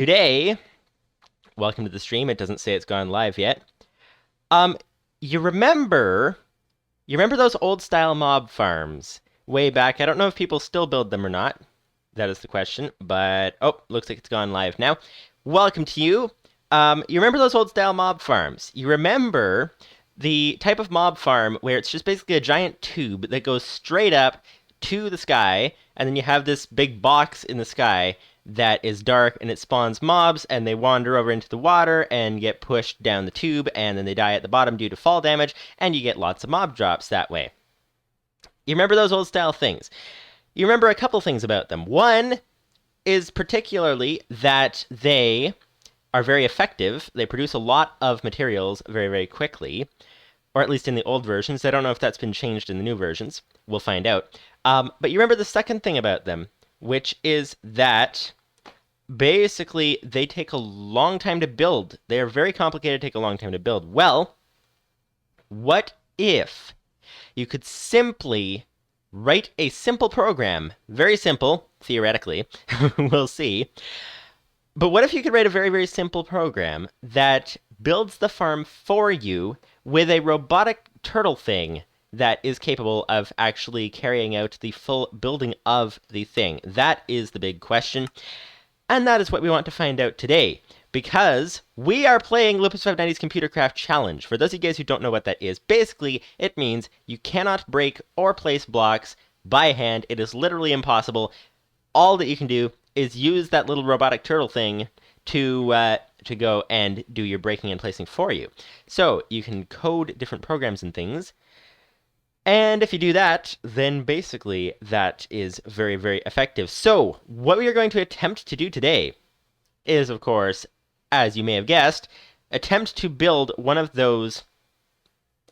Today, welcome to the stream. It doesn't say it's gone live yet. Um, you remember, you remember those old style mob farms way back? I don't know if people still build them or not. That is the question. But oh, looks like it's gone live now. Welcome to you. You remember those old style mob farms? You remember the type of mob farm where it's just basically a giant tube that goes straight up to the sky, and then you have this big box in the sky that is dark and it spawns mobs and they wander over into the water and get pushed down the tube and then they die at the bottom due to fall damage and you get lots of mob drops that way. You remember those old style things? You remember a couple things about them. One is particularly that they are very effective. They produce a lot of materials very, very quickly, or at least in the old versions. I don't know if that's been changed in the new versions. We'll find out. But you remember the second thing about them, which is that basically they take a long time to build. They are very complicated, take a long time to build. Well, what if you could simply write a simple program, very simple, theoretically, we'll see. But what if you could write a very, very simple program that builds the farm for you with a robotic turtle thing that is capable of actually carrying out the full building of the thing? That is the big question. And that is what we want to find out today, because we are playing Lupus590's ComputerCraft Challenge. For those of you guys who don't know what that is, basically it means you cannot break or place blocks by hand. It is literally impossible. All that you can do is use that little robotic turtle thing to go and do your breaking and placing for you. So you can code different programs and things. And if you do that, then basically that is very, very effective. So what we are going to attempt to do today is, of course, as you may have guessed, attempt to build one of those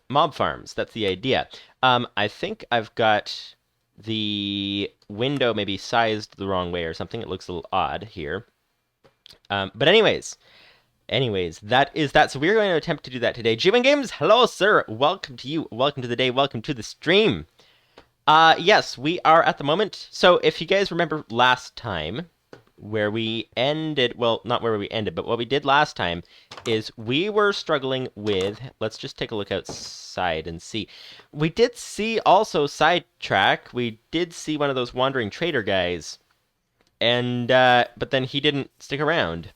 mob farms. That's the idea. I think I've got the window maybe sized the wrong way or something. It looks a little odd here. But anyways, that is that. So we're going to attempt to do that today. G1 Games, hello, sir. Welcome to you. Welcome to the day. Welcome to the stream. Yes, we are at the moment. So if you guys remember last time, where we ended, well, not where we ended, but what we did last time is we were struggling with, let's just take a look outside and see. We did see also Sidetrack. We did see one of those wandering trader guys. And, but then he didn't stick around.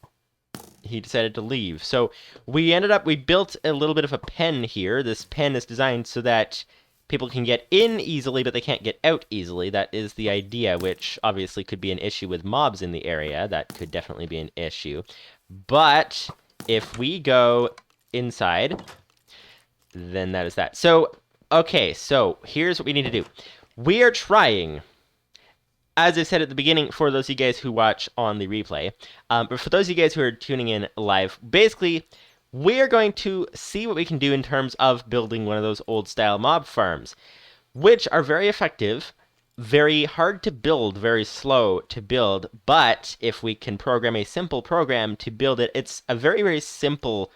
He decided to leave. So we built a little bit of a pen here. This pen is designed so that people can get in easily, but they can't get out easily. That is the idea, which obviously could be an issue with mobs in the area. That could definitely be an issue. But if we go inside, then that is that. So, okay, so here's what we need to do. We are trying, as I said at the beginning, for those of you guys who watch on the replay, but for those of you guys who are tuning in live, basically, we're going to see what we can do in terms of building one of those old-style mob farms, which are very effective, very hard to build, very slow to build, but if we can program a simple program to build it, it's a very, very simple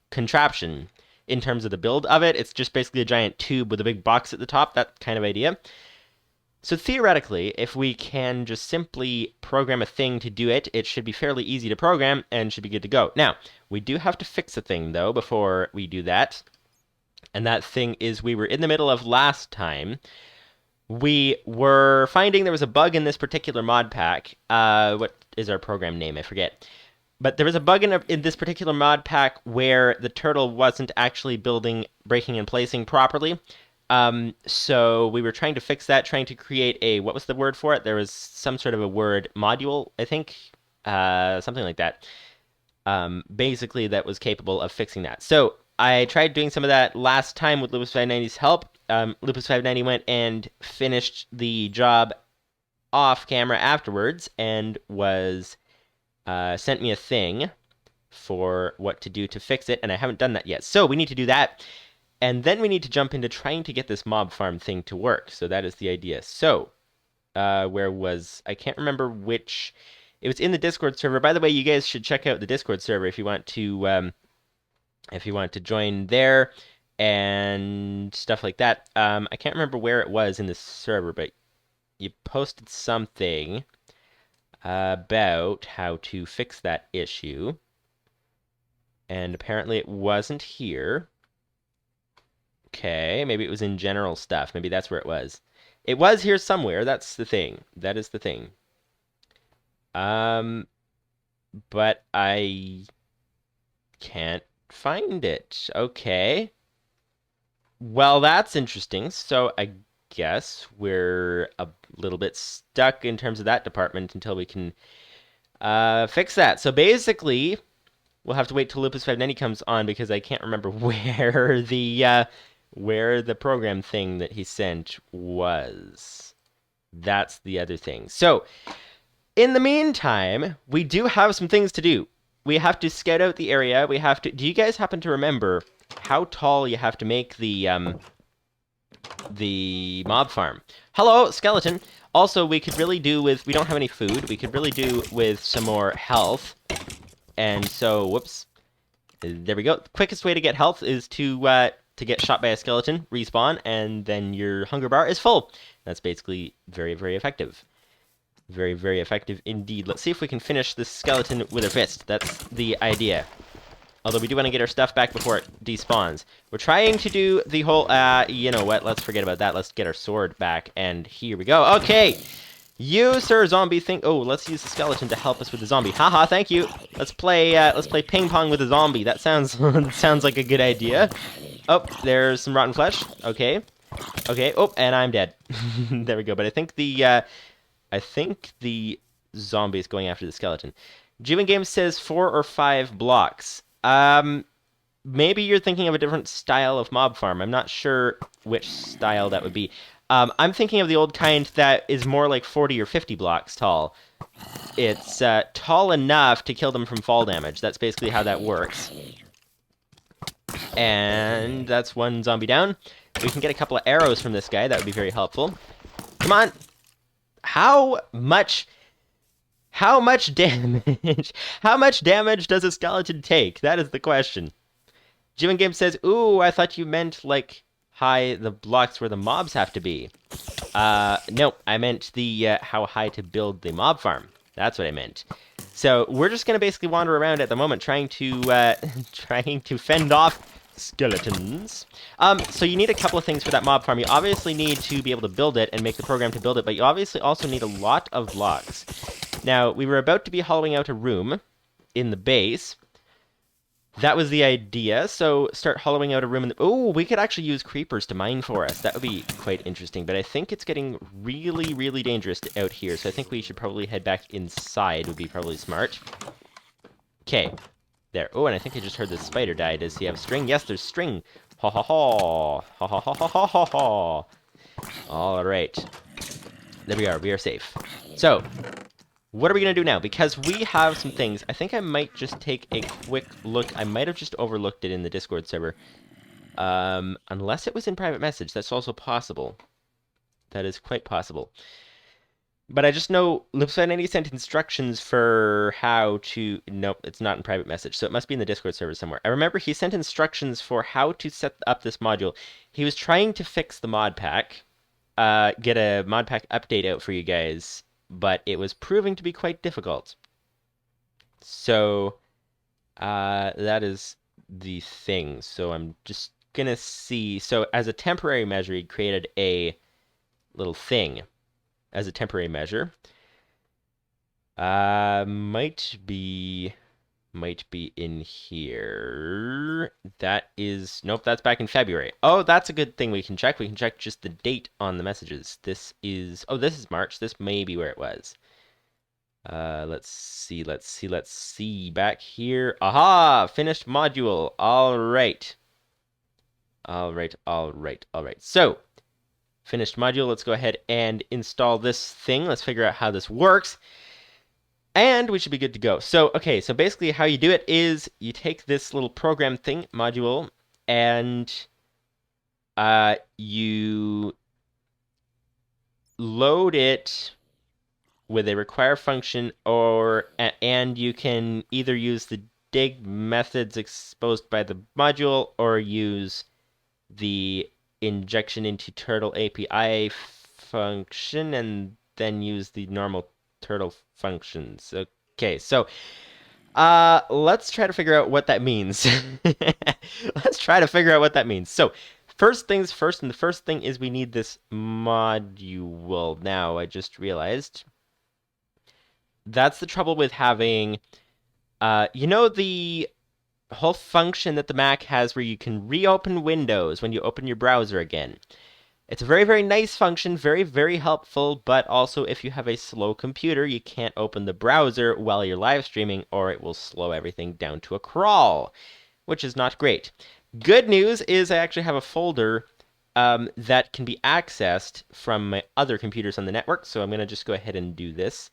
contraption in terms of the build of it. It's just basically a giant tube with a big box at the top, that kind of idea. So theoretically, if we can just simply program a thing to do it, it should be fairly easy to program and should be good to go. Now, we do have to fix a thing, though, before we do that. And that thing is we were in the middle of last time. We were finding there was a bug in this particular mod pack. What is our program name? I forget. But there was a bug in this particular mod pack where the turtle wasn't actually building, breaking, and placing properly. So we were trying to fix that, trying to create a, what was the word for it? There was some sort of a word module, I think, something like that. Basically that was capable of fixing that. So I tried doing some of that last time with Lupus590's help. Lupus590 went and finished the job off camera afterwards and was, sent me a thing for what to do to fix it, and I haven't done that yet. So we need to do that. And then we need to jump into trying to get this mob farm thing to work. So that is the idea. So, where was... I can't remember which... It was in the Discord server. By the way, you guys should check out the Discord server if you want to join there and stuff like that. I can't remember where it was in the server, but you posted something. about how to fix that issue. And apparently it wasn't here. Okay, maybe it was in general stuff. Maybe that's where it was. It was here somewhere. That's the thing. That is the thing. But I can't find it. Okay. Well, that's interesting. So I guess we're a little bit stuck in terms of that department until we can fix that. So basically, we'll have to wait till Lupus590 comes on because I can't remember where the program thing that he sent was. That's the other thing. So, in the meantime, we do have some things to do. We have to scout out the area. We have to. Do you guys happen to remember how tall you have to make the mob farm? Hello, skeleton. Also, we could really do with. We don't have any food. We could really do with some more health. And so, whoops. There we go. The quickest way to get health is to get shot by a skeleton, respawn, and then your hunger bar is full. That's basically very, very effective. Very, very effective indeed. Let's see if we can finish this skeleton with a fist. That's the idea. Although we do want to get our stuff back before it despawns. We're trying to do the whole, you know what, let's forget about that. Let's get our sword back, and here we go. Okay! You, sir, zombie, let's use the skeleton to help us with the zombie. Haha, thank you. Let's play ping pong with the zombie. That sounds, sounds like a good idea. Oh, there's some rotten flesh. Okay. Okay, oh, and I'm dead. There we go, but I think the zombie is going after the skeleton. G-Wing Games says 4 or 5 blocks. Maybe you're thinking of a different style of mob farm. I'm not sure which style that would be. I'm thinking of the old kind that is more like 40 or 50 blocks tall. It's tall enough to kill them from fall damage. That's basically how that works. And that's one zombie down. We can get a couple of arrows from this guy. That would be very helpful. Come on. How much damage? How much damage does a skeleton take? That is the question. Jim Game says, "Ooh, I thought you meant like high the blocks where the mobs have to be." No, I meant the how high to build the mob farm. That's what I meant. So we're just gonna basically wander around at the moment, trying to fend off skeletons. So you need a couple of things for that mob farm. You obviously need to be able to build it and make the program to build it, but you obviously also need a lot of blocks. Now, we were about to be hollowing out a room in the base. That was the idea, so start hollowing out a room in the... Oh, we could actually use creepers to mine for us. That would be quite interesting, but I think it's getting really, really dangerous out here, so I think we should probably head back inside, would be probably smart. Okay. There. Oh, and I think I just heard the spider die. Does he have string? Yes, there's string. Ha ha ha. Ha ha ha ha ha ha ha. All right. There we are. We are safe. So, what are we going to do now? Because we have some things. I think I might just take a quick look. I might have just overlooked it in the Discord server. Unless it was in private message. That's also possible. That is quite possible. But I just know Lupus590 sent instructions for how to... Nope, it's not in private message, so it must be in the Discord server somewhere. I remember he sent instructions for how to set up this module. He was trying to fix the MODPACK, get a MODPACK update out for you guys, but it was proving to be quite difficult. So, that is the thing. So I'm just gonna see... So as a temporary measure, he created a little thing. As a temporary measure. Might be in here. That is, nope, that's back in February. Oh, that's a good thing we can check. We can check just the date on the messages. This is March. This may be where it was. Let's see. Back here. Aha! Finished module. All right. So, finished module. Let's go ahead and install this thing. Let's figure out how this works. And we should be good to go. So, okay, so basically how you do it is you take this little program thing, module, and you load it with a require function, and you can either use the dig methods exposed by the module or use the injection into turtle API function and then use the normal turtle functions. Okay, so let's try to figure out what that means. Let's try to figure out what that means. So, first things first, and the first thing is we need this module. Now, I just realized that's the trouble with having, you know, the whole function that the Mac has where you can reopen Windows when you open your browser again. It's a very, very nice function, very, very helpful, but also if you have a slow computer, you can't open the browser while you're live streaming or it will slow everything down to a crawl, which is not great. Good news is I actually have a folder that can be accessed from my other computers on the network, so I'm going to just go ahead and do this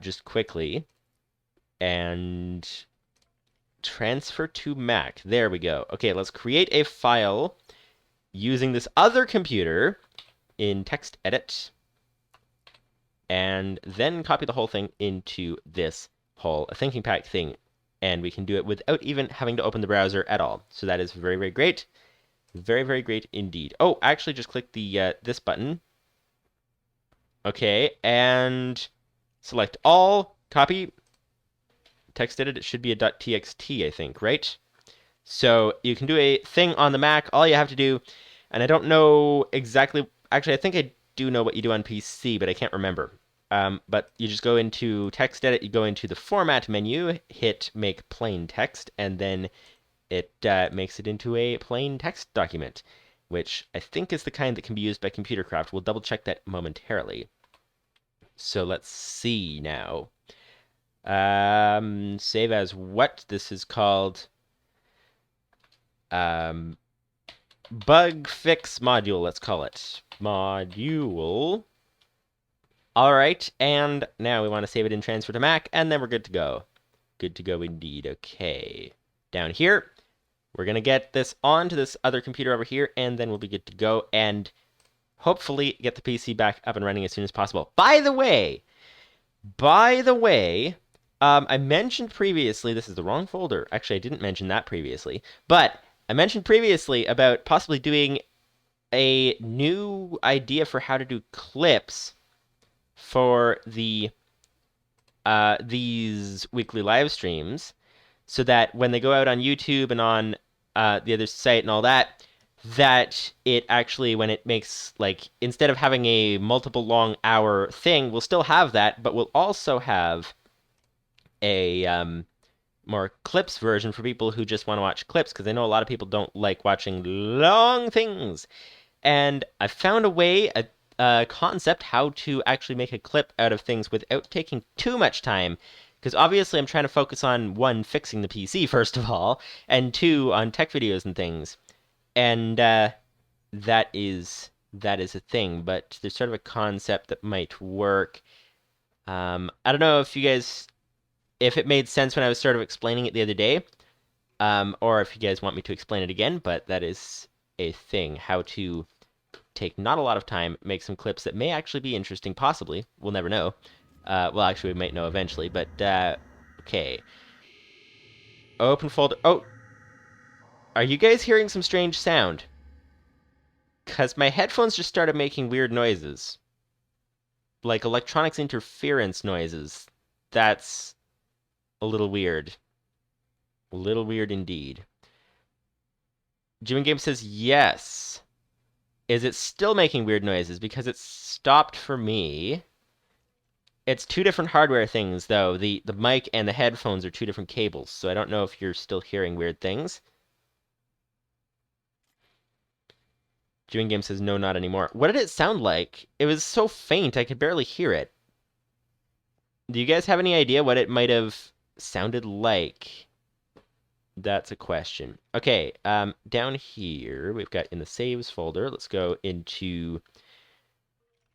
just quickly and transfer to Mac. There we go. Okay, let's create a file using this other computer in text edit, and then copy the whole thing into this whole thinking pack thing. And we can do it without even having to open the browser at all. So that is very, very great. Very, very great indeed. Oh, actually just click the this button. Okay, and select all, copy, text edit. It should be a .txt, I think, right? So you can do a thing on the Mac. All you have to do, and I don't know exactly, actually I think I do know what you do on PC, but I can't remember. But you just go into text edit, you go into the format menu, hit make plain text, and then it makes it into a plain text document, which I think is the kind that can be used by ComputerCraft. We'll double check that momentarily. So let's see now. Save as what? This is called bug fix module, let's call it. Module. All right, and now we want to save it in transfer to Mac, and then we're good to go. Good to go indeed. Okay. Down here, we're going to get this onto this other computer over here, and then we'll be good to go, and hopefully get the PC back up and running as soon as possible. By the way, I mentioned previously, this is the wrong folder. Actually, I didn't mention that previously, but I mentioned previously about possibly doing a new idea for how to do clips for the these weekly live streams, so that when they go out on YouTube and on the other site and all that, that it actually, when it makes, like, instead of having a multiple long hour thing, we'll still have that, but we'll also have a more clips version for people who just want to watch clips, because I know a lot of people don't like watching long things. And I found a way, a concept, how to actually make a clip out of things without taking too much time. Because obviously I'm trying to focus on, one, fixing the PC, first of all, and two, on tech videos and things. And that is a thing, but there's sort of a concept that might work. I don't know if you guys, if it made sense when I was sort of explaining it the other day, or if you guys want me to explain it again, but that is a thing, how to take not a lot of time, make some clips that may actually be interesting, possibly. We'll never know. Well, actually, we might know eventually, but okay. Open folder. Oh, are you guys hearing some strange sound? Because my headphones just started making weird noises. Like electronics interference noises. That's a little weird. A little weird indeed. Jim Game says yes. Is it still making weird noises? Because it stopped for me. It's two different hardware things, though. The mic and the headphones are two different cables, so I don't know if you're still hearing weird things. Jim Game says no, not anymore. What did it sound like? It was so faint, I could barely hear it. Do you guys have any idea what it might have sounded like? That's a question. Okay, down here, we've got in the saves folder, let's go into,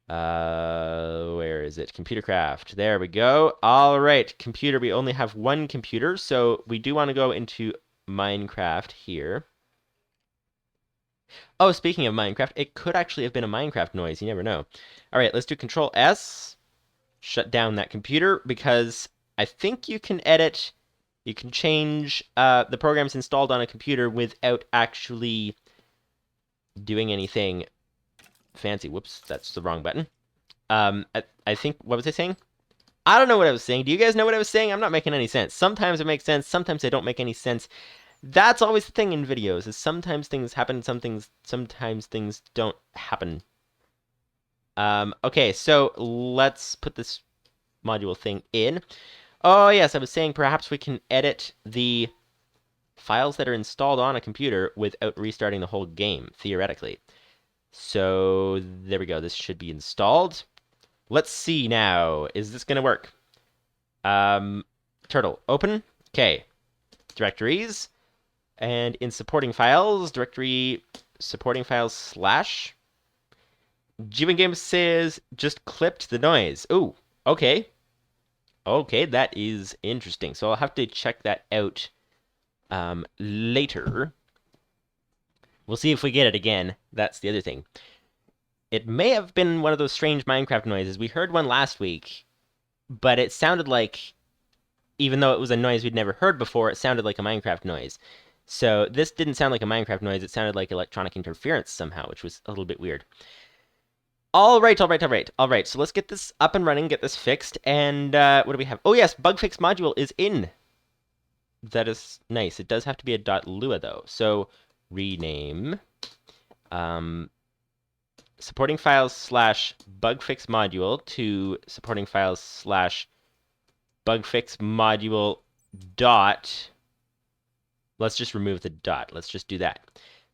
where is it? ComputerCraft. There we go. All right, computer, we only have one computer, so we do want to go into Minecraft here. Oh, speaking of Minecraft, it could actually have been a Minecraft noise. You never know. All right, let's do Control S. Shut down that computer, because I think you can edit, you can change the programs installed on a computer without actually doing anything fancy. Whoops, that's the wrong button. I think, what was I saying? I don't know what I was saying. Do you guys know what I was saying? I'm not making any sense. Sometimes it makes sense, sometimes they don't make any sense. That's always the thing in videos, is sometimes things happen, sometimes things don't happen. Okay, so let's put this module thing in. Oh yes, I was saying perhaps we can edit the files that are installed on a computer without restarting the whole game, theoretically. So there we go, this should be installed. Let's see now, is this gonna work? Turtle, open, okay. Directories, and in supporting files, directory supporting files slash. Game says just clipped the noise. Ooh, okay. Okay, that is interesting. So I'll have to check that out later. We'll see if we get it again. That's the other thing. It may have been one of those strange Minecraft noises. We heard one last week, but it sounded like, even though it was a noise we'd never heard before, it sounded like a Minecraft noise. So this didn't sound like a Minecraft noise. It sounded like electronic interference somehow, which was a little bit weird. All right. So let's get this up and running, get this fixed, and what do we have? Oh yes, bug fix module is in. That is nice. It does have to be a .lua though. So rename supporting files slash bug fix module to supporting files slash bug fix module dot. Let's just remove the dot. Let's just do that.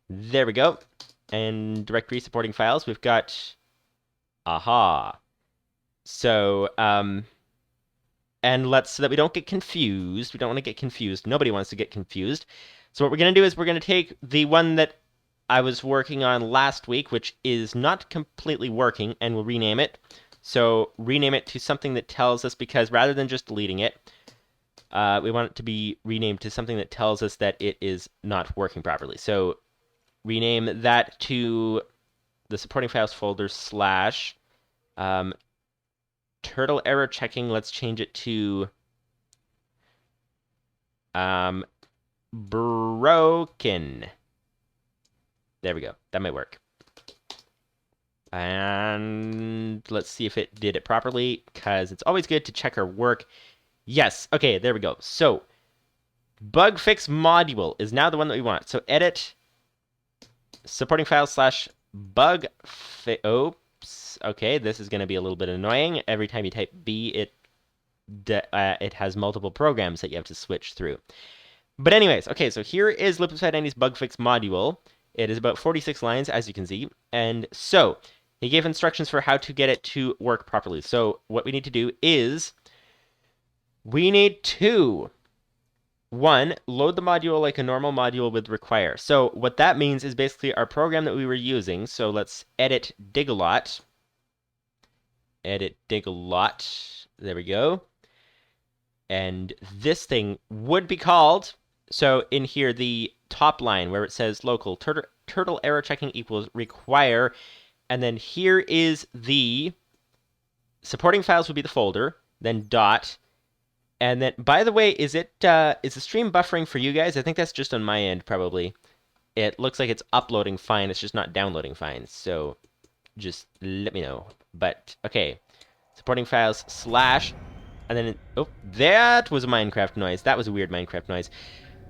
There we go. And directory supporting files, we've got aha. So, and so that we don't get confused. We don't want to get confused. Nobody wants to get confused. So what we're going to do is we're going to take the one that I was working on last week, which is not completely working, and we'll rename it. So rename it to something that tells us, because rather than just deleting it, we want it to be renamed to something that tells us that it is not working properly. So rename that to the supporting files folder slash turtle error checking. Let's change it to broken. There we go. That might work. And let's see if it did it properly, because it's always good to check our work. Yes. Okay, there we go. So bug fix module is now the one that we want. So edit supporting files slash bug fix. Oops. Okay, this is going to be a little bit annoying. Every time you type B, it has multiple programs that you have to switch through. But anyways, okay, so here is Lupus590's bug fix module. It is about 46 lines, as you can see. And so he gave instructions for how to get it to work properly. So what we need to do is we need to, one, load the module like a normal module would require. So what that means is basically our program that we were using. So let's edit digalot. Edit digalot. There we go. And this thing would be called, so in here, the top line where it says local turtle error checking equals require, and then here is the supporting files would be the folder, then dot, and then, by the way, is the stream buffering for you guys? I think that's just on my end, probably. It looks like it's uploading fine, it's just not downloading fine, so just let me know. But, okay, supporting files slash, and then, oh, that was a Minecraft noise. That was a weird Minecraft noise.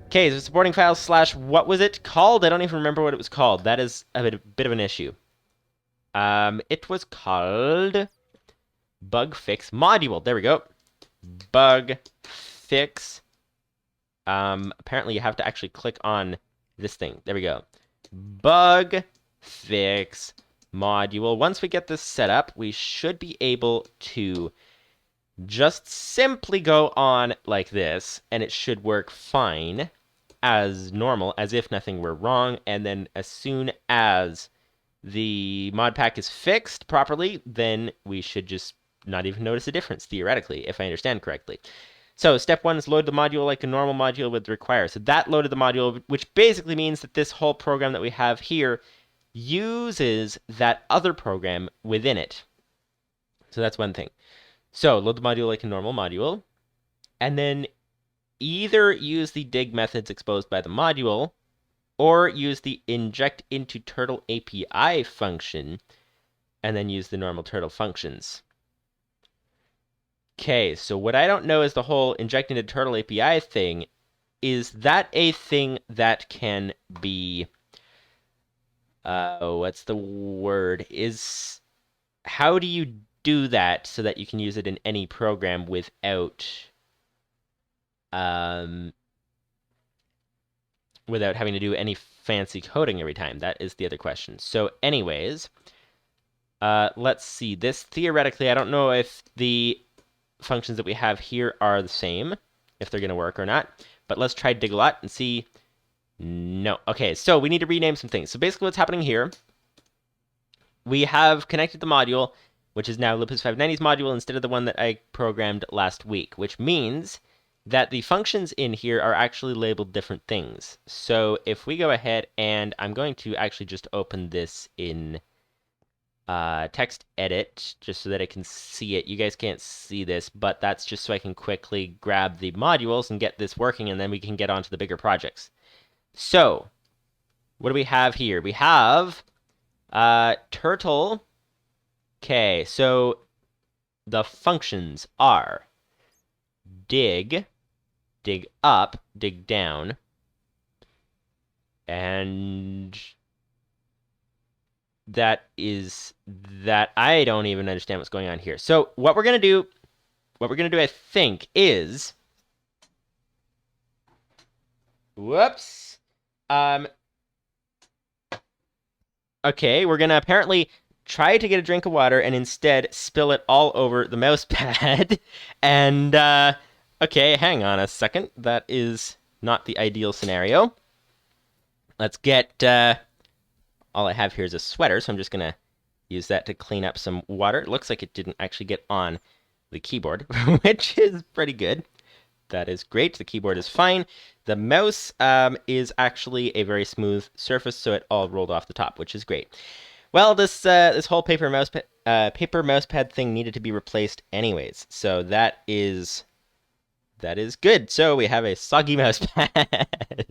Okay, so supporting files slash, what was it called? I don't even remember what it was called. That is a bit of an issue. It was called bug fix module. There we go. Bug fix. Apparently you have to actually click on this thing. There we go. Bug fix module. Once we get this set up, we should be able to just simply go on like this, and it should work fine as normal, as if nothing were wrong. And then as soon as the mod pack is fixed properly, then we should just not even notice a difference, theoretically, if I understand correctly. So step one is load the module like a normal module would require. So that loaded the module, which basically means that this whole program that we have here uses that other program within it. So that's one thing. So load the module like a normal module, and then either use the dig methods exposed by the module, or use the inject into turtle API function, and then use the normal turtle functions. Okay, so what I don't know is the whole inject into turtle API thing. Is that a thing that can be, what's the word? How do you do that so that you can use it in any program um, without having to do any fancy coding every time? That is the other question. So anyways, let's see. This theoretically, I don't know if the functions that we have here are the same, if they're going to work or not. But let's try dig a lot and see. No. Okay, so we need to rename some things. So basically what's happening here, we have connected the module, which is now Lupus590's module instead of the one that I programmed last week, which means that the functions in here are actually labeled different things. So if we go ahead and I'm going to actually just open this in text edit just so that I can see it. You guys can't see this, but that's just so I can quickly grab the modules and get this working, and then we can get on to the bigger projects. So what do we have here? We have turtle. Okay, so the functions are dig, dig up, dig down, and that is that. I don't even understand what's going on here. So what we're gonna do, I think, is whoops. Okay, we're gonna apparently try to get a drink of water and instead spill it all over the mouse pad. And okay, hang on a second. That is not the ideal scenario. Let's get all I have here is a sweater, so I'm just gonna use that to clean up some water. It looks like it didn't actually get on the keyboard, which is pretty good. That is great. The keyboard is fine. The mouse is actually a very smooth surface, so it all rolled off the top, which is great. Well, this whole paper mouse pad thing needed to be replaced anyways, so that is good. So we have a soggy mouse pad.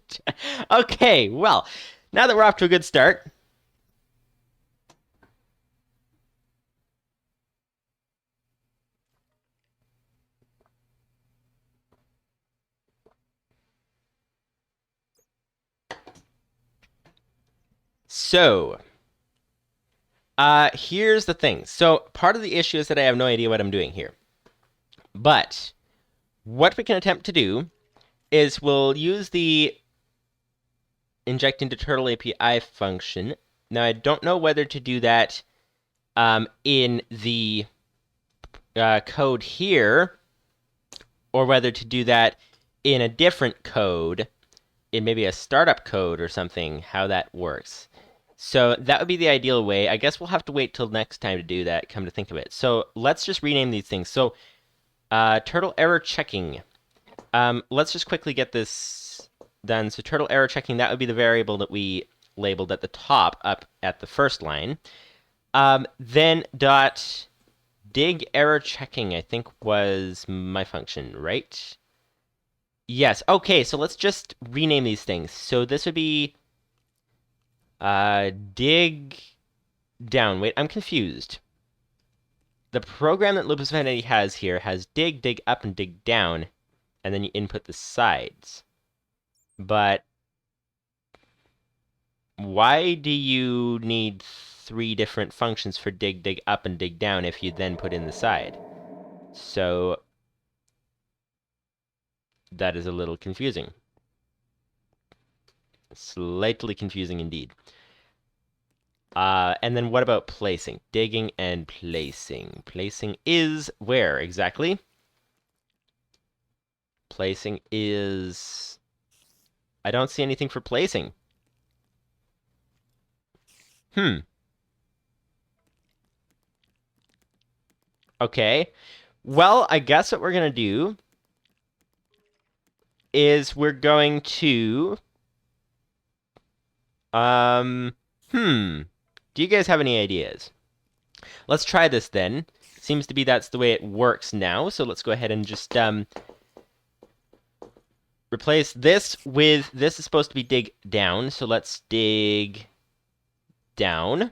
Okay, well, now that we're off to a good start. So, here's the thing. So, part of the issue is that I have no idea what I'm doing here. But, what we can attempt to do is we'll use the inject into turtle API function. Now, I don't know whether to do that in the code here, or whether to do that in a different code, in maybe a startup code or something, how that works. So that would be the ideal way. I guess we'll have to wait till next time to do that, come to think of it. So let's just rename these things. So turtle error checking. Let's just quickly get this done. So turtle error checking, that would be the variable that we labeled at the top, up at the first line. Then dot dig error checking, I think, was my function, right? Yes. Okay, so let's just rename these things. So this would be dig down. Wait, I'm confused. The program that Lupus590 has here has dig, dig up, and dig down, and then you input the sides. But why do you need 3 different functions for dig, dig up, and dig down if you then put in the side? So that is a little confusing. Slightly confusing indeed. And then what about placing? Digging and placing. Placing is where exactly? Placing is... I don't see anything for placing. Okay. Well, I guess what we're going to do is we're going to... Do you guys have any ideas? Let's try this then. Seems to be that's the way it works now, so let's go ahead and just replace this with... This is supposed to be dig down, so let's dig down,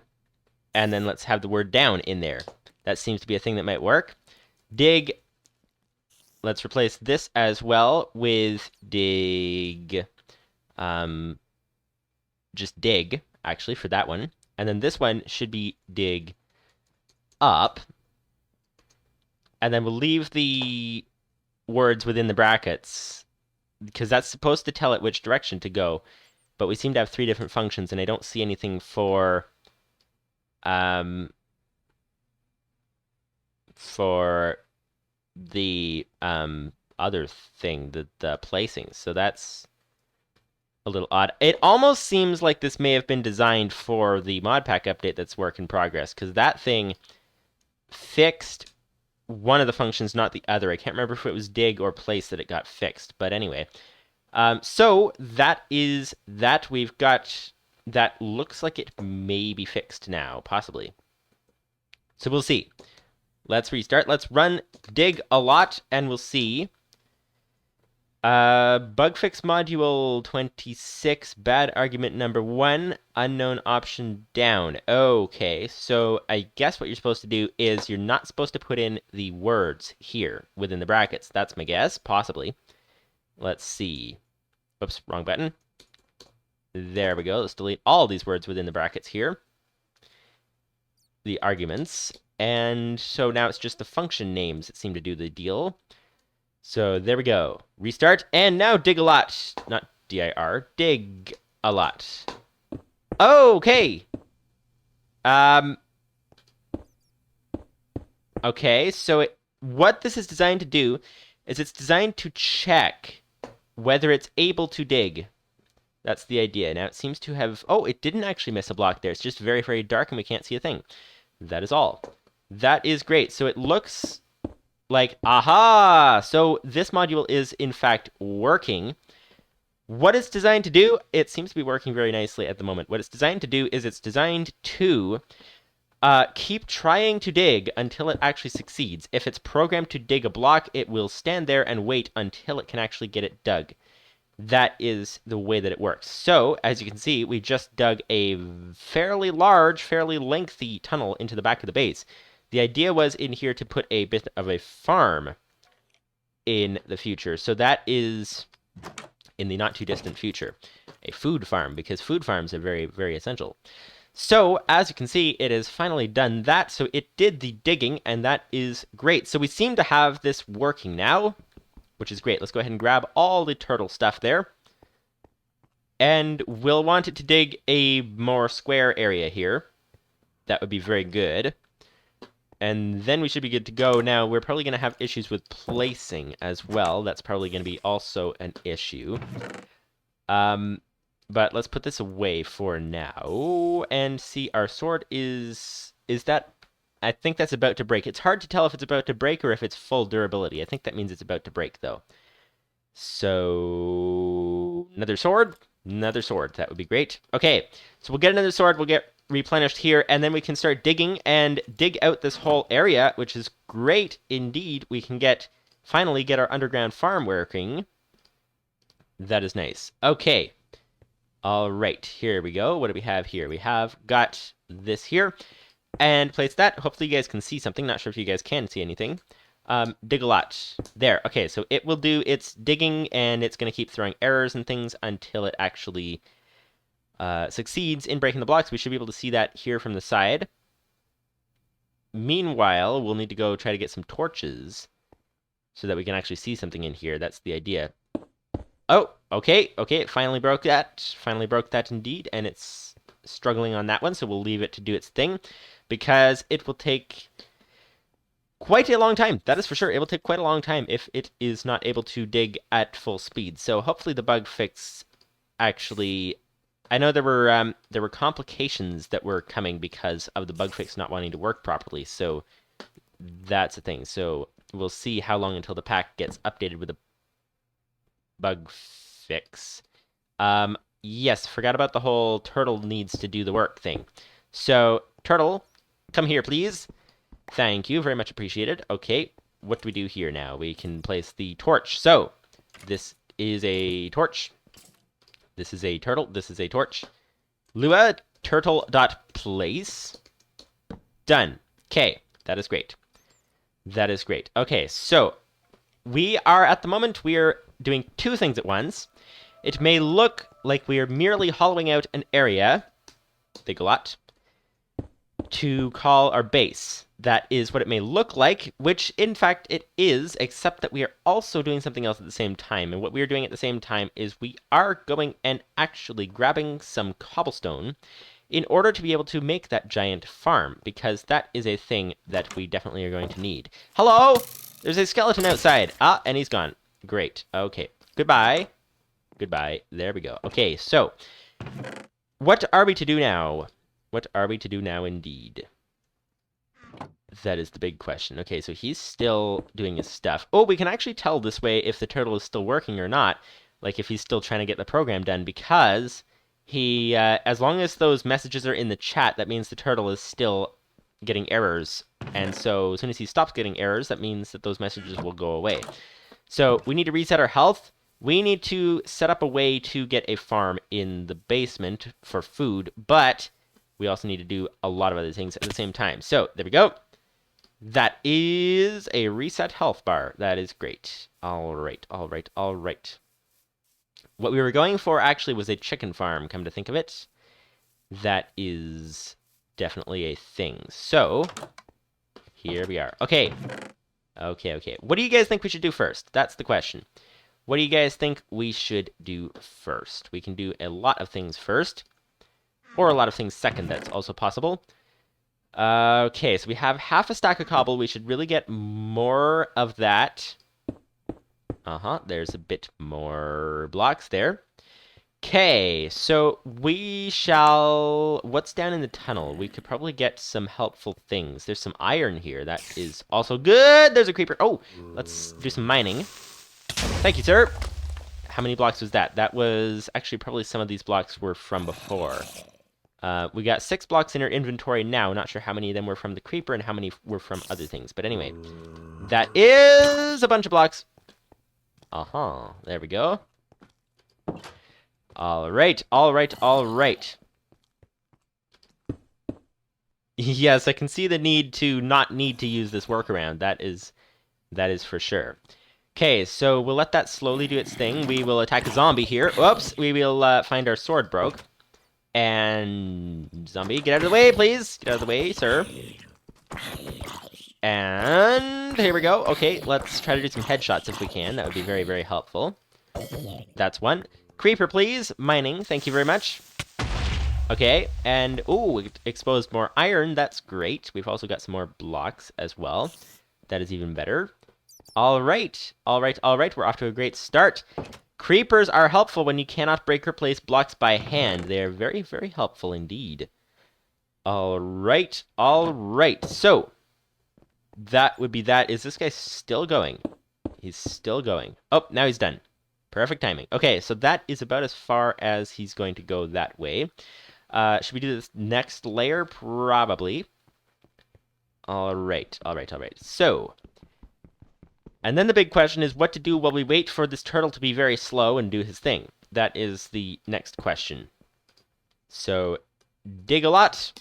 and then let's have the word down in there. That seems to be a thing that might work. Dig let's replace this as well with dig. Just dig, actually, for that one. And then this one should be dig up. And then we'll leave the words within the brackets, because that's supposed to tell it which direction to go. But we seem to have 3 different functions, and I don't see anything for the other thing, the placing. So that's a little odd. It almost seems like this may have been designed for the MODPACK update that's work in progress, because that thing fixed one of the functions, not the other. I can't remember if it was dig or place that it got fixed, but anyway. So that is that. We've got that. Looks like it may be fixed now, possibly. So we'll see. Let's restart. Let's run dig a lot, and we'll see. Bug fix module 26, bad argument number 1, unknown option down. Okay, so I guess what you're supposed to do is you're not supposed to put in the words here within the brackets. That's my guess, possibly. Let's see. Oops, wrong button. There we go. Let's delete all these words within the brackets here. The arguments. And so now it's just the function names that seem to do the deal. So there we go. Restart, and now dig a lot. Not dir, dig a lot. Okay. Okay, so what this is designed to do is it's designed to check whether it's able to dig. That's the idea. Now it seems to have... Oh, it didn't actually miss a block there. It's just very, very dark and we can't see a thing. That is all. That is great. So it looks like, aha! So this module is, in fact, working. What it's designed to do, it seems to be working very nicely at the moment. What it's designed to do is it's designed to keep trying to dig until it actually succeeds. If it's programmed to dig a block, it will stand there and wait until it can actually get it dug. That is the way that it works. So, as you can see, we just dug a fairly large, fairly lengthy tunnel into the back of the base. The idea was in here to put a bit of a farm in the future. So that is in the not too distant future. A food farm, because food farms are very, very essential. So, as you can see, it has finally done that. So it did the digging, and that is great. So we seem to have this working now, which is great. Let's go ahead and grab all the turtle stuff there. And we'll want it to dig a more square area here. That would be very good. And then we should be good to go. Now, we're probably going to have issues with placing as well. That's probably going to be also an issue. But let's put this away for now. And see, our sword is that... I think that's about to break. It's hard to tell if it's about to break or if it's full durability. I think that means it's about to break, though. So, another sword. Another sword. That would be great. Okay, so we'll get another sword. We'll get replenished here, and then we can start digging and dig out this whole area, which is great indeed. We can finally get our underground farm working. That is nice. Okay. All right, here we go. What do we have here? We have got this here. And place that. Hopefully you guys can see something. Not sure if you guys can see anything. Dig a lot. There. Okay, so it will do its digging, and it's going to keep throwing errors and things until it actually succeeds in breaking the blocks. We should be able to see that here from the side. Meanwhile, we'll need to go try to get some torches so that we can actually see something in here. That's the idea. Oh, okay. Okay, it finally broke that. Finally broke that indeed, and it's struggling on that one, so we'll leave it to do its thing, because it will take quite a long time. That is for sure. It will take quite a long time if it is not able to dig at full speed. So hopefully the bug fix actually... I know there were complications that were coming because of the bug fix not wanting to work properly, so that's a thing. So we'll see how long until the pack gets updated with a bug fix. Yes, forgot about the whole turtle needs to do the work thing. So, turtle, come here, please. Thank you, very much appreciated. Okay, what do we do here now? We can place the torch. So, this is a torch. This is a turtle. This is a torch. Lua turtle.place. Done. Okay, that is great. That is great. Okay, so we are, at the moment, we are doing two things at once. It may look like we are merely hollowing out an area, big a lot, to call our base. That is what it may look like, which in fact it is, except that we are also doing something else at the same time. And what we are doing at the same time is we are going and actually grabbing some cobblestone in order to be able to make that giant farm, because that is a thing that we definitely are going to need. Hello? There's a skeleton outside. Ah, and he's gone. Great. Okay. Goodbye. Goodbye. There we go. Okay, so what are we to do now? What are we to do now indeed? That is the big question. Okay, so he's still doing his stuff. Oh, we can actually tell this way if the turtle is still working or not. Like if he's still trying to get the program done, because he, as long as those messages are in the chat, that means the turtle is still getting errors. And so as soon as he stops getting errors, that means that those messages will go away. So we need to reset our health. We need to set up a way to get a farm in the basement for food, but we also need to do a lot of other things at the same time. So there we go. That is a reset health bar. That is great. All right, all right, all right. What we were going for actually was a chicken farm, come to think of it. That is definitely a thing. So here we are. Okay. Okay. What do you guys think we should do first? That's the question. What do you guys think we should do first? We can do a lot of things first, or a lot of things second. That's also possible. Okay, so we have half a stack of cobble. We should really get more of that. There's a bit more blocks there. Okay, so we shall... What's down in the tunnel? We could probably get some helpful things. There's some iron here. That is also good. There's a creeper. Oh, let's do some mining. Thank you, sir. How many blocks was that? That was... Actually, probably some of these blocks were from before. We got 6 blocks in our inventory now. Not sure how many of them were from the creeper and how many were from other things. But anyway, that is a bunch of blocks. There we go. All right. Yes, I can see the need to not need to use this workaround. That is for sure. Okay, so we'll let that slowly do its thing. We will attack a zombie here. Whoops, we will find our sword broke. And zombie, get out of the way, please. Get out of the way, sir. And here we go. Okay, let's try to do some headshots if we can. That would be very, very helpful. That's one. Creeper, please. Mining. Thank you very much. Okay, and ooh, exposed more iron. That's great. We've also got some more blocks as well. That is even better. All right. We're off to a great start. Creepers are helpful when you cannot break or place blocks by hand. They are very, very helpful indeed. All right. So, that would be that. Is this guy still going? He's still going. Oh, now he's done. Perfect timing. Okay, so that is about as far as he's going to go that way. Should we do this next layer? Probably. All right. So... And then the big question is what to do while we wait for this turtle to be very slow and do his thing. That is the next question. So, dig a lot.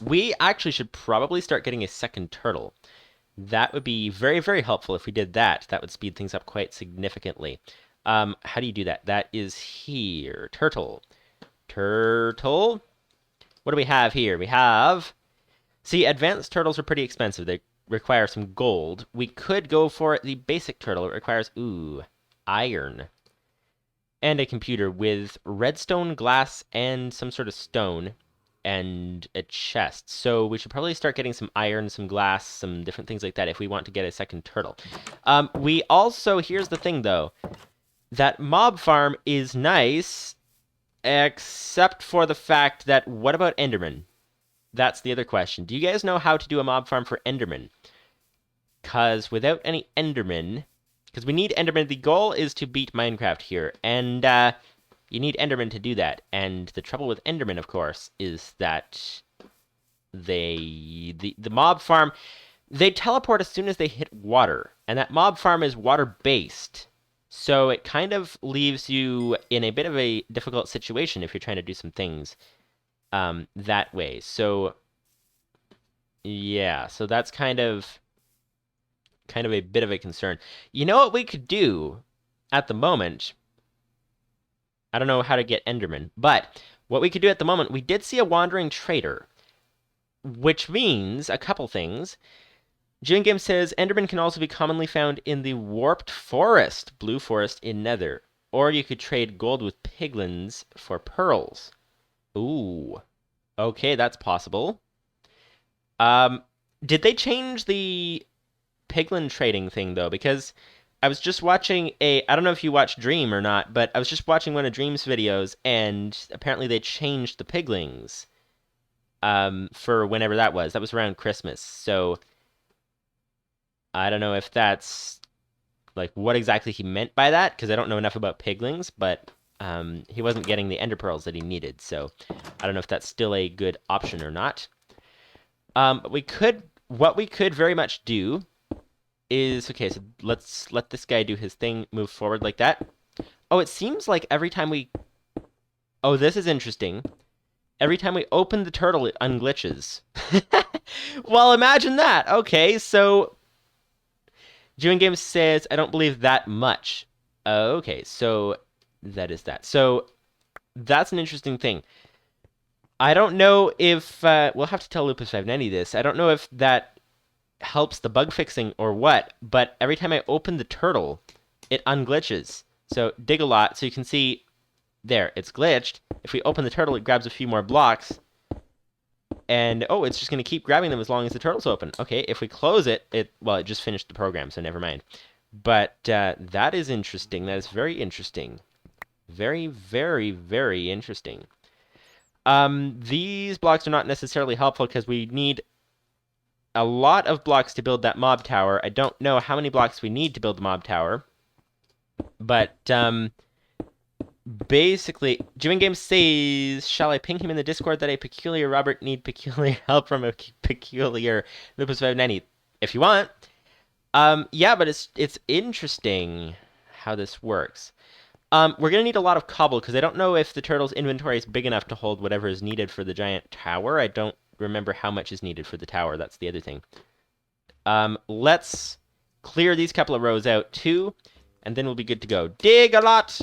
We actually should probably start getting a second turtle. That would be very, very helpful if we did that. That would speed things up quite significantly. How do you do that? That is here. Turtle. What do we have here? We have... See, advanced turtles are pretty expensive. They require some gold. We could go for the basic turtle. It requires, iron. And a computer with redstone, glass, and some sort of stone, and a chest. So we should probably start getting some iron, some glass, some different things like that if we want to get a second turtle. We also, here's the thing though, that mob farm is nice, except for the fact that, what about Enderman? That's the other question. Do you guys know how to do a mob farm for Enderman? Because without any Enderman... Because we need Enderman. The goal is to beat Minecraft here. And you need Enderman to do that. And the trouble with Enderman, of course, is that the mob farm... They teleport as soon as they hit water. And that mob farm is water-based. So it kind of leaves you in a bit of a difficult situation if you're trying to do some things that way. So, yeah. So that's kind of kind of a bit of a concern. You know what we could do at the moment? I don't know how to get Enderman, but what we could do at the moment, we did see a wandering trader, which means a couple things. June Game says Enderman can also be commonly found in the Warped Forest, Blue Forest in Nether. Or you could trade gold with piglins for pearls. Ooh. Okay, that's possible. Did they change the piglin trading thing though? Because I was just watching I don't know if you watch Dream or not, but I was just watching one of Dream's videos, and apparently they changed the piglings for whenever that was. That was around Christmas. So I don't know if that's like what exactly he meant by that, because I don't know enough about piglings, but he wasn't getting the ender pearls that he needed. So I don't know if that's still a good option or not. What we could very much do is, okay, so let's let this guy do his thing, move forward like that. Oh, it seems like every time we... Oh, this is interesting. Every time we open the turtle, it unglitches. Well, imagine that. Okay, so... June Games says, I don't believe that much. Okay, so that is that. So that's an interesting thing. I don't know if... we'll have to tell Lupus590 this. I don't know if that helps the bug fixing or what, but every time I open the turtle, it unglitches. So dig a lot, so you can see there, it's glitched. If we open the turtle, it grabs a few more blocks, and oh, it's just going to keep grabbing them as long as the turtle's open. Okay, if we close it, it just finished the program, so never mind. But that is interesting. That is very interesting. Very, very, very interesting. These blocks are not necessarily helpful because we need a lot of blocks to build that mob tower. I don't know how many blocks we need to build the mob tower. But, basically, June Game says, shall I ping him in the Discord that a peculiar Robert need peculiar help from a peculiar Lupus590? If you want. Yeah, but it's interesting how this works. We're going to need a lot of cobble, because I don't know if the turtle's inventory is big enough to hold whatever is needed for the giant tower. I don't remember how much is needed for the tower. That's the other thing. Let's clear these couple of rows out too, and then we'll be good to go. Dig a lot!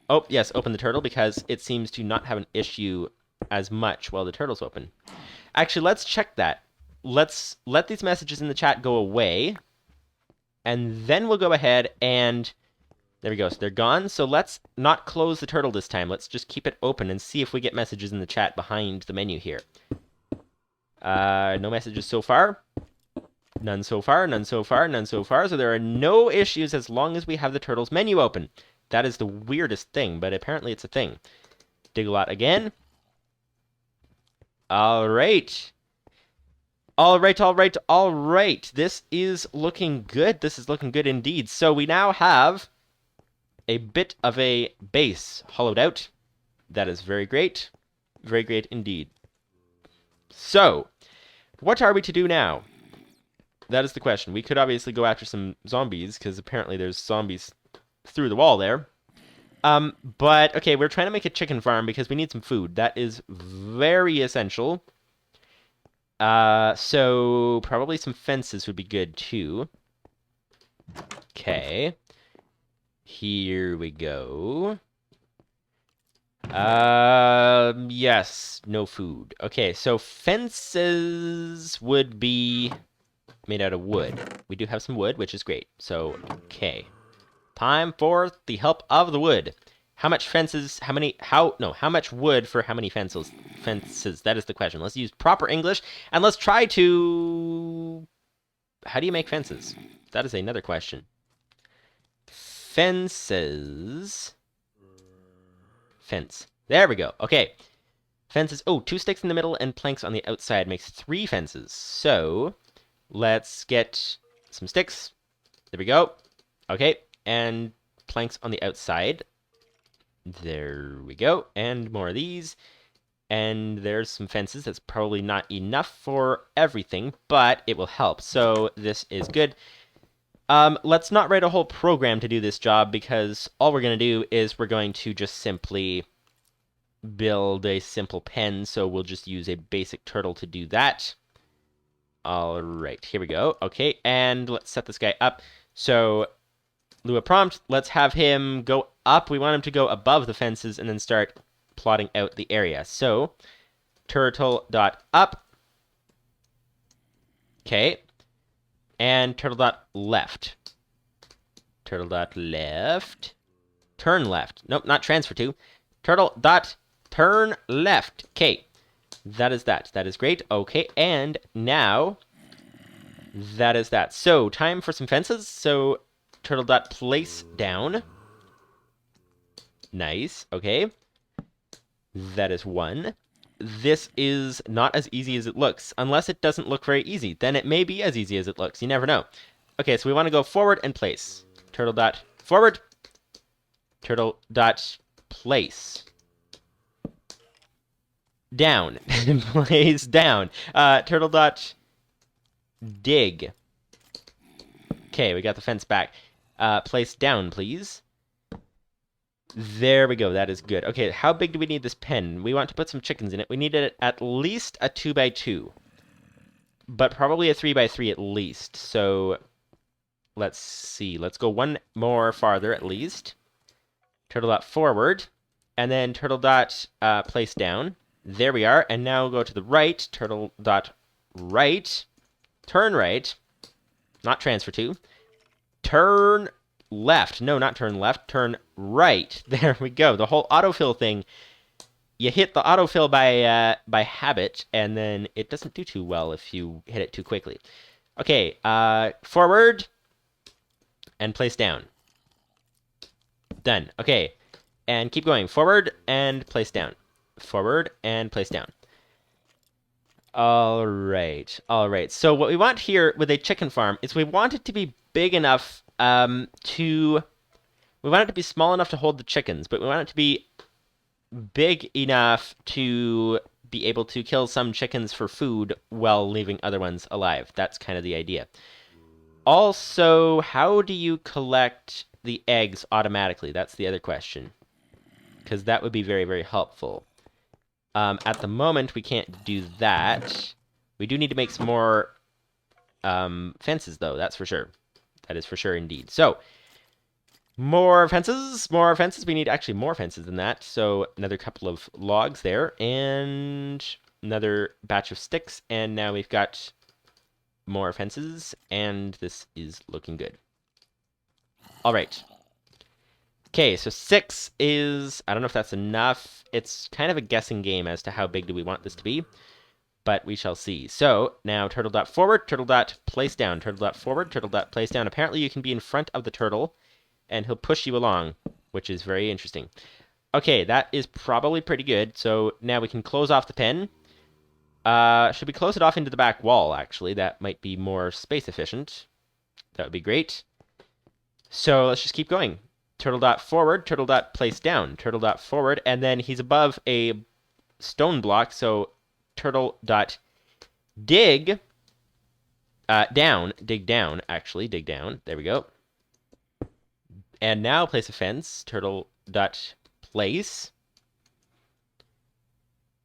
Oh, yes, open the turtle, because it seems to not have an issue as much while the turtle's open. Actually, let's check that. Let's let these messages in the chat go away, and then we'll go ahead and... There we go. So they're gone. So let's not close the turtle this time. Let's just keep it open and see if we get messages in the chat behind the menu here. No messages so far. None so far, none so far, none so far. So there are no issues as long as we have the turtle's menu open. That is the weirdest thing, but apparently it's a thing. Dig a lot again. All right. All right, all right, all right. This is looking good. This is looking good indeed. So we now have a bit of a base hollowed out. That is very great. Very great indeed. So, what are we to do now? That is the question. We could obviously go after some zombies, because apparently there's zombies through the wall there. But, okay, we're trying to make a chicken farm because we need some food. That is very essential. So, probably some fences would be good, too. Okay. Here we go. Yes, no food. Okay, so fences would be made out of wood. We do have some wood, which is great. So, okay. Time for the help of the wood. How much fences, how much wood for how many fences? Fences, that is the question. Let's use proper English, and let's try to... How do you make fences? That is another question. Fences. Fence. There we go. Okay. Fences. Oh, 2 sticks in the middle and planks on the outside makes 3 fences. So, let's get some sticks. There we go. Okay. And planks on the outside. There we go. And more of these. And there's some fences. That's probably not enough for everything, but it will help. So, this is good. Let's not write a whole program to do this job, because all we're going to do is we're going to just simply build a simple pen, so we'll just use a basic turtle to do that. All right, here we go. Okay, and let's set this guy up. So Lua prompt, let's have him go up. We want him to go above the fences and then start plotting out the area. So turtle.up. Okay. And turtle.left. Turtle.left. Turn left. Nope, not transfer to. Turtle.turn left. Okay. That is that. That is great. Okay, and now that is that. So, time for some fences. So, turtle.place down. Nice. Okay. That is one. This is not as easy as it looks, unless it doesn't look very easy. Then it may be as easy as it looks. You never know. Okay, so we want to go forward and place. Turtle.forward. Turtle.place. Down. Place down. Turtle.dig. Okay, we got the fence back. Place down, please. There we go. That is good. Okay, how big do we need this pen? We want to put some chickens in it. We need it at least a 2x2. But probably a 3x3 at least. So let's see. Let's go one more farther at least. Turtle.forward. And then turtle.place down. There we are. And now go to the right. Turtle.right. Turn right. Not transfer to. Turn left. No, not turn left. Turn right. There we go. The whole autofill thing. You hit the autofill by habit, and then it doesn't do too well if you hit it too quickly. Okay, forward and place down. Done. Okay, and keep going. Forward and place down. Forward and place down. All right. All right. So what we want here with a chicken farm is we want it to be big enough we want it to be small enough to hold the chickens, but we want it to be big enough to be able to kill some chickens for food while leaving other ones alive. That's kind of the idea. Also, how do you collect the eggs automatically? That's the other question, because that would be very, very helpful. At the moment, we can't do that. We do need to make some more fences, though. That's for sure. That is for sure indeed. So, more fences, more fences. We need actually more fences than that. So, another couple of logs there, and another batch of sticks. And now we've got more fences, and this is looking good. All right. Okay, so 6 is, I don't know if that's enough. It's kind of a guessing game as to how big do we want this to be, but we shall see. So now turtle.forward, turtle.place down, turtle.forward, turtle.place down. Apparently you can be in front of the turtle, and he'll push you along, which is very interesting. Okay, that is probably pretty good. So now we can close off the pen. Should we close it off into the back wall, actually? That might be more space efficient. That would be great. So let's just keep going. Turtle.forward, turtle.place down, turtle.forward, and then he's above a stone block, so turtle.dig down, dig down, actually, dig down. There we go. And now place a fence, turtle.place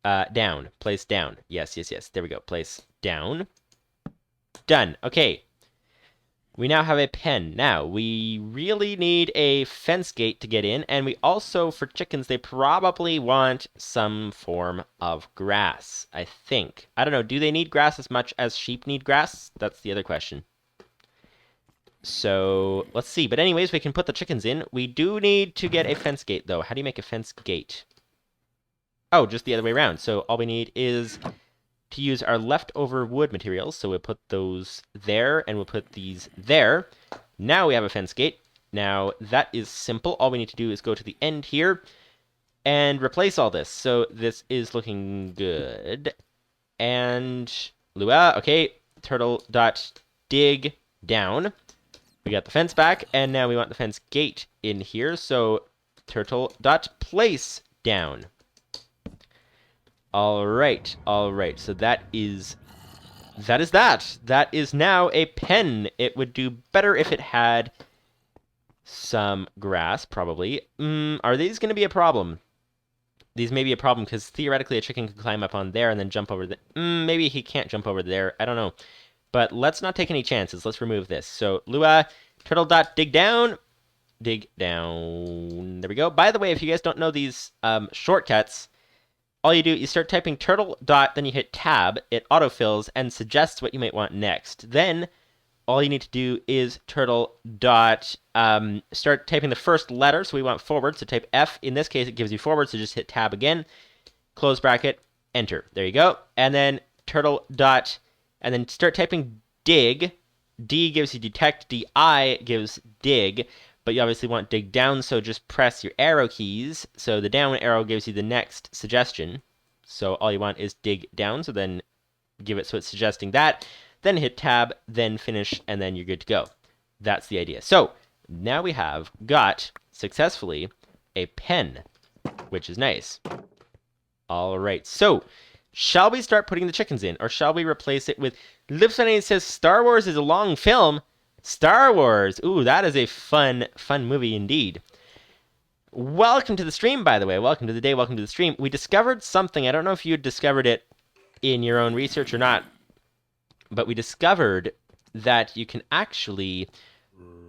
down, place down. Yes, yes, yes. There we go. Place down. Done. Okay. We now have a pen. Now, we really need a fence gate to get in, and we also, for chickens, they probably want some form of grass, I think. I don't know, do they need grass as much as sheep need grass? That's the other question. So, let's see. But anyways, we can put the chickens in. We do need to get a fence gate, though. How do you make a fence gate? Oh, just the other way around. So, all we need is to use our leftover wood materials. So we'll put those there, and we'll put these there. Now we have a fence gate. Now, that is simple. All we need to do is go to the end here and replace all this. So this is looking good. And Lua, okay, turtle.dig down. We got the fence back, and now we want the fence gate in here. So turtle.place down. All right. So that is that. That is now a pen. It would do better if it had some grass, probably. Are these going to be a problem? These may be a problem, because theoretically a chicken could climb up on there and then jump over there. Maybe he can't jump over there. I don't know. But let's not take any chances. Let's remove this. So Lua, turtle dot dig down. Dig down. There we go. By the way, if you guys don't know these shortcuts, all you do, you start typing turtle dot, then you hit tab, it autofills and suggests what you might want next. Then all you need to do is turtle dot, start typing the first letter, so we want forward, so type F. In this case, it gives you forward, so just hit tab again, close bracket, enter. There you go. And then turtle dot, and then start typing dig. D gives you detect, DI gives dig, but you obviously want dig down, so just press your arrow keys. So the down arrow gives you the next suggestion. So all you want is dig down, so then give it so it's suggesting that. Then hit tab, then finish, and then you're good to go. That's the idea. So now we have got, successfully, a pen, which is nice. All right, so shall we start putting the chickens in, or shall we replace it with... Lupus590's says Star Wars is a long film. Star Wars! Ooh, that is a fun movie indeed. Welcome to the stream, by the way. Welcome to the day, welcome to the stream. We discovered something. I don't know if you discovered it in your own research or not, but we discovered that you can actually...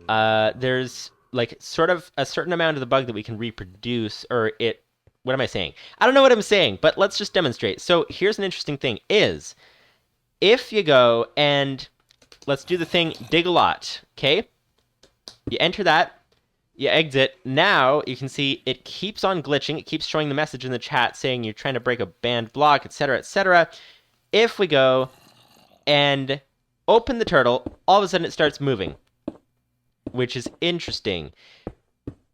there's, like, sort of a certain amount of the bug that we can reproduce, or it... What am I saying? I don't know what I'm saying, but let's just demonstrate. So here's an interesting thing, is if you go and... Let's do the thing dig a lot, okay? You enter that, you exit. Now you can see it keeps on glitching. It keeps showing the message in the chat saying you're trying to break a banned block, etc., etc. If we go and open the turtle, all of a sudden it starts moving, which is interesting.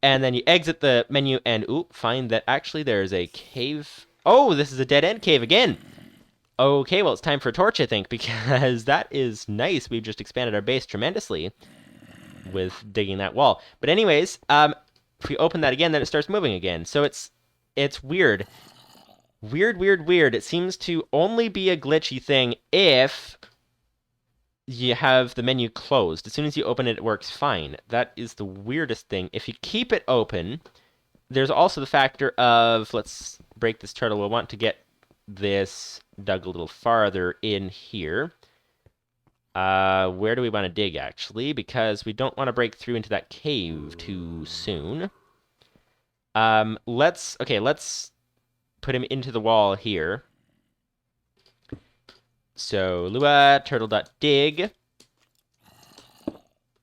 And then you exit the menu and find that actually there's a cave. Oh, this is a dead end cave again. Okay, well, it's time for a torch, I think, because that is nice. We've just expanded our base tremendously with digging that wall. But anyways, if we open that again, then it starts moving again. So it's weird. Weird. It seems to only be a glitchy thing if you have the menu closed. As soon as you open it, it works fine. That is the weirdest thing. If you keep it open, there's also the factor of, let's break this turtle. We'll want to get this dug a little farther in here. Where do we want to dig, actually? Because we don't want to break through into that cave too soon. Let's put him into the wall here. So Lua turtle.dig,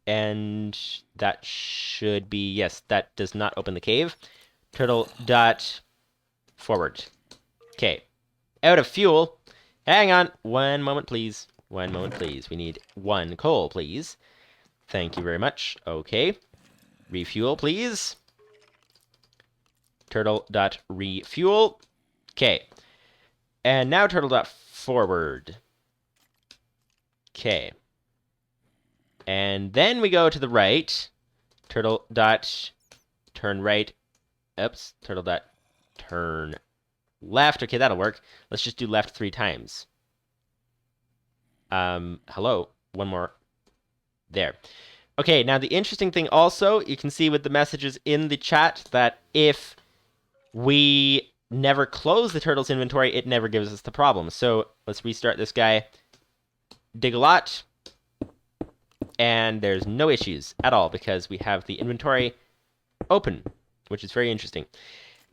and that should be, yes, that does not open the cave. Turtle.forward. Okay. Out of fuel. Hang on. One moment, please. One moment, please. We need 1 coal, please. Thank you very much. Okay. Refuel, please. Turtle.refuel. Okay. And now turtle.forward. Okay. And then we go to the right. Turtle.turn right. Oops. Turtle.turn left. Okay, that'll work. Let's just do left 3 times. Hello. One more. There. Okay, now the interesting thing also, you can see with the messages in the chat that if we never close the turtle's inventory, it never gives us the problem. So let's restart this guy. Dig a lot. And there's no issues at all because we have the inventory open, which is very interesting.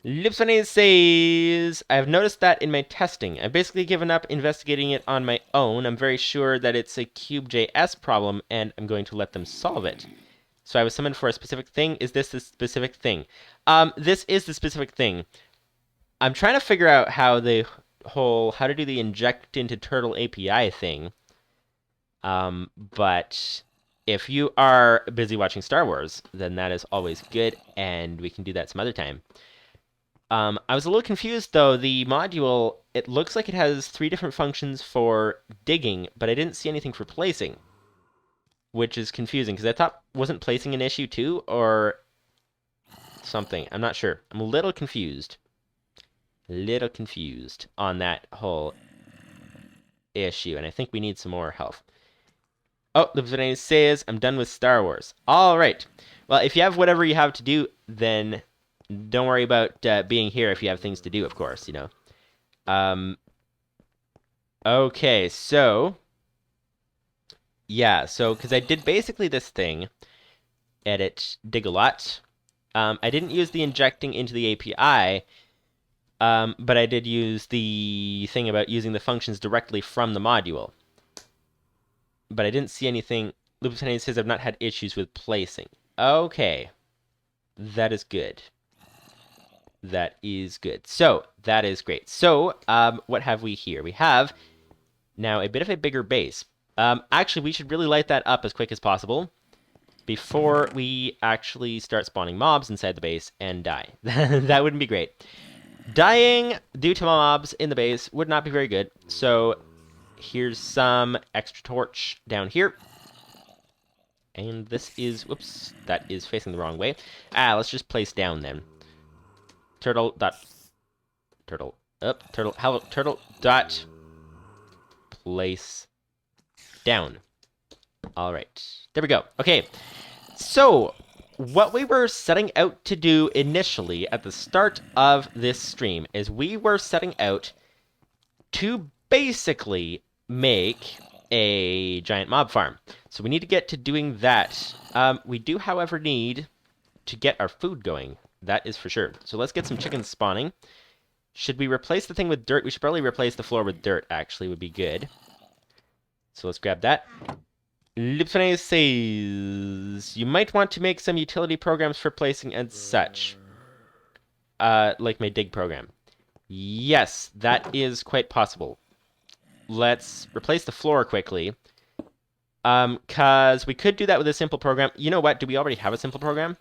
Lupus590's says, I've noticed that in my testing. I've basically given up investigating it on my own. I'm very sure that it's a Cube.js problem, and I'm going to let them solve it. So I was summoned for a specific thing. Is this the specific thing? This is the specific thing. I'm trying to figure out how the whole, how to do the inject into turtle API thing. But if you are busy watching Star Wars, then that is always good, and we can do that some other time. I was a little confused, though. The module, it looks like it has 3 different functions for digging, but I didn't see anything for placing, which is confusing, because I thought, wasn't placing an issue too, or something? I'm not sure. I'm a little confused. On that whole issue, and I think we need some more health. Oh, Lupus590 says, I'm done with Star Wars. All right. Well, if you have whatever you have to do, then don't worry about being here if you have things to do, of course, you know. Okay, so Yeah, so because I did basically this thing, edit dig a lot. I didn't use the injecting into the API, but I did use the thing about using the functions directly from the module. But I didn't see anything. Lupus590's says I've not had issues with placing. Okay, that is good. That is good. So that is great. So what have we here? We have now a bit of a bigger base. Actually, we should really light that up as quick as possible before we actually start spawning mobs inside the base and die. That wouldn't be great. Dying due to mobs in the base would not be very good. So here's some extra torch down here. And this is, whoops, that is facing the wrong way. Let's just place down then. Turtle dot, turtle, up, turtle, hello, turtle dot, place down. All right, there we go. Okay, so what we were setting out to do initially at the start of this stream is we were setting out to basically make a giant mob farm. So we need to get to doing that. We do, however, need to get our food going. That is for sure. So let's get some chickens spawning. Should we replace the thing with dirt? We should probably replace the floor with dirt, actually, would be good. So let's grab that. Lupus590's says, you might want to make some utility programs for placing and such. Like my dig program. Yes, that is quite possible. Let's replace the floor quickly. Because we could do that with a simple program. You know what? Do we already have a simple program?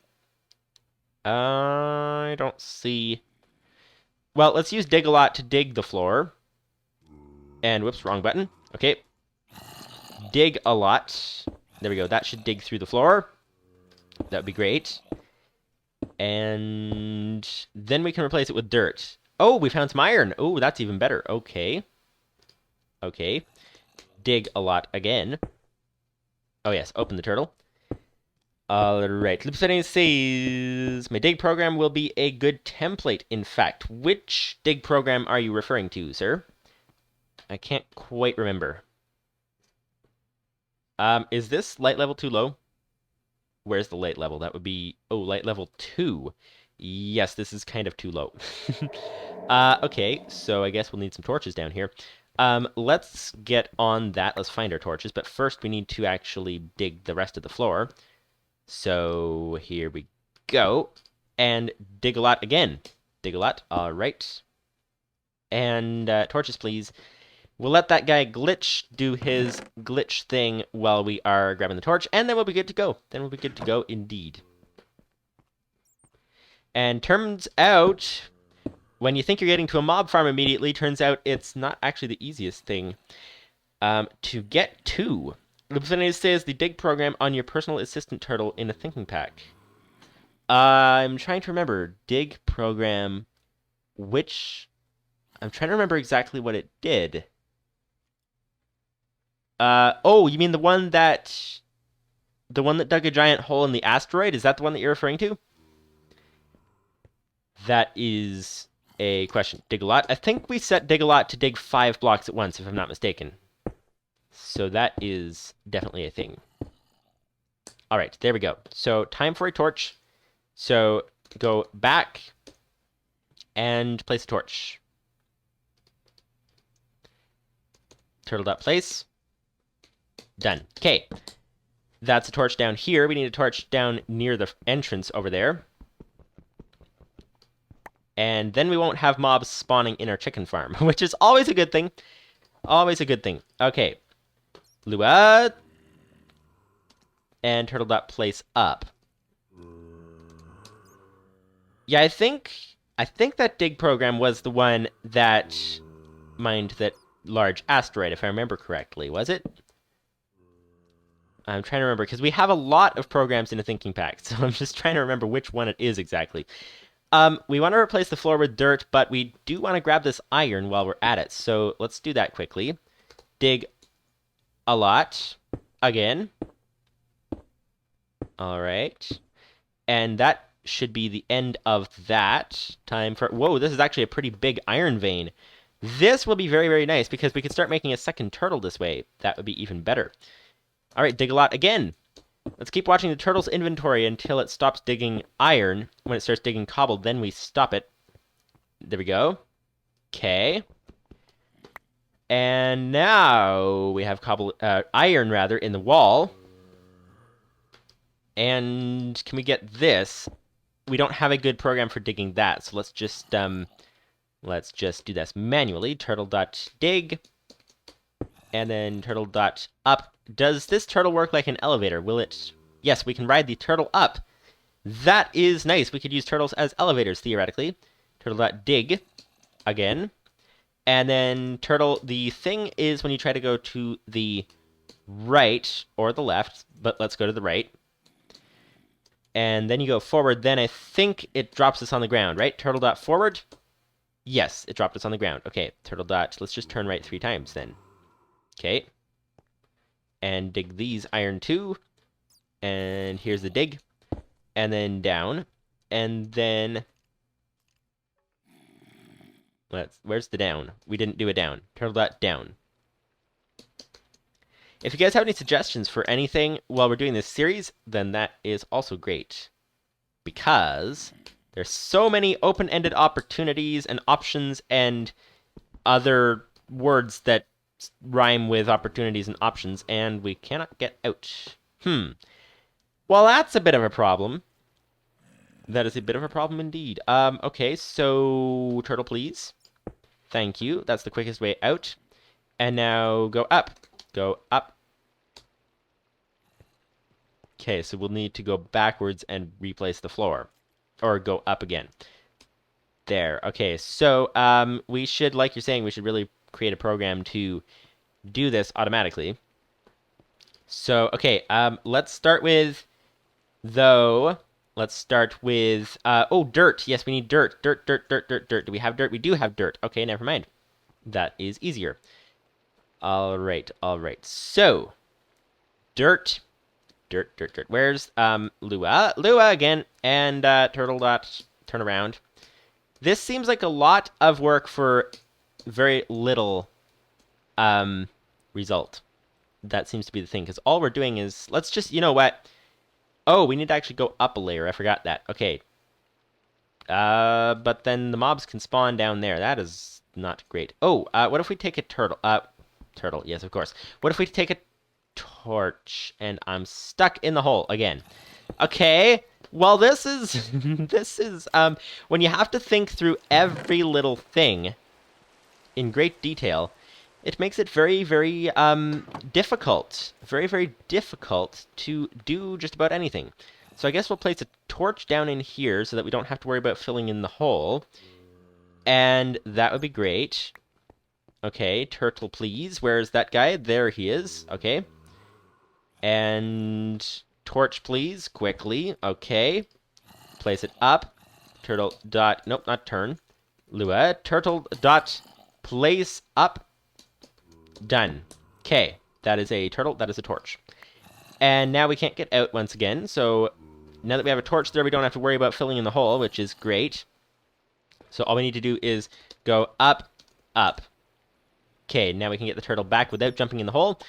I don't see... Well, let's use dig a lot to dig the floor. And, whoops, wrong button. Okay. Dig a lot. There we go. That should dig through the floor. That would be great. And then we can replace it with dirt. Oh, we found some iron. Oh, that's even better. Okay. Okay. Dig a lot again. Oh, yes. Open the turtle. All right. Lupus590 says, my dig program will be a good template, in fact. Which dig program are you referring to, sir? I can't quite remember. Is this light level too low? Where's the light level? That would be... Oh, light level 2. Yes, this is kind of too low. Okay, so I guess we'll need some torches down here. Let's get on that. Let's find our torches. But first, we need to actually dig the rest of the floor. So here we go. And dig a lot again. Dig a lot. All right. And torches, please. We'll let that guy glitch do his glitch thing while we are grabbing the torch, and then we'll be good to go. Then we'll be good to go indeed. And turns out, when you think you're getting to a mob farm immediately, turns out it's not actually the easiest thing to get to. Lupus590 says the dig program on your personal assistant turtle in a thinking pack. I'm trying to remember. Dig program, which... I'm trying to remember exactly what it did. Oh, you mean the one that dug a giant hole in the asteroid? Is that the one that you're referring to? That is a question. Dig a lot. I think we set dig a lot to dig 5 blocks at once, if I'm not mistaken. So that is definitely a thing. All right, there we go. So time for a torch. So go back and place a torch. Turtle.place. Done. Okay. That's a torch down here. We need a torch down near the entrance over there. And then we won't have mobs spawning in our chicken farm, which is always a good thing. Always a good thing. Okay. Lua. And turtle.place up. Yeah, I think that dig program was the one that mined that large asteroid, if I remember correctly. Was it? I'm trying to remember, because we have a lot of programs in a thinking pack, so I'm just trying to remember which one it is exactly. We want to replace the floor with dirt, but we do want to grab this iron while we're at it, so let's do that quickly. Dig a lot. Again. Alright. And that should be the end of that. Time for... Whoa, this is actually a pretty big iron vein. This will be very, very nice, because we can start making a second turtle this way. That would be even better. All right, dig a lot again. Let's keep watching the turtle's inventory until it stops digging iron. When it starts digging cobble, then we stop it. There we go. Okay. And now we have iron rather in the wall. And can we get this? We don't have a good program for digging that, so let's just do this manually. Turtle.dig, and then turtle.up. Does this turtle work like an elevator? Will it? Yes, we can ride the turtle up. That is nice. We could use turtles as elevators theoretically. Turtle.dig again. And then turtle, the thing is when you try to go to the right or the left, but let's go to the right. And then you go forward, then I think it drops us on the ground, right? Turtle.forward? Yes, it dropped us on the ground. Okay, let's just turn right 3 times then. Okay. And dig these iron 2. And here's the dig. And then down. And then... where's the down? We didn't do a down. Turtle.down. If you guys have any suggestions for anything while we're doing this series, then that is also great. Because there's so many open-ended opportunities and options and other words that rhyme with opportunities and options, and we cannot get out. Well, that's a bit of a problem. That is a bit of a problem indeed. Okay, so turtle, please. Thank you. That's the quickest way out. And now go up. Go up. Okay, so we'll need to go backwards and replace the floor. Or go up again. There. Okay, so we should, like you're saying, we should really create a program to do this automatically. So, okay, let's start with, though, let's start with, oh, dirt. Yes, we need dirt. Dirt. Do we have dirt? We do have dirt. Okay, never mind. That is easier. All right. So, dirt. Dirt. Where's Lua? Lua again, and turtle dot turn around. This seems like a lot of work for very little result. That seems to be the thing, because all we're doing is, let's just, you know what? Oh, we need to actually go up a layer. I forgot that. Okay. But then the mobs can spawn down there. That is not great. Oh, what if we take a turtle? Turtle, yes, of course. What if we take a torch and I'm stuck in the hole again? Okay, well, this is when you have to think through every little thing in great detail, it makes it very difficult, very difficult to do just about anything. So I guess we'll place a torch down in here so that we don't have to worry about filling in the hole, and that would be great. Okay, turtle, please. Where's that guy? There he is. Okay. And torch, please, quickly. Okay. Place it up. Turtle dot... Nope, not turn. Lua. Turtle dot place up. Done. Okay. That is a turtle. That is a torch. And now we can't get out once again. So now that we have a torch there, we don't have to worry about filling in the hole, which is great. So all we need to do is go up, up. Okay, now we can get the turtle back without jumping in the hole.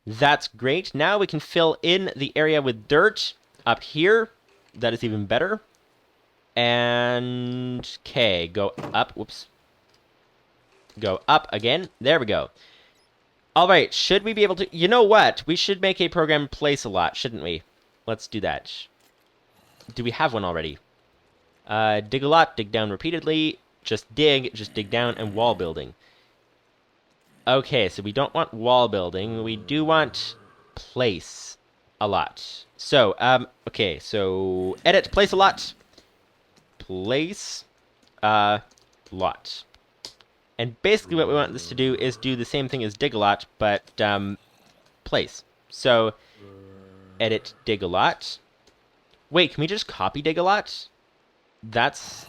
That's great. Now we can fill in the area with dirt up here. That is even better. And, okay, go up. Whoops. Go up again. There we go. All right, should we be able to... You know what? We should make a program place a lot, shouldn't we? Let's do that. Do we have one already? Dig a lot, dig down repeatedly. Just dig down, and wall building. Okay, so we don't want wall building. We do want place a lot. So, okay, so edit, place a lot. Place lot. And basically what we want this to do is do the same thing as dig a lot, but place. So, edit dig a lot. Wait, can we just copy dig a lot? That's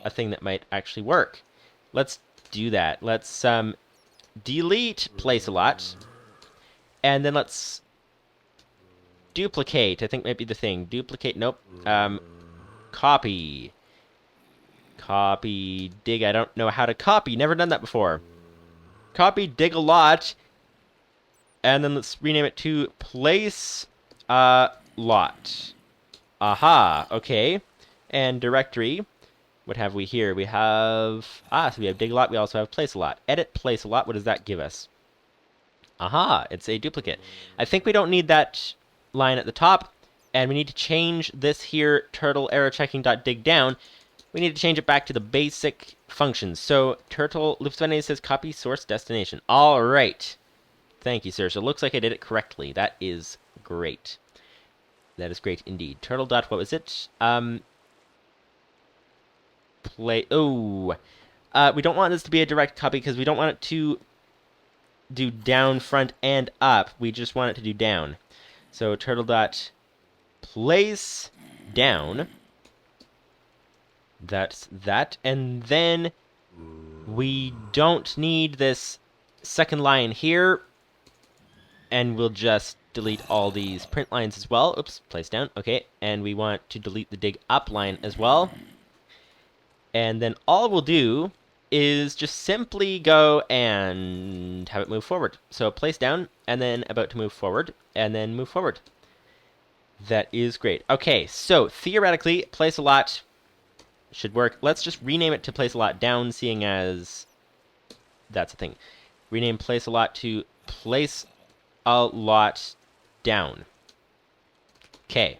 a thing that might actually work. Let's do that. Let's delete place a lot, and then let's duplicate. I think might be the thing. Duplicate. Nope. Copy. Copy. Dig. I don't know how to copy. Never done that before. Copy. Dig a lot. And then let's rename it to place lot. Aha, okay. And directory. What have we here? We have... so we have dig a lot. We also have place a lot. Edit place a lot. What does that give us? Aha, it's a duplicate. I think we don't need that line at the top. And we need to change this here, turtle error checking.dig down. We need to change it back to the basic functions. So turtle Lupus590's says copy source destination. All right. Thank you, sir. So it looks like I did it correctly. That is great. That is great indeed. Turtle dot, what was it? We don't want this to be a direct copy because we don't want it to do down, front, and up. We just want it to do down. So turtle dot place down. That's that. And then we don't need this second line here. And we'll just delete all these print lines as well. Oops, place down. Okay, and we want to delete the dig up line as well. And then all we'll do is just simply go and have it move forward. So place down, and then about to move forward, and then move forward. That is great. Okay, so theoretically, place a lot should work. Let's just rename it to place a lot down, seeing as that's a thing. Rename place a lot to place a lot down. Okay.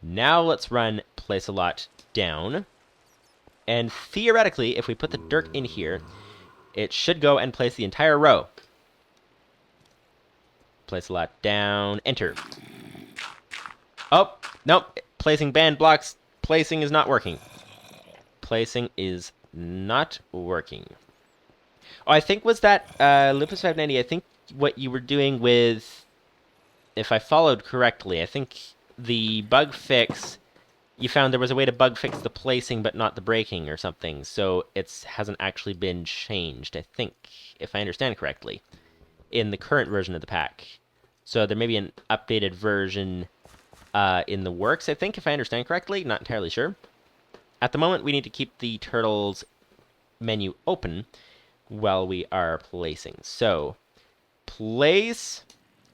Now let's run place a lot down. And theoretically, if we put the dirt in here, it should go and place the entire row. Place a lot down. Enter. Oh, nope. Placing banned blocks. Placing is not working. Placing is not working. Oh, I think was that Lupus590, I think what you were doing with, if I followed correctly, I think the bug fix, you found there was a way to bug fix the placing but not the breaking or something, so it hasn't actually been changed, I think, if I understand correctly, in the current version of the pack. So there may be an updated version in the works, I think, if I understand correctly, not entirely sure. At the moment, we need to keep the turtles menu open while we are placing. So, place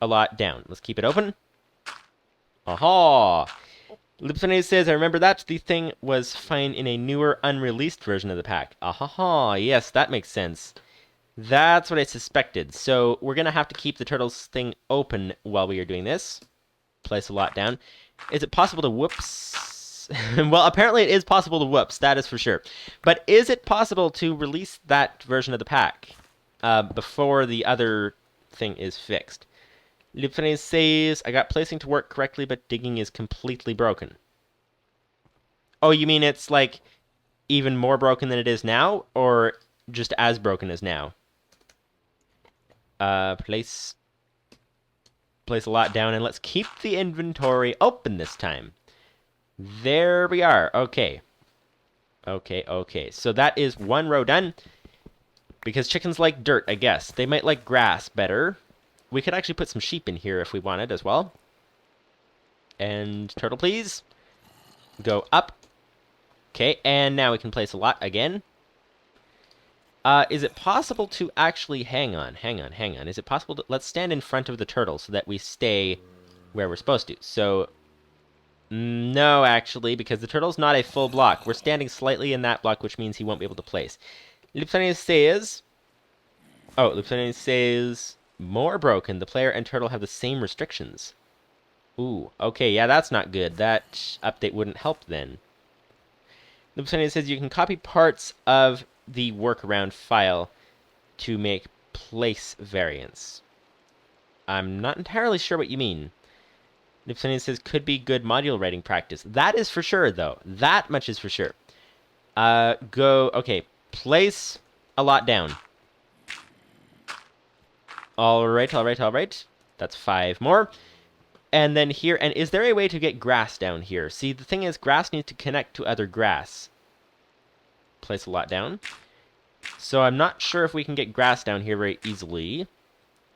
a lot down. Let's keep it open. Aha! Lupus590 says, I remember that the thing was fine in a newer, unreleased version of the pack. Aha! Yes, that makes sense. That's what I suspected. So, we're going to have to keep the turtles thing open while we are doing this. Place a lot down. Is it possible to whoops? Well, apparently it is possible to whoops, that is for sure. But is it possible to release that version of the pack before the other thing is fixed? Lupus590 says, I got placing to work correctly, but digging is completely broken. Oh, you mean it's like even more broken than it is now, or just as broken as now? Place a lot down, and let's keep the inventory open this time. There we are. Okay. Okay. So that is one row done. Because chickens like dirt, I guess. They might like grass better. We could actually put some sheep in here if we wanted as well. And turtle, please. Go up. Okay, and now we can place a lot again. Is it possible to actually... Hang on. Is it possible to... Let's stand in front of the turtle so that we stay where we're supposed to. So... No, actually, because the turtle's not a full block. We're standing slightly in that block, which means he won't be able to place. Lupus590 says... Oh, Lupus590 says... More broken. The player and turtle have the same restrictions. Ooh, okay, yeah, that's not good. That update wouldn't help then. Lupus590 says you can copy parts of the workaround file to make place variants. I'm not entirely sure what you mean. Lupus590 says could be good module writing practice. That is for sure, though. That much is for sure. Okay, place a lot down. All right. That's 5 more. And then here, and is there a way to get grass down here? See, the thing is, grass needs to connect to other grass. Place a lot down. So I'm not sure if we can get grass down here very easily.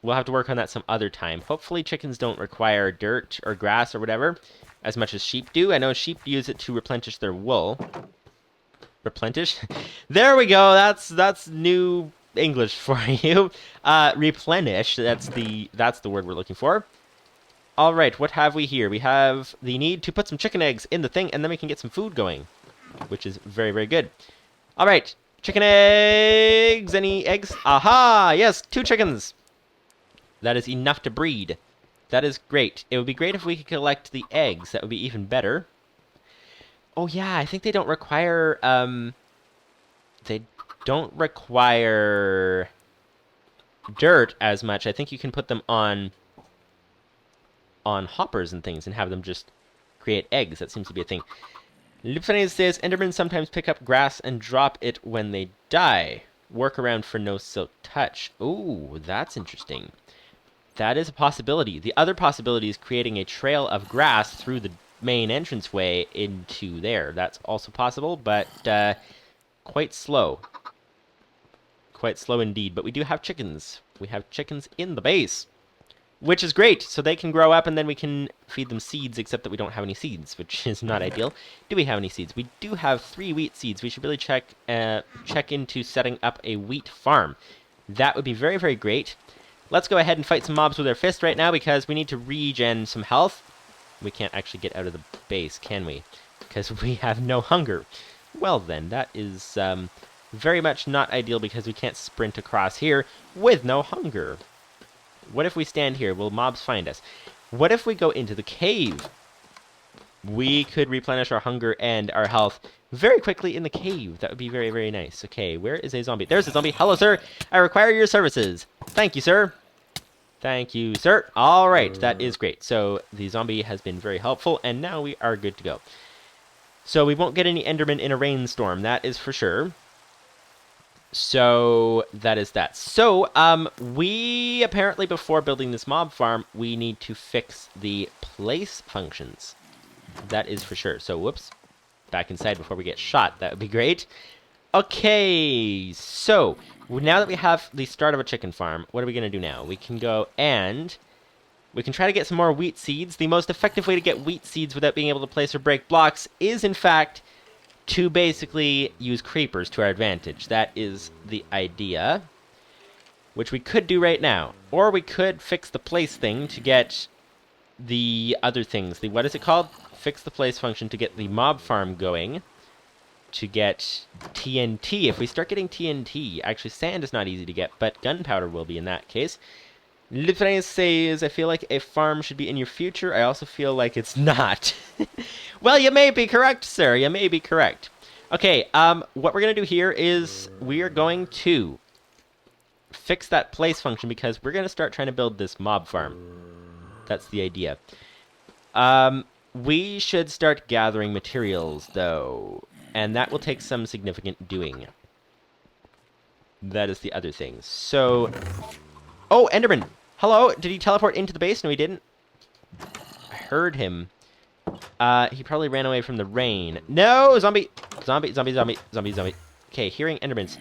We'll have to work on that some other time. Hopefully chickens don't require dirt or grass or whatever as much as sheep do. I know sheep use it to replenish their wool. Replenish? There we go. That's new English for you. Replenish. That's the word we're looking for. All right, what have we here? We have the need to put some chicken eggs in the thing, and then we can get some food going, which is very, very good. All right, chicken eggs. Any eggs? Aha! Yes, 2 chickens. That is enough to breed. That is great. It would be great if we could collect the eggs. That would be even better. Oh yeah, I think they don't require they don't require dirt as much. I think you can put them on hoppers and things and have them just create eggs. That seems to be a thing. Lupus590's says Endermen sometimes pick up grass and drop it when they die. Work around for no silk touch. Ooh, that's interesting. That is a possibility. The other possibility is creating a trail of grass through the main entranceway into there. That's also possible, but quite slow. Quite slow indeed. But we do have chickens. We have chickens in the base, which is great. So they can grow up and then we can feed them seeds, except that we don't have any seeds, which is not ideal. Do we have any seeds? We do have 3 wheat seeds. We should really check into setting up a wheat farm. That would be very, very great. Let's go ahead and fight some mobs with our fist right now because we need to regen some health. We can't actually get out of the base, can we? Because we have no hunger. Well then, that is very much not ideal because we can't sprint across here with no hunger. What if we stand here? Will mobs find us? What if we go into the cave? We could replenish our hunger and our health very quickly in the cave. That would be very, very nice. Okay, where is a zombie? There's a zombie. Hello, sir. I require your services. Thank you, sir. Thank you, sir. All right, that is great. So the zombie has been very helpful, and now we are good to go. So we won't get any Endermen in a rainstorm, that is for sure. So that is that. So we apparently, before building this mob farm, we need to fix the place functions. That is for sure. So whoops, back inside before we get shot. That would be great. Okay, so now that we have the start of a chicken farm, what are we going to do now? We can go and we can try to get some more wheat seeds. The most effective way to get wheat seeds without being able to place or break blocks is, in fact, to basically use creepers to our advantage. That is the idea, which we could do right now. Or we could fix the place thing to get the other things. What is it called? Fix the place function to get the mob farm going. To get TNT. If we start getting TNT, actually sand is not easy to get, but gunpowder will be in that case. Lupus590 says, I feel like a farm should be in your future. I also feel like it's not. Well, you may be correct, sir. You may be correct. Okay, what we're going to do here is we are going to fix that place function because we're going to start trying to build this mob farm. That's the idea. We should start gathering materials, though. And that will take some significant doing. That is the other thing. So... Oh, Enderman! Hello? Did he teleport into the base? No, he didn't. I heard him. He probably ran away from the rain. No! Zombie! Zombie, zombie, zombie, zombie, zombie. Okay, hearing Endermans.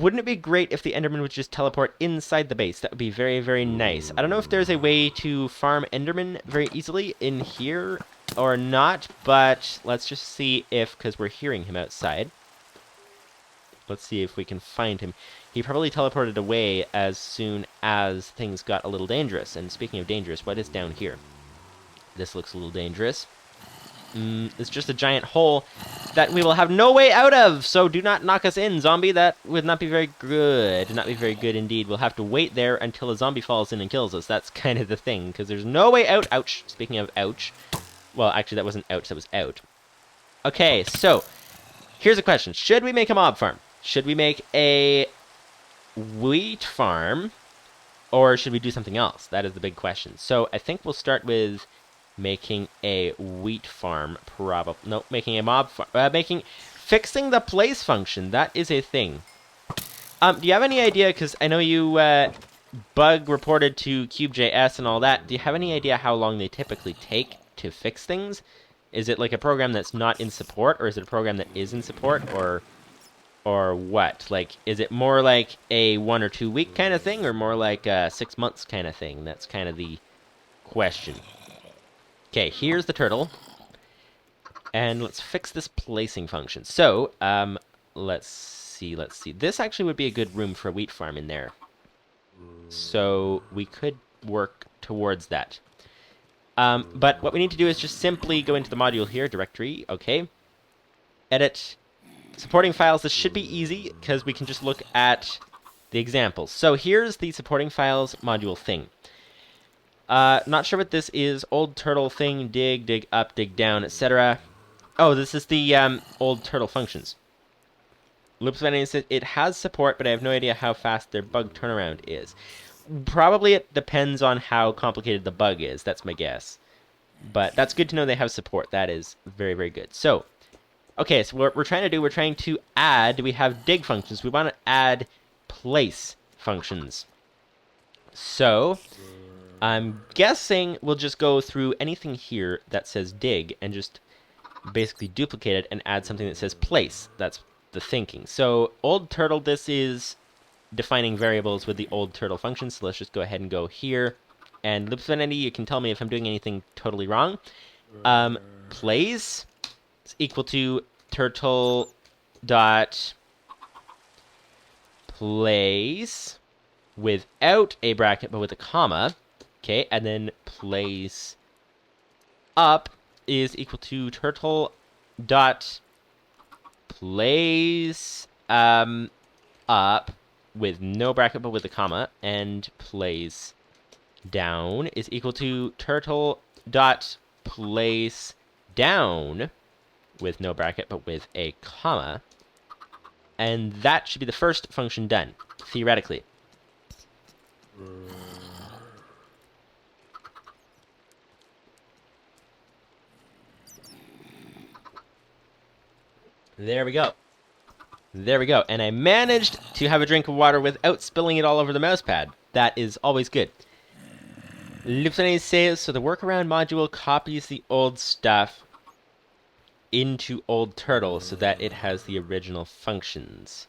Wouldn't it be great if the Enderman would just teleport inside the base? That would be very, very nice. I don't know if there's a way to farm Enderman very easily in here or not, but let's just see if, because we're hearing him outside. Let's see if we can find him. He probably teleported away as soon as things got a little dangerous. And speaking of dangerous, what is down here? This looks a little dangerous. It's just a giant hole that we will have no way out of, so do not knock us in, zombie. That would not be very good. Not be very good indeed. We'll have to wait there until a zombie falls in and kills us. That's kind of the thing, because there's no way out. Ouch. Speaking of ouch. Well, actually, that wasn't ouch, that was out. Okay, so, here's a question. Should we make a mob farm? Should we make a wheat farm? Or should we do something else? That is the big question. So, I think we'll start with making a wheat farm, probably. No, making a mob farm. Fixing the place function. That is a thing. Do you have any idea, because I know you bug reported to Cube.js and all that. Do you have any idea how long they typically take to fix things? Is it like a program that's not in support, or is it a program that is in support, or what? Like, is it more like a 1 or 2 week kind of thing, or more like a 6 months kind of thing? That's kind of the question. Okay, here's the turtle. And let's fix this placing function. So, let's see. This actually would be a good room for a wheat farm in there. So we could work towards that. But what we need to do is just simply go into the module here, directory, okay. Edit. Supporting files, this should be easy, because we can just look at the examples. So here's the supporting files module thing. Not sure what this is. Old turtle thing, dig up, dig down, etc. Oh, this is the old turtle functions. Lupus590's says it has support, but I have no idea how fast their bug turnaround is. Probably it depends on how complicated the bug is. That's my guess. But that's good to know they have support. That is very, very good. So, okay, so what we're trying to do, we're trying to add, we have dig functions. We want to add place functions. So, I'm guessing we'll just go through anything here that says dig and just basically duplicate it and add something that says place. That's the thinking. So, old turtle, this is defining variables with the old turtle function. So let's just go ahead and go here. And Lupus590, you can tell me if I'm doing anything totally wrong. Plays is equal to turtle dot plays without a bracket but with a comma. Okay, and then plays up is equal to turtle dot plays up with no bracket but with a comma, and plays down is equal to turtle dot place down with no bracket but with a comma, and that should be the first function done, theoretically. There we go. There we go. And I managed to have a drink of water without spilling it all over the mousepad. That is always good. Lupus590 says, so the workaround module copies the old stuff into old turtle so that it has the original functions.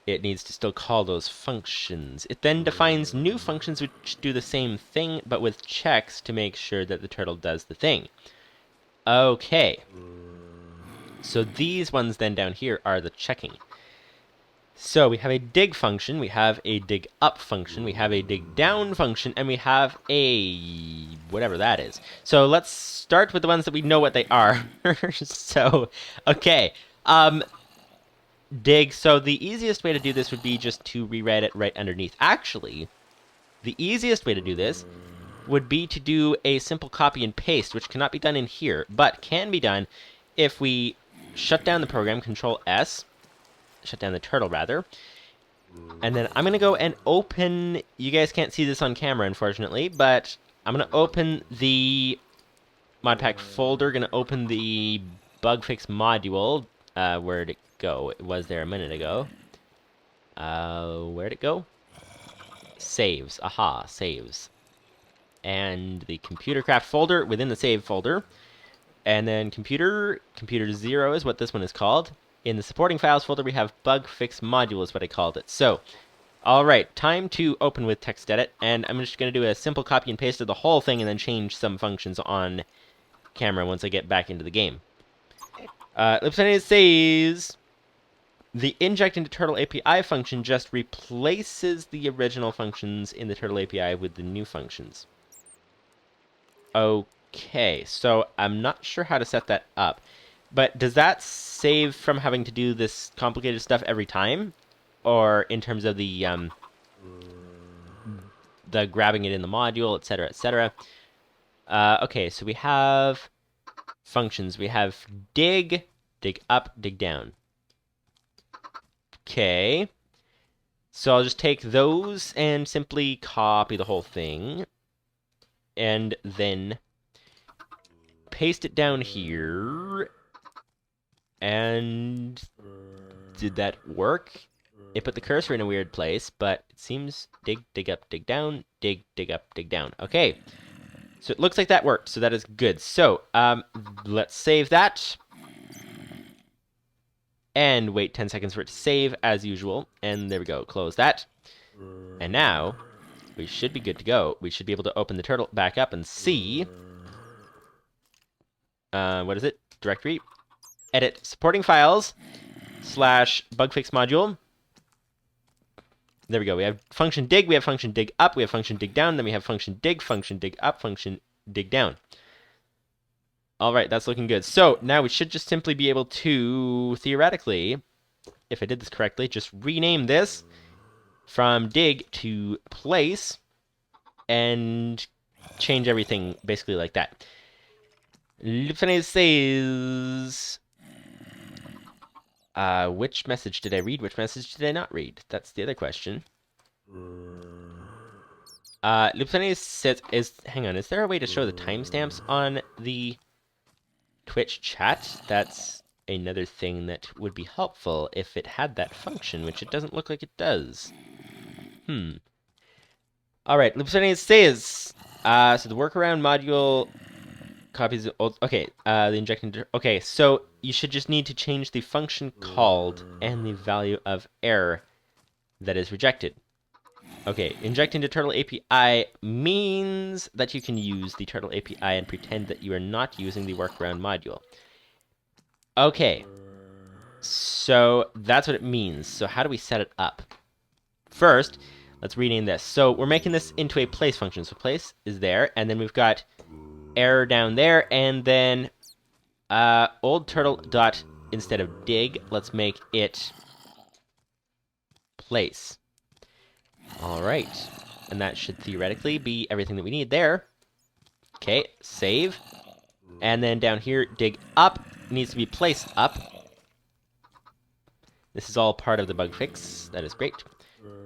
It needs to still call those functions. It then defines new functions which do the same thing, but with checks to make sure that the turtle does the thing. Okay. So these ones then down here are the checking. So we have a dig function, we have a dig up function, we have a dig down function, and we have a whatever that is. So let's start with the ones that we know what they are. So, okay. Dig. So the easiest way to do this would be just to rewrite it right underneath. Actually, the easiest way to do this would be to do a simple copy and paste, which cannot be done in here, but can be done if we shut down the program, Control S, shut down the turtle rather, and then I'm going to go and open, you guys can't see this on camera unfortunately, but I'm going to open the MODPACK folder, going to open the bug fix module. Where'd it go? It was there a minute ago. Where'd it go? Saves. Aha, saves. And the ComputerCraft folder within the save folder. And then computer 0 is what this one is called. In the supporting files folder, we have bug fix module is what I called it. So, all right, time to open with text edit. And I'm just going to do a simple copy and paste of the whole thing and then change some functions on camera once I get back into the game. Lupus590 says the inject into turtle API function just replaces the original functions in the turtle API with the new functions. Okay, so I'm not sure how to set that up, but does that save from having to do this complicated stuff every time, or in terms of the grabbing it in the module, etc., etc.? Okay, so we have functions. We have dig up, dig down. Okay, so I'll just take those and simply copy the whole thing, and then paste it down here. And did that work? It put the cursor in a weird place, but it seems dig up, dig down, dig up, dig down. Okay, so it looks like that worked, so that is good. So let's save that and wait 10 seconds for it to save as usual. And there we go, close that. And now we should be good to go. We should be able to open the turtle back up and see what is it? Directory, edit supporting files. slash bugfix module. There we go. We have function dig, we have function dig up, we have function dig down, then we have function dig up, function dig down. All right, that's looking good. So now we should just simply be able to, theoretically, if I did this correctly, just rename this from dig to place and change everything basically like that. Lupus590's says, which message did I read? Which message did I not read? That's the other question. Lupus590's says, hang on, is there a way to show the timestamps on the Twitch chat? That's another thing that would be helpful if it had that function, which it doesn't look like it does. Alright, Lupus590's says, so the workaround module copies old, okay, the injecting, okay, so you should just need to change the function called and the value of error that is rejected. Okay, inject into Turtle API means that you can use the Turtle API and pretend that you are not using the workaround module. Okay, so that's what it means. So how do we set it up? First, let's rename this. So we're making this into a place function. So place is there, and then we've got error down there, and then old turtle dot, instead of dig, let's make it place. All right, and that should theoretically be everything that we need there. Okay, save, and then down here, dig up needs to be place up. This is all part of the bug fix. That is great.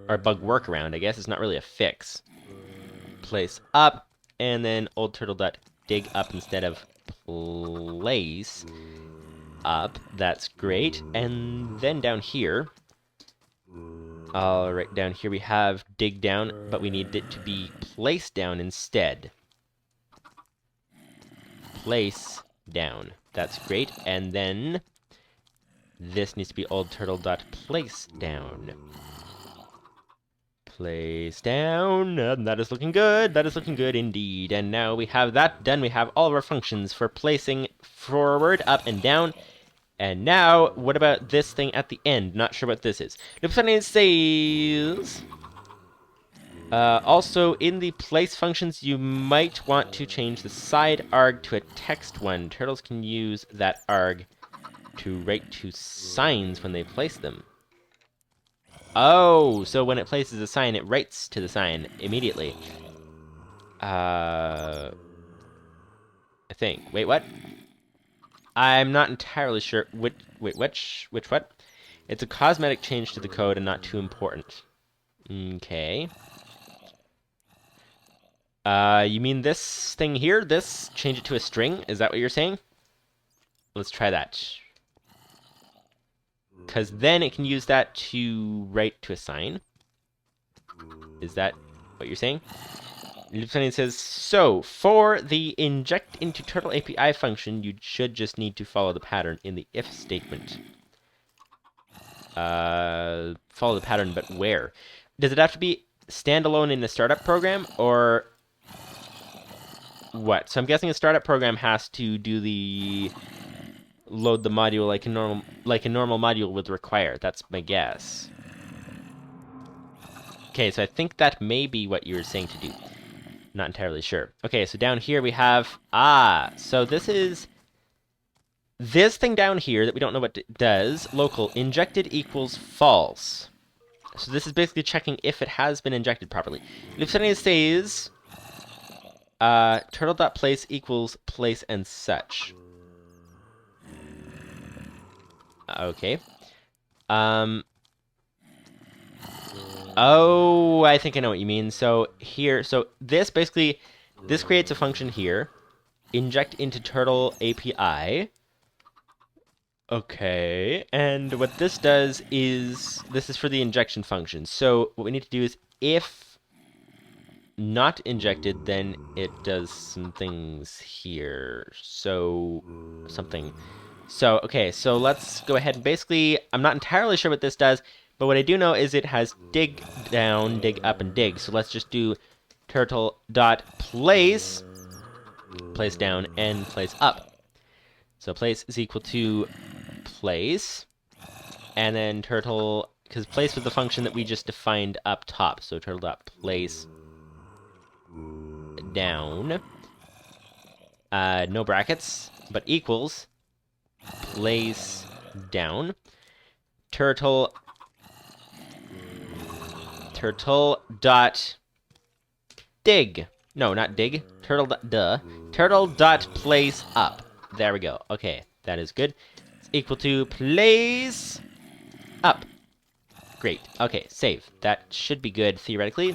Or bug workaround, I guess. It's not really a fix. Place up, and then old turtle dot dig up instead of place up. That's great. And then down here, all right, down here we have dig down, but we need it to be place down instead. Place down. That's great. And then this needs to be old turtle dot place down. Place down, and that is looking good. That is looking good indeed. And now we have that done. We have all of our functions for placing forward, up, and down. And now, what about this thing at the end? Not sure what this is. Lupus590 says, also, in the place functions, you might want to change the side arg to a text one. Turtles can use that arg to write to signs when they place them. Oh, so when it places a sign, it writes to the sign immediately. I think. Wait, what? I'm not entirely sure. Which what? It's a cosmetic change to the code and not too important. Okay. You mean this thing here? This? Change it to a string? Is that what you're saying? Let's try that. Because then it can use that to write to a sign. Is that what you're saying? Lupus590 says, so, for the inject into Turtle API function, you should just need to follow the pattern in the if statement. Follow the pattern, but where? Does it have to be standalone in the startup program, or what? So I'm guessing a startup program has to do the load the module like a normal module would require. That's my guess. Okay, so I think that may be what you were saying to do. Not entirely sure. Okay, so down here we have, so this is this thing down here that we don't know what it does. Local injected equals false. So this is basically checking if it has been injected properly. Lupus590 says turtle.place equals place and such. Okay. Oh, I think I know what you mean. So here, so this basically, this creates a function here. Inject into Turtle API. Okay, and what this does is, this is for the injection function. So what we need to do is, if not injected, then it does some things here. So, something. So, okay, so let's go ahead and basically, I'm not entirely sure what this does, but what I do know is it has dig down, dig up, and dig. So let's just do turtle.place, place down, and place up. So place is equal to place. and then turtle, because place was the function that we just defined up top. So turtle.place down, no brackets, but equals place down, turtle dot dig. No, not dig. Turtle dot place up. There we go. Okay, that is good. It's equal to place up. Great. Okay, save. That should be good theoretically.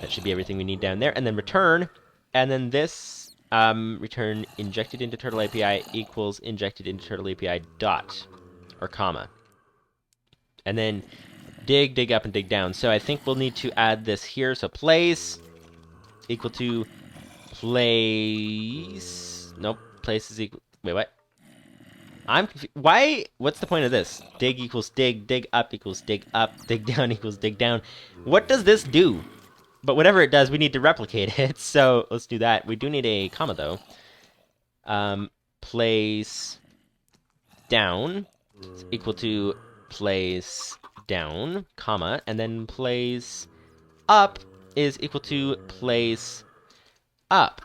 That should be everything we need down there. And then return. And then this return injected into Turtle API equals injected into Turtle API dot or comma. And then dig up, and dig down. So I think we'll need to add this here. So place equal to place. Nope. Place is equal. Wait, what? I'm confused. Why? What's the point of this? Dig equals dig up equals dig up, dig down equals dig down. What does this do? But whatever it does, we need to replicate it. So let's do that. We do need a comma though. Place down is equal to place down, comma, and then place up is equal to place up.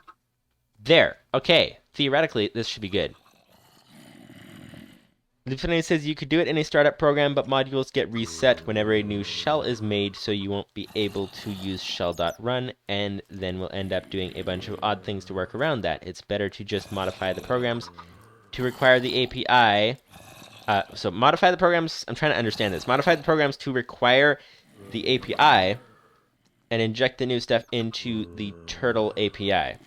There. Okay. Theoretically, this should be good. Lupus590's says you could do it in a startup program, but modules get reset whenever a new shell is made, so you won't be able to use shell.run, and then we'll end up doing a bunch of odd things to work around that. It's better to just modify the programs to require the API. So modify the programs, I'm trying to understand this. Modify the programs to require the API and inject the new stuff into the Turtle API.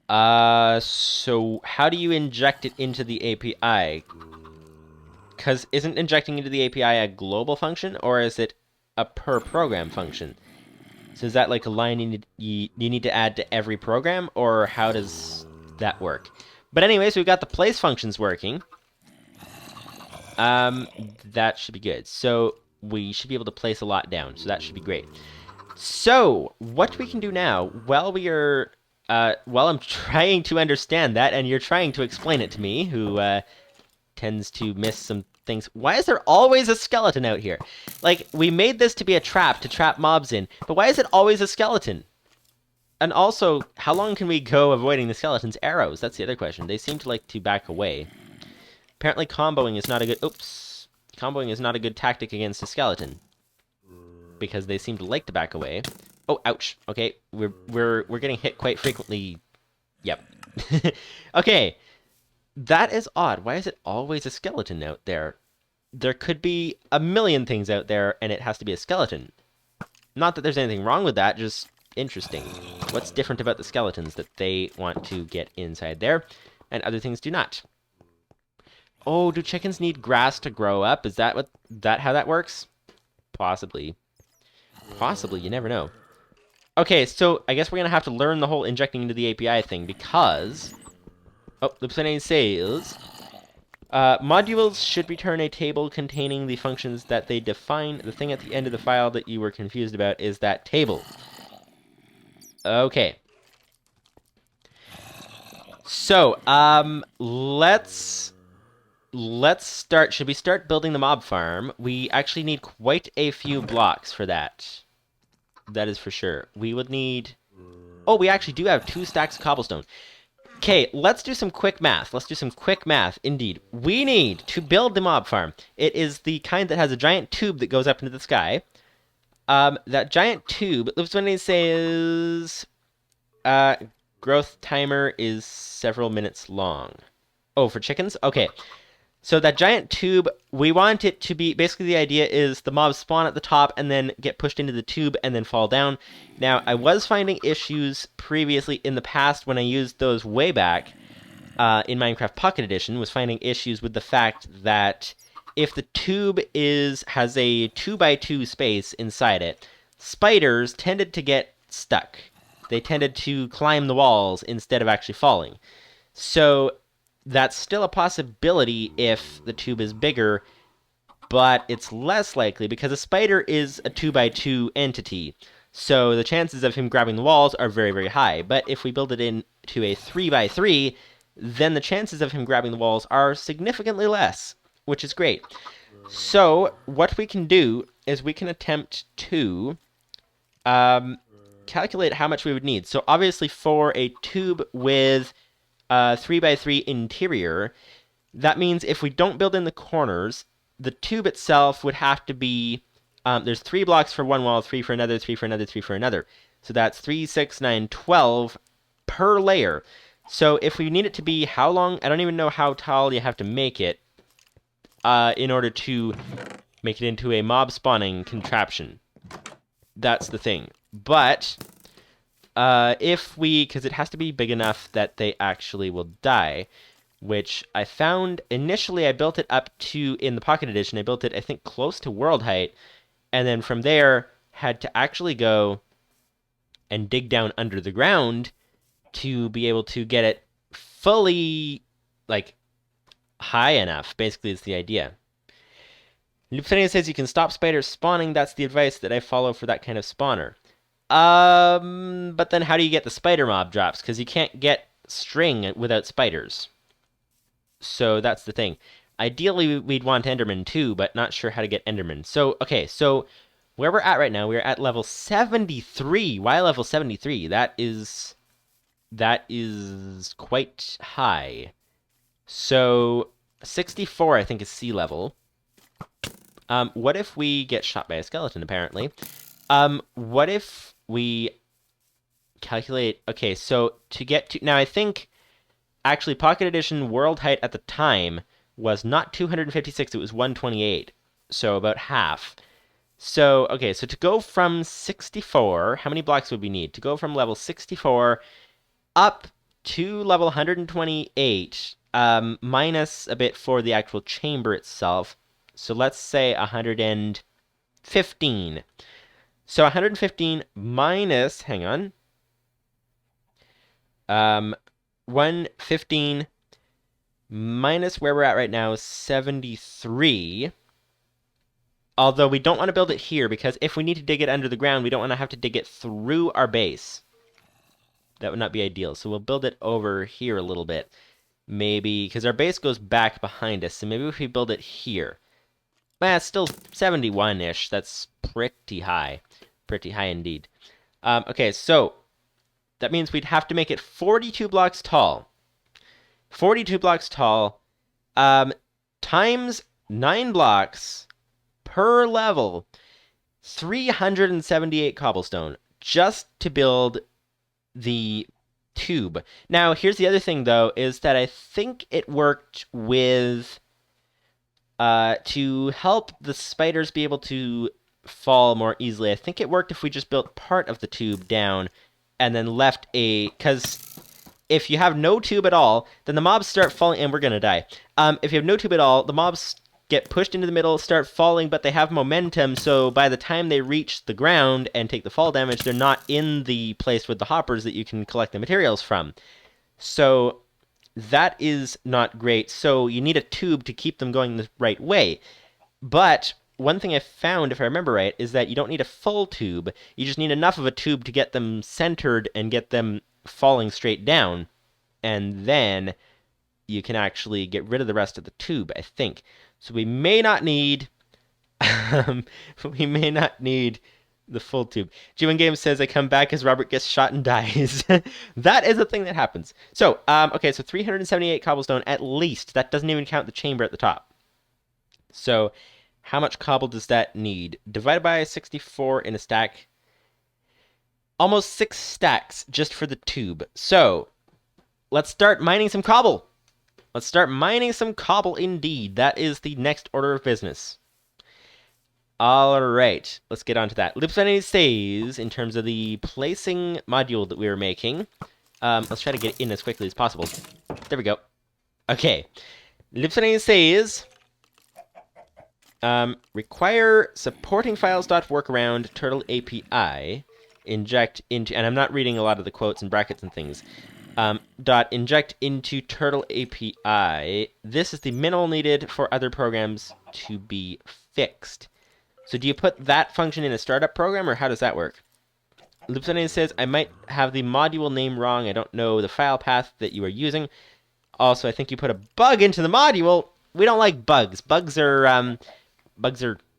So how do you inject it into the API? Because isn't injecting into the API a global function, or is it a per program function? So is that like a line you need to add to every program, or how does that work? But anyways, we've got the place functions working. That should be good. So we should be able to place a lot down, so that should be great. So what we can do now, while we are... while I'm trying to understand that, and you're trying to explain it to me, who tends to miss some things. Why is there always a skeleton out here? Like, we made this to be a trap to trap mobs in, but why is it always a skeleton? And also, how long can we go avoiding the skeleton's arrows? That's the other question. They seem to like to back away. Apparently comboing is not a good... Oops. Comboing is not a good tactic against a skeleton, because they seem to like to back away. Oh, ouch. Okay, we're getting hit quite frequently. Yep. Okay, that is odd. Why is it always a skeleton out there? There could be a million things out there, and it has to be a skeleton. Not that there's anything wrong with that, just interesting. What's different about the skeletons that they want to get inside there, and other things do not? Oh, do chickens need grass to grow up? Is that how that works? Possibly. Possibly, you never know. Okay, so I guess we're going to have to learn the whole injecting into the API thing, because... Oh, Lupus590's says... modules should return a table containing the functions that they define. The thing at the end of the file that you were confused about is that table. Okay. So, let's start. Should we start building the mob farm? We actually need quite a few blocks for that. That is for sure. We would need... Oh, we actually do have 2 stacks of cobblestone. Okay, let's do some quick math. Let's do some quick math, indeed. We need to build the mob farm. It is the kind that has a giant tube that goes up into the sky. That giant tube, Lupus590 says... growth timer is several minutes long. Oh, for chickens? Okay. So that giant tube, we want it to be... Basically, the idea is the mobs spawn at the top and then get pushed into the tube and then fall down. Now, I was finding issues previously in the past when I used those way back in Minecraft Pocket Edition, was finding issues with the fact that if the tube has a 2x2 space inside it, spiders tended to get stuck. They tended to climb the walls instead of actually falling. So... that's still a possibility if the tube is bigger, but it's less likely because a spider is a 2x2 entity. So the chances of him grabbing the walls are very, very high. But if we build it into a 3x3, then the chances of him grabbing the walls are significantly less. which is great. So what we can do is we can attempt to calculate how much we would need. So obviously for a tube with a 3x3 interior, that means if we don't build in the corners, the tube itself would have to be, there's 3 blocks for one wall, 3 for another, 3 for another, 3 for another. So that's 3, 6, 9, 12 per layer. So if we need it to be how long, I don't even know how tall you have to make it in order to make it into a mob spawning contraption. That's the thing. But if we, because it has to be big enough that they actually will die, which I found initially I built it up to, in the Pocket Edition, I built it, I think, close to world height, and then from there had to actually go and dig down under the ground to be able to get it fully, like, high enough, basically is the idea. Lupus590's says you can stop spiders spawning. That's the advice that I follow for that kind of spawner. But then how do you get the spider mob drops? Because you can't get string without spiders. So that's the thing. Ideally, we'd want Enderman too, but not sure how to get Enderman. So, okay, so where we're at right now, we're at level 73. Why level 73? That is quite high. So 64, I think, is sea level. What if we get shot by a skeleton, apparently? What if we calculate... Okay, so to get to... Now, I think, actually, Pocket Edition world height at the time was not 256, it was 128. So about half. So, okay, so to go from 64, how many blocks would we need? To go from level 64 up to level 128, minus a bit for the actual chamber itself. So let's say 115. So 115 minus, hang on, 115 minus where we're at right now is 73. Although we don't want to build it here, because if we need to dig it under the ground, we don't want to have to dig it through our base. That would not be ideal. So we'll build it over here a little bit. Maybe, because our base goes back behind us, so maybe if we build it here. Well, it's still 71-ish. That's pretty high. Pretty high indeed. Okay, so that means we'd have to make it 42 blocks tall. 42 blocks tall, times 9 blocks per level. 378 cobblestone just to build the tube. Now, here's the other thing, though, is that I think it worked with... to help the spiders be able to fall more easily, I think it worked if we just built part of the tube down and then left a... Because if you have no tube at all, then the mobs start falling, and we're going to die. If you have no tube at all, the mobs get pushed into the middle, start falling, but they have momentum, so by the time they reach the ground and take the fall damage, they're not in the place with the hoppers that you can collect the materials from. So that is not great. So you need a tube to keep them going the right way. But one thing I found, if I remember right, is that you don't need a full tube. You just need enough of a tube to get them centered and get them falling straight down. And then you can actually get rid of the rest of the tube, I think. So we may not need... we may not need the full tube. G1 Games says, I come back as Robert gets shot and dies. That is a thing that happens. So, okay, so 378 cobblestone at least. That doesn't even count the chamber at the top. So, how much cobble does that need? Divided by 64 in a stack. Almost 6 stacks just for the tube. So, let's start mining some cobble. Let's start mining some cobble indeed. That is the next order of business. Alright, let's get on to that. Lupus590's says, in terms of the placing module that we were making, let's try to get in as quickly as possible. There we go. Okay. Lupus590's says, require supporting files.workaround turtle API, inject into, and I'm not reading a lot of the quotes and brackets and things, dot inject into turtle API. This is the minimal needed for other programs to be fixed. So do you put that function in a startup program, or how does that work? Lupus590 says, I might have the module name wrong. I don't know the file path that you are using. Also, I think you put a bug into the module. we don't like bugs. Bugs are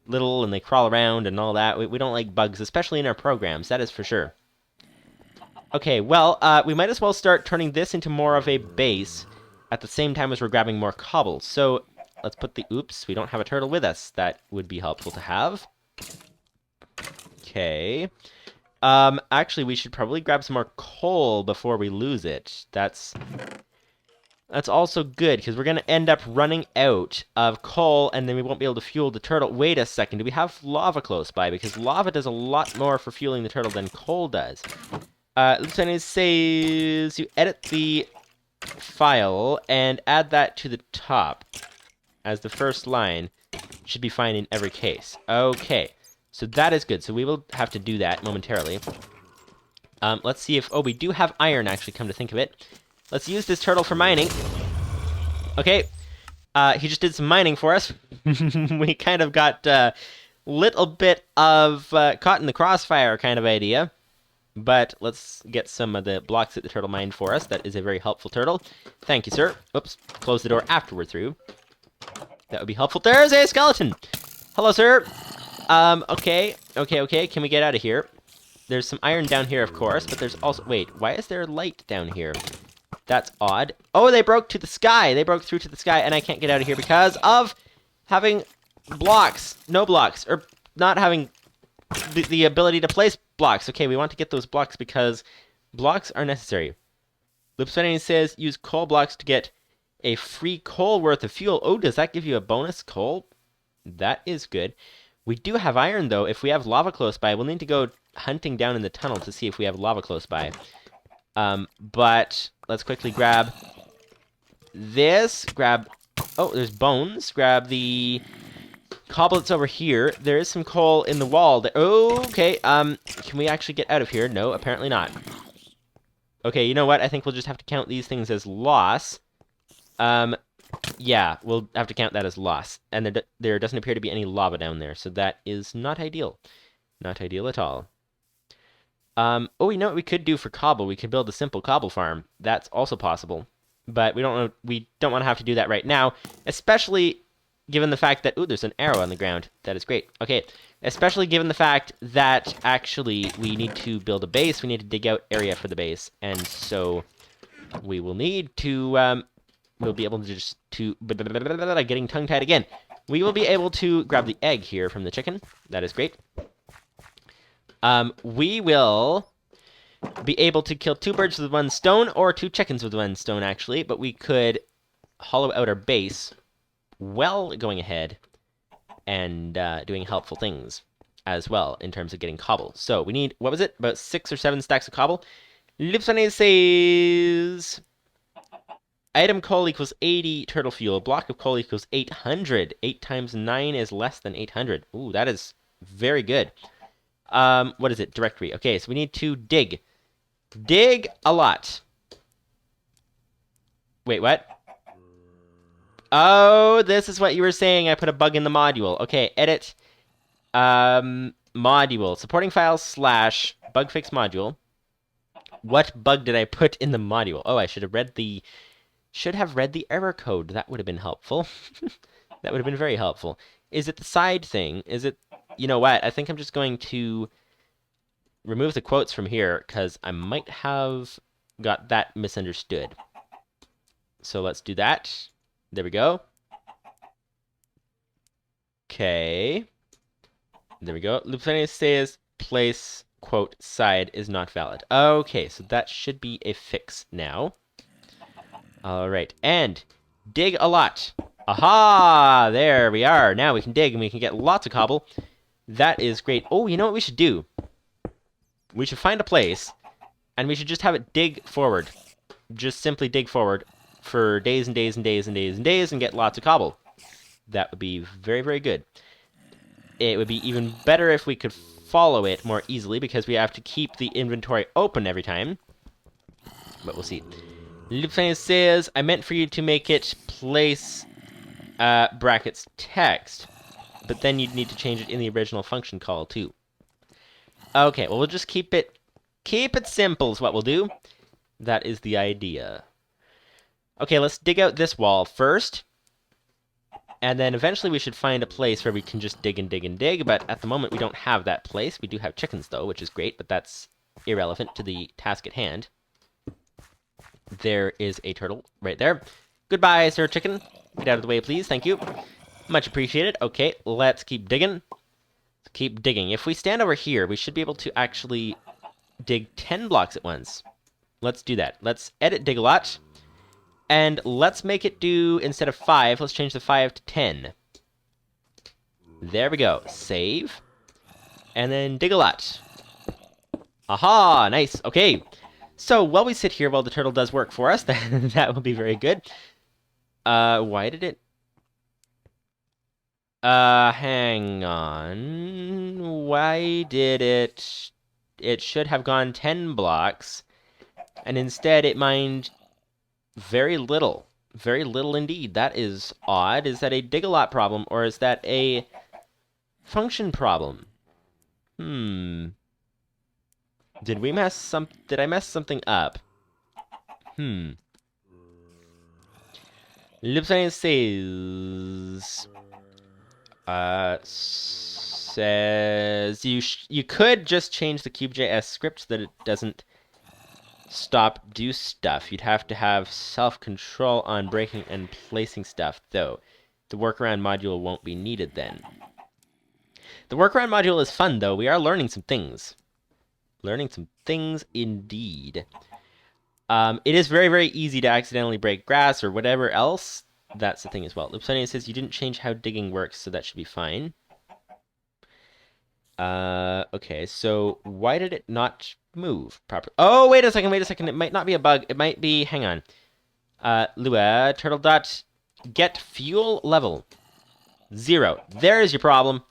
little and they crawl around and all that. We don't like bugs, especially in our programs. That is for sure. Okay, well, we might as well start turning this into more of a base at the same time as we're grabbing more cobble. So let's put the... Oops, we don't have a turtle with us. That would be helpful to have. Okay. Actually, we should probably grab some more coal before we lose it. That's also good, because we're going to end up running out of coal, and then we won't be able to fuel the turtle. Wait a second, do we have lava close by? Because lava does a lot more for fueling the turtle than coal does. Lupus590's says you edit the file and add that to the top as the first line. Should be fine in every case. Okay, so that is good. So we will have to do that momentarily. Let's see if... Oh, we do have iron, actually, come to think of it. Let's use this turtle for mining. Okay, he just did some mining for us. We kind of got a little bit of caught in the crossfire kind of idea. But let's get some of the blocks that the turtle mined for us. That is a very helpful turtle. Thank you, sir. Oops, close the door after we're through. That would be helpful. There's a skeleton! Hello, sir. Okay. Can we get out of here? There's some iron down here, of course, but there's also... Wait, why is there light down here? That's odd. Oh, they broke to the sky! They broke through to the sky, and I can't get out of here because of having blocks. No blocks. Or not having the ability to place blocks. Okay, we want to get those blocks because blocks are necessary. Lupus590's says use coal blocks to get a free coal worth of fuel. Oh, does that give you a bonus coal? That is good. We do have iron, though. If we have lava close by, we'll need to go hunting down in the tunnel to see if we have lava close by. But let's quickly grab this. Grab... Oh, there's bones. Grab the cobble that's over here. There is some coal in the wall. Okay, can we actually get out of here? No, apparently not. Okay, you know what? I think we'll just have to count these things as loss. Yeah, we'll have to count that as loss. And there doesn't appear to be any lava down there, so that is not ideal. Not ideal at all. Oh, you know what we could do for cobble? We could build a simple cobble farm. That's also possible. But we don't want to have to do that right now, especially given the fact that... Ooh, there's an arrow on the ground. That is great. Okay, especially given the fact that actually we need to build a base. We need to dig out area for the base. And so we will need to... we'll be able to just... Getting tongue-tied again. We will be able to grab the egg here from the chicken. That is great. We will be able to kill 2 birds with 1 stone, or 2 chickens with 1 stone, actually. But we could hollow out our base while going ahead and doing helpful things as well in terms of getting cobble. So we need, what was it? About 6 or 7 stacks of cobble. Lupus590 says... Item coal equals 80 turtle fuel. Block of coal equals 800. 8 times 9 is less than 800. Ooh, that is very good. What is it? Directory. Okay, so we need to dig. Dig a lot. Wait, what? Oh, this is what you were saying. I put a bug in the module. Okay, edit. Module. Supporting files / bugfix module. What bug did I put in the module? Oh, I should have read the error code. That would have been helpful. That would have been very helpful. Is it the side thing? Is it... You know what? I think I'm just going to remove the quotes from here, because I might have got that misunderstood. So let's do that. There we go. Okay. There we go. Lupus590 says place, quote, side is not valid. Okay, so that should be a fix now. All right, and dig a lot. Aha! There we are. Now we can dig, and we can get lots of cobble. That is great. Oh, you know what we should do? We should find a place, and we should just have it dig forward. Just simply dig forward for days and days and days and days and days and get lots of cobble. That would be very, very good. It would be even better if we could follow it more easily, because we have to keep the inventory open every time. But we'll see. Lupus590 says, I meant for you to make it place brackets text. But then you'd need to change it in the original function call, too. Okay, well, we'll just keep it simple is what we'll do. That is the idea. Okay, let's dig out this wall first. And then eventually we should find a place where we can just dig and dig and dig, but at the moment we don't have that place. We do have chickens, though, which is great, but that's irrelevant to the task at hand. There is a turtle right there. Goodbye, Sir Chicken. Get out of the way, please. Thank you. Much appreciated. Okay, let's keep digging. Keep digging. If we stand over here, we should be able to actually dig 10 blocks at once. Let's do that. Let's edit dig a lot. And let's make it do, instead of 5, let's change the 5 to 10. There we go. Save. And then dig a lot. Aha! Nice. Okay. So, while we sit here, while the turtle does work for us, that will be very good. Why did it... hang on. Why did it... It should have gone 10 blocks, and instead it mined very little. Very little indeed. That is odd. Is that a dig-a-lot problem, or is that a function problem? Did I mess something up? Lupus590's says you could just change the cube.js script so that it doesn't stop do stuff. You'd have to have self-control on breaking and placing stuff, though. The workaround module won't be needed then. The workaround module is fun, though. We are learning some things. Learning some things indeed. It is very, very easy to accidentally break grass or whatever else. That's the thing as well. Lupus590 says you didn't change how digging works, so that should be fine. Okay, so why did it not move properly? Oh, wait a second. It might not be a bug. It might be, hang on. Lua, turtle dot, get fuel level. 0. There is your problem.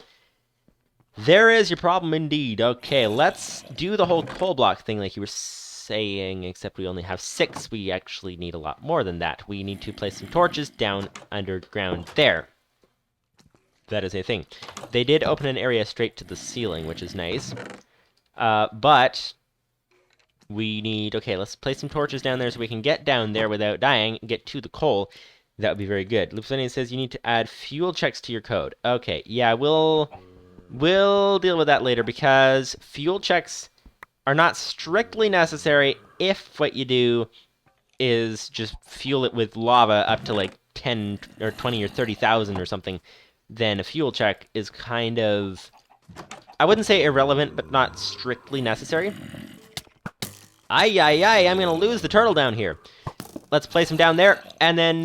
There is your problem indeed. Okay, let's do the whole coal block thing like you were saying, except we only have 6. We actually need a lot more than that. We need to place some torches down underground there. That is a thing. They did open an area straight to the ceiling, which is nice. But we need... Okay, let's place some torches down there so we can get down there without dying and get to the coal. That would be very good. Lupus590 says you need to add fuel checks to your code. Okay, yeah, we'll deal with that later, because fuel checks are not strictly necessary if what you do is just fuel it with lava up to like 10 or 20 or 30,000 or something. Then a fuel check is kind of, I wouldn't say irrelevant, but not strictly necessary. Ay, I'm gonna lose the turtle down here. Let's place him down there, and then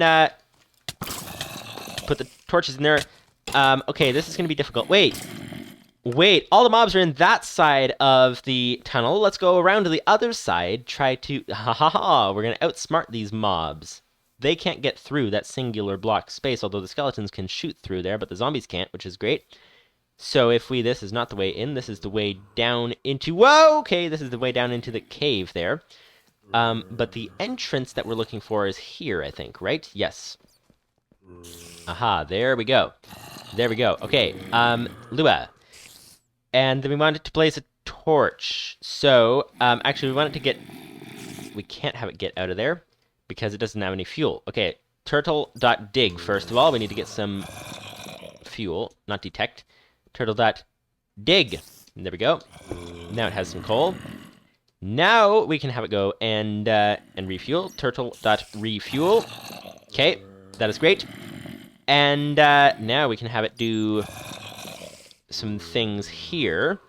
put the torches in there. Okay, this is gonna be difficult. Wait, all the mobs are in that side of the tunnel. Let's go around to the other side, we're gonna outsmart these mobs. They can't get through that singular block space, although the skeletons can shoot through there, but the zombies can't, which is great. So if this is not the way in, this is the way down into... Whoa! Okay, this is the way down into the cave there. But the entrance that we're looking for is here, I think, right? Yes. Aha, there we go. There we go. Okay, Lua. And then we wanted to place a torch. So, actually, we want it to get... We can't have it get out of there, because it doesn't have any fuel. Okay, turtle.dig, first of all. We need to get some fuel, not detect. Turtle.dig. There we go. Now it has some coal. Now we can have it go and refuel. Turtle.refuel. Okay, that is great. And now we can have it do some things here.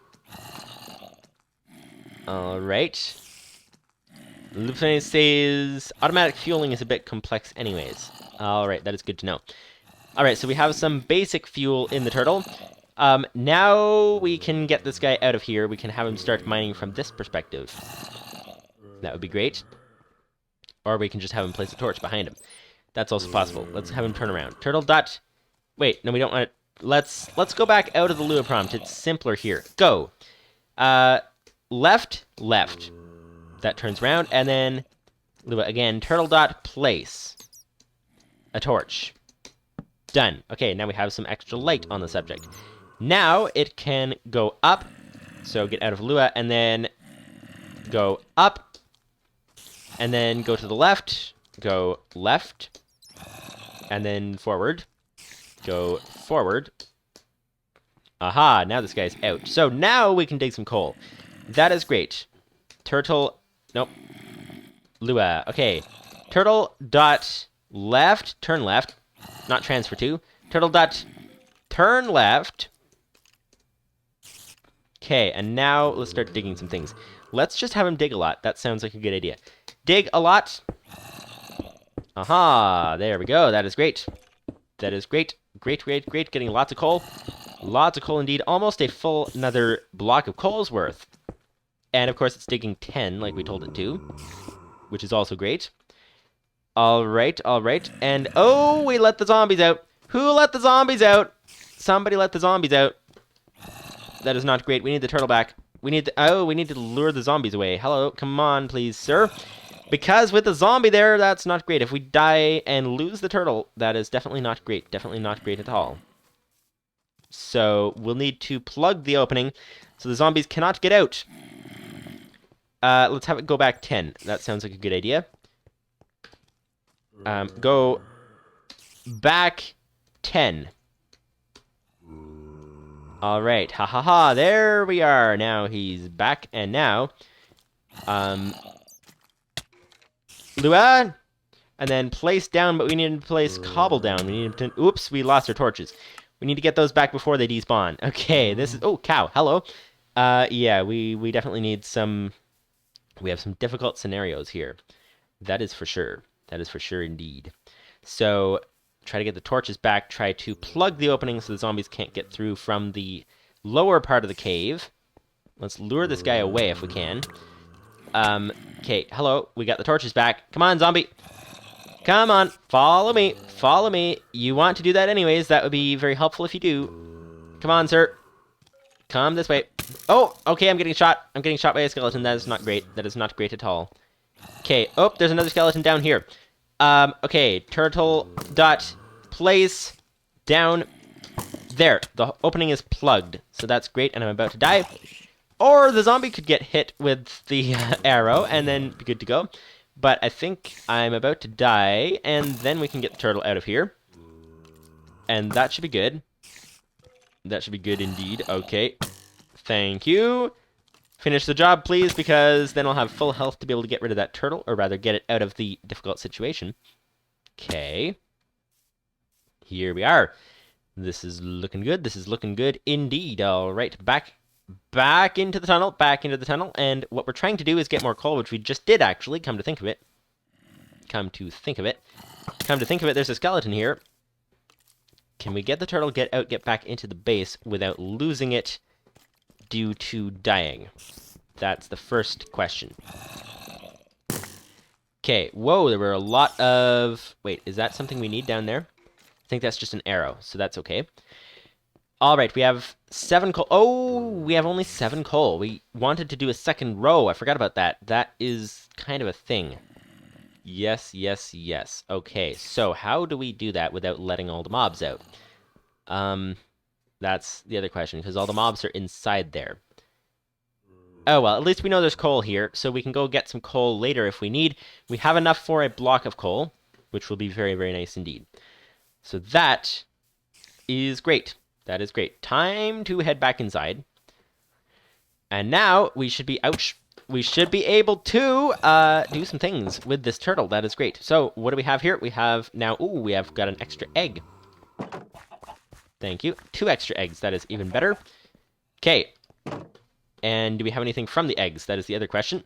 Alright. Lupus590 says automatic fueling is a bit complex anyways. Alright, that is good to know. Alright, so we have some basic fuel in the turtle. Now we can get this guy out of here. We can have him start mining from this perspective. That would be great. Or we can just have him place a torch behind him. That's also possible. Let's have him turn around. Turtle dot... Wait, no, we don't want it. Let's go back out of the Lua prompt. It's simpler here. Go. Left. That turns around, and then Lua again. Turtle dot place a torch. Done. Okay, now we have some extra light on the subject. Now it can go up. So get out of Lua, and then go up, and then go to the left, go left, and then forward. Go forward. Aha, now this guy's out. So now we can dig some coal. That is great. Turtle, nope. Lua, okay. Turtle dot left, turn left, not transfer to. Turtle dot turn left. Okay, and now let's start digging some things. Let's just have him dig a lot. That sounds like a good idea. Dig a lot. Aha, there we go. That is great. That is great. Great, great, great. Getting lots of coal. Lots of coal indeed. Almost a full another block of coal's worth. And of course it's digging 10 like we told it to, which is also great. All right, all right. And oh, we let the zombies out. Who let the zombies out? Somebody let the zombies out. That is not great. We need the turtle back. We need to lure the zombies away. Hello, come on, please, sir. Because with the zombie there, that's not great. If we die and lose the turtle, that is definitely not great. Definitely not great at all. So we'll need to plug the opening so the zombies cannot get out. Let's have it go back 10. That sounds like a good idea. Go back 10. All right. Ha ha ha. There we are. Now he's back. And now, Lua, and then place down, but we need to place cobble down. We need to, oops, we lost our torches. We need to get those back before they despawn. Okay, this is, oh, cow, hello. Yeah, we definitely need some, we have some difficult scenarios here. That is for sure. That is for sure indeed. So, try to get the torches back, try to plug the opening so the zombies can't get through from the lower part of the cave. Let's lure this guy away if we can. Okay, hello, we got the torches back. Come on, zombie. Come on, follow me, follow me. You want to do that anyways, that would be very helpful if you do. Come on, sir. Come this way. Oh, okay, I'm getting shot. I'm getting shot by a skeleton. That is not great. That is not great at all. Okay, oh, there's another skeleton down here. Okay, turtle dot place down there. The opening is plugged, so that's great, and I'm about to die. Or the zombie could get hit with the arrow and then be good to go. But I think I'm about to die, and then we can get the turtle out of here. And that should be good. That should be good indeed. Okay. Thank you. Finish the job, please, because then I'll have full health to be able to get rid of that turtle, or rather get it out of the difficult situation. Okay. Here we are. This is looking good. This is looking good indeed. All right, back into the tunnel, and what we're trying to do is get more coal, which we just did, actually, come to think of it. Come to think of it, there's a skeleton here. Can we get the turtle, get back into the base without losing it due to dying? That's the first question. Okay, whoa, there were a lot of... Wait, is that something we need down there? I think that's just an arrow, so that's okay. All right, we have 7 coal. Oh, we have only 7 coal. We wanted to do a second row. I forgot about that. That is kind of a thing. Yes, yes, yes. Okay, so how do we do that without letting all the mobs out? That's the other question, because all the mobs are inside there. Oh, well, at least we know there's coal here, so we can go get some coal later if we need. We have enough for a block of coal, which will be very, very nice indeed. So that is great. That is great. Time to head back inside. And now we should be, ouch, we should be able to do some things with this turtle. That is great. So what do we have here? We have now, ooh, we have got an extra egg. Thank you. 2 extra eggs. That is even better. Okay. And do we have anything from the eggs? That is the other question.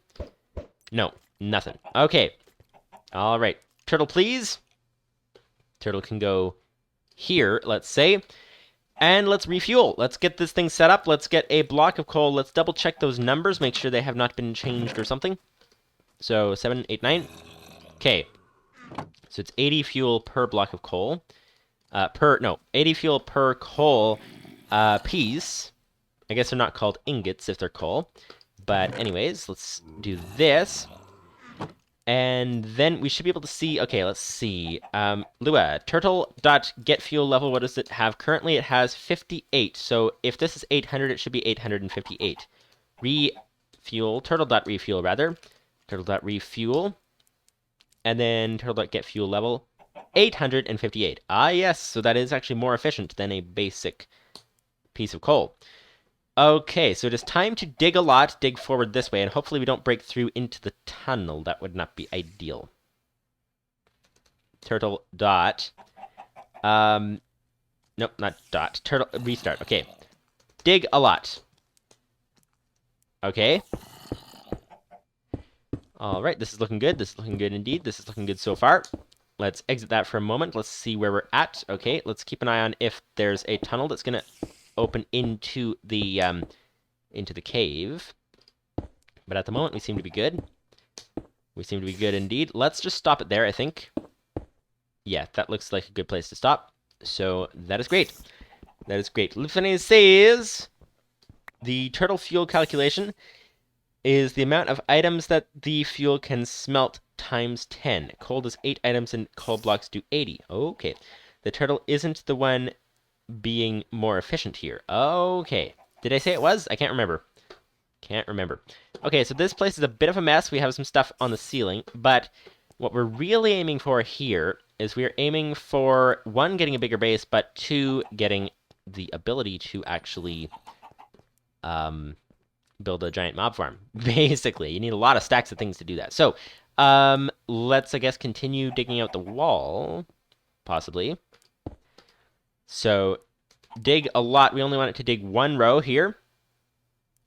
No, nothing. Okay. All right. Turtle, please. Turtle can go here, let's say. And let's refuel. Let's get this thing set up. Let's get a block of coal. Let's double check those numbers. Make sure they have not been changed or something. So 7, 8, 9. Okay. So it's 80 fuel per block of coal. 80 fuel per coal piece. I guess they're not called ingots if they're coal. But anyways, let's do this. And then we should be able to see, okay, let's see. Lua, turtle.get fuel level, what does it have? Currently it has 58. So if this is 800, it should be 858. Refuel, turtle.refuel rather. Turtle.refuel. And then turtle.get fuel level. 858. Ah, yes, so that is actually more efficient than a basic piece of coal. Okay, so it is time to dig a lot, dig forward this way, and hopefully we don't break through into the tunnel. That would not be ideal. Turtle dot. Nope, not dot. Turtle restart. Okay. Dig a lot. Okay. All right, this is looking good. This is looking good indeed. This is looking good so far. Let's exit that for a moment. Let's see where we're at. Okay, let's keep an eye on if there's a tunnel that's gonna open into the cave. But at the moment, we seem to be good. We seem to be good indeed. Let's just stop it there, I think. Yeah, that looks like a good place to stop. So that is great. That is great. Lupus590's says the turtle fuel calculation is the amount of items that the fuel can smelt times 10. Coal does 8 items and coal blocks do 80. Okay. The turtle isn't the one being more efficient here. Okay. Did I say it was? I can't remember. Can't remember. Okay, so this place is a bit of a mess. We have some stuff on the ceiling, but what we're really aiming for here is we are aiming for, 1, getting a bigger base, but 2, getting the ability to actually build a giant mob farm. Basically, you need a lot of stacks of things to do that. So, let's, I guess, continue digging out the wall, possibly. So, dig a lot. We only want it to dig 1 row here.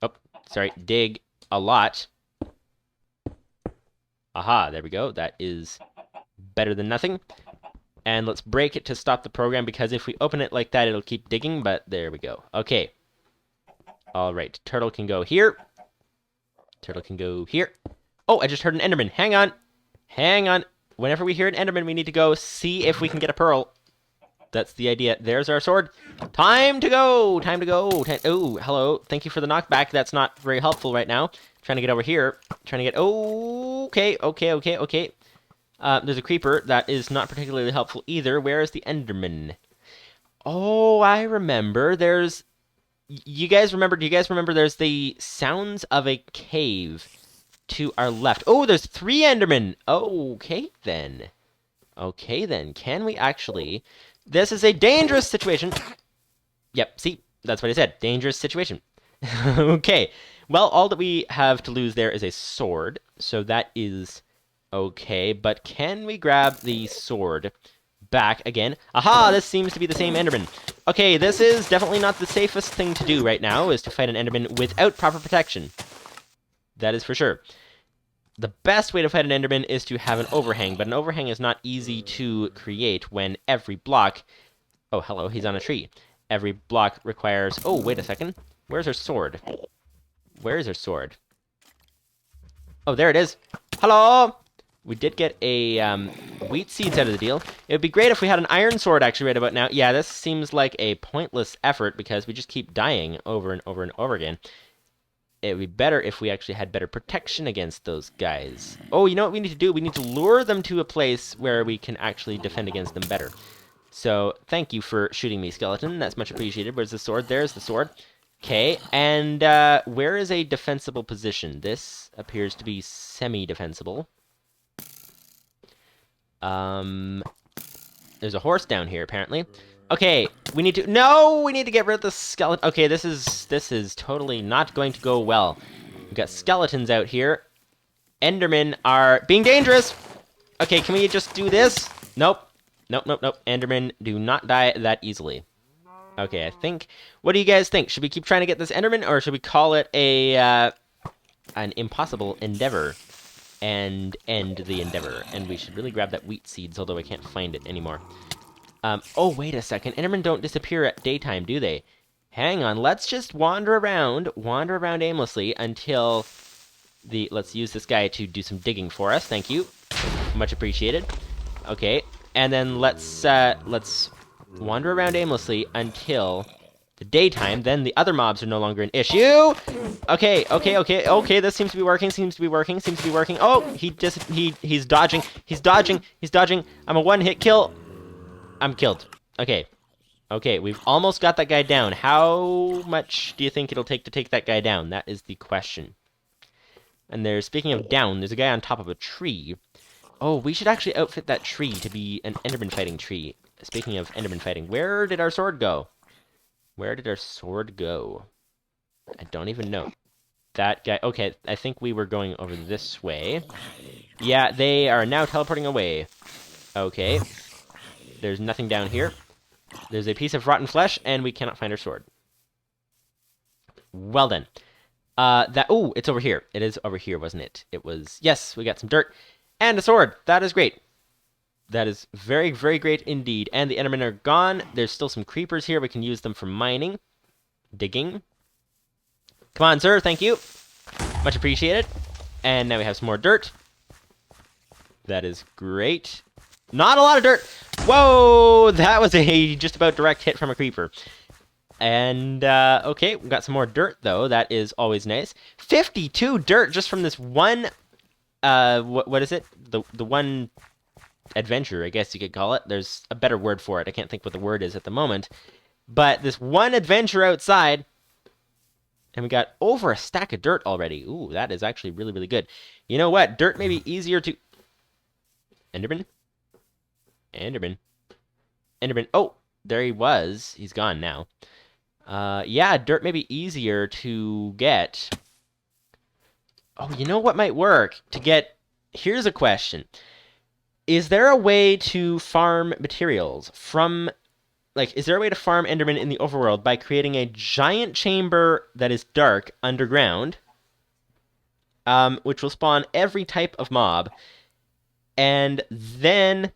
Oh, sorry, dig a lot. Aha, there we go. That is better than nothing. And let's break it to stop the program, because if we open it like that, it'll keep digging, but there we go. Okay. All right, turtle can go here. Turtle can go here. Oh, I just heard an Enderman. Hang on. Hang on. Whenever we hear an Enderman, we need to go see if we can get a pearl. That's the idea. There's our sword. Time to go! Time to go! Oh, hello. Thank you for the knockback. That's not very helpful right now. Trying to get over here. Trying to get... Okay. There's a creeper. That is not particularly helpful either. Where is the Enderman? Oh, I remember. There's... Do you guys remember there's the sounds of a cave to our left? Oh, there's 3 Endermen! Okay, then. Okay, then. Can we actually... This is a dangerous situation. Yep, see? That's what I said. Dangerous situation. Okay. Well, all that we have to lose there is a sword. So that is okay. But can we grab the sword back again? Aha! This seems to be the same Enderman. Okay, this is definitely not the safest thing to do right now, is to fight an Enderman without proper protection. That is for sure. The best way to fight an Enderman is to have an overhang, but an overhang is not easy to create when every block... Oh, hello, he's on a tree. Every block requires... Oh, wait a second. Where's her sword? Where is her sword? Oh, there it is. Hello! We did get a wheat seeds out of the deal. It would be great if we had an iron sword actually right about now. Yeah, this seems like a pointless effort because we just keep dying over and over and over again. It would be better if we actually had better protection against those guys. Oh, you know what we need to do? We need to lure them to a place where we can actually defend against them better. So, thank you for shooting me, skeleton. That's much appreciated. Where's the sword? There's the sword. Okay, and where is a defensible position? This appears to be semi-defensible. There's a horse down here, apparently. Okay, we need to... No! We need to get rid of the skeleton. Okay, this is totally not going to go well. We've got skeletons out here. Endermen are being dangerous! Okay, can we just do this? Nope. Nope. Endermen do not die that easily. Okay, I think... What do you guys think? Should we keep trying to get this Enderman, or should we call it an impossible endeavor and end the endeavor? And we should really grab that wheat seeds, although I can't find it anymore. Oh, wait a second. Endermen don't disappear at daytime, do they? Hang on. Let's just wander around aimlessly until the... Let's use this guy to do some digging for us. Thank you. Much appreciated. Okay. And then let's wander around aimlessly until the daytime. Then the other mobs are no longer an issue. Okay. This seems to be working. Oh, he's dodging. I'm a one-hit kill. I'm killed. Okay, we've almost got that guy down. How much do you think it'll take to take that guy down? That is the question. And speaking of down, there's a guy on top of a tree. Oh, we should actually outfit that tree to be an Enderman fighting tree. Speaking of Enderman fighting, where did our sword go? Where did our sword go? I don't even know. That guy... Okay, I think we were going over this way. Yeah, they are now teleporting away. Okay. There's nothing down here. There's a piece of rotten flesh, and we cannot find our sword. Well then. Oh, it's over here. It is over here, wasn't it? It was... Yes, we got some dirt. And a sword. That is great. That is very, very great indeed. And the Endermen are gone. There's still some creepers here. We can use them for mining. Digging. Come on, sir. Thank you. Much appreciated. And now we have some more dirt. That is great. Not a lot of dirt. Whoa! That was a just about direct hit from a creeper. And, okay, we've got some more dirt, though. That is always nice. 52 dirt just from this one, what is it? The one adventure, I guess you could call it. There's a better word for it. I can't think what the word is at the moment. But this one adventure outside, and we got over a stack of dirt already. Ooh, that is actually really, really good. You know what? Dirt may be easier to... Enderman? Enderman. Enderman. Oh, there he was. He's gone now. Yeah, dirt may be easier to get. Oh, you know what might work? To get... Here's a question. Is there a way to farm materials from... Like, is there a way to farm Enderman in the overworld by creating a giant chamber that is dark underground, which will spawn every type of mob, and then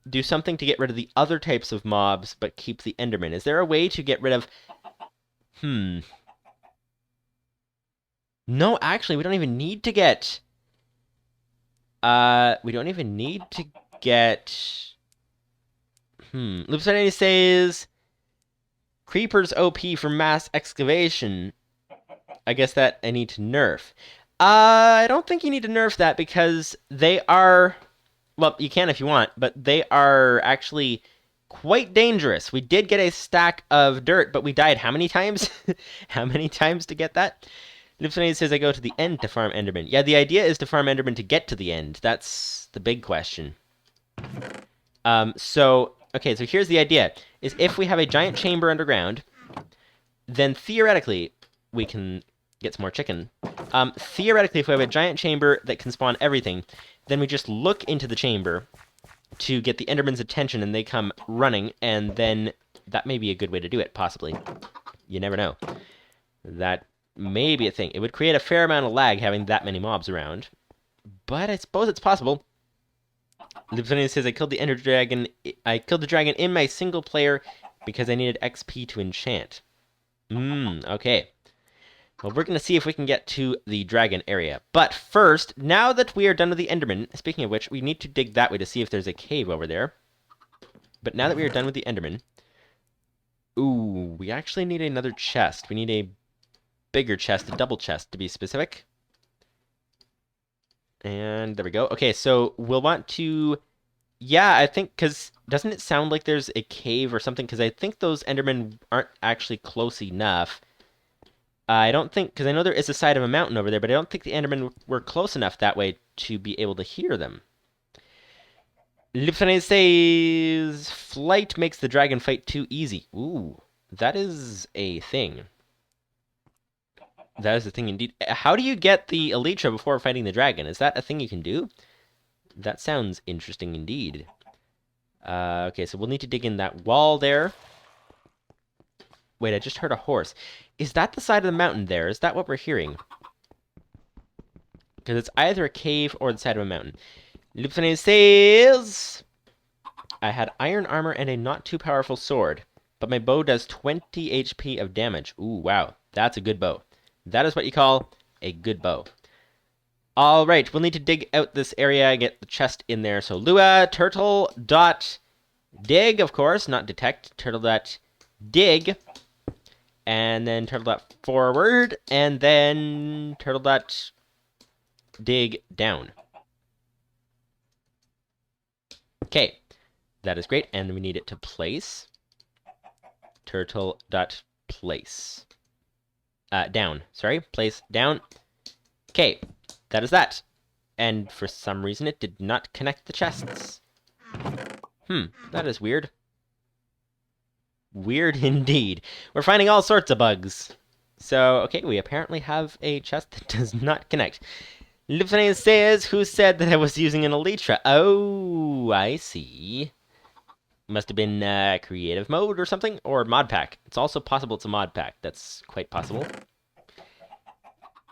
do something to get rid of the other types of mobs, but keep the Enderman? Is there a way to get rid of... No, actually, we don't even need to get... we don't even need to get... Lupus590's says... Creepers OP for mass excavation. I guess that I need to nerf. I don't think you need to nerf that because they are... Well, you can if you want, but they are actually quite dangerous. We did get a stack of dirt, but we died how many times? How many times to get that? Lupus590 says I go to the end to farm Enderman. Yeah, the idea is to farm Enderman to get to the end. That's the big question. Okay, so here's the idea. Is if we have a giant chamber underground, then theoretically, we can get some more chicken. Theoretically, if we have a giant chamber that can spawn everything, then we just look into the chamber to get the Enderman's attention, and they come running, and then that may be a good way to do it, possibly. You never know. That may be a thing. It would create a fair amount of lag having that many mobs around, but I suppose it's possible. Lupus590 says I killed the Ender Dragon. I killed the dragon in my single player because I needed XP to enchant. Okay. Well, we're going to see if we can get to the dragon area. But first, now that we are done with the Enderman, speaking of which, we need to dig that way to see if there's a cave over there. But now that we are done with the Enderman... Ooh, we actually need another chest. We need a bigger chest, a double chest to be specific. And there we go. Okay, so we'll want to... Yeah, I think, because doesn't it sound like there's a cave or something? Because I think those Endermen aren't actually close enough. I don't think, because I know there is a side of a mountain over there, but I don't think the Endermen were close enough that way to be able to hear them. Lupus590 says, flight makes the dragon fight too easy. Ooh, that is a thing. That is a thing indeed. How do you get the Elytra before fighting the dragon? Is that a thing you can do? That sounds interesting indeed. Okay, so we'll need to dig in that wall there. Wait, I just heard a horse. Is that the side of the mountain there? Is that what we're hearing? Because it's either a cave or the side of a mountain. Lupus590 says... I had iron armor and a not too powerful sword, but my bow does 20 HP of damage. Ooh, wow. That's a good bow. That is what you call a good bow. All right, we'll need to dig out this area, get the chest in there. So Lua, turtle.dig, of course, not detect, turtle.dig, and then turtle.forward, and then turtle.dig down. Okay, that is great, and we need it to place. Turtle.place. Down, sorry, place down. Okay, that is that. And for some reason, it did not connect the chests. That is weird. Weird indeed. We're finding all sorts of bugs. So, okay, we apparently have a chest that does not connect. Lupus590's says, who said that I was using an Elytra? Oh, I see. Must have been creative mode or something, or MODPACK. It's also possible it's a MODPACK. That's quite possible.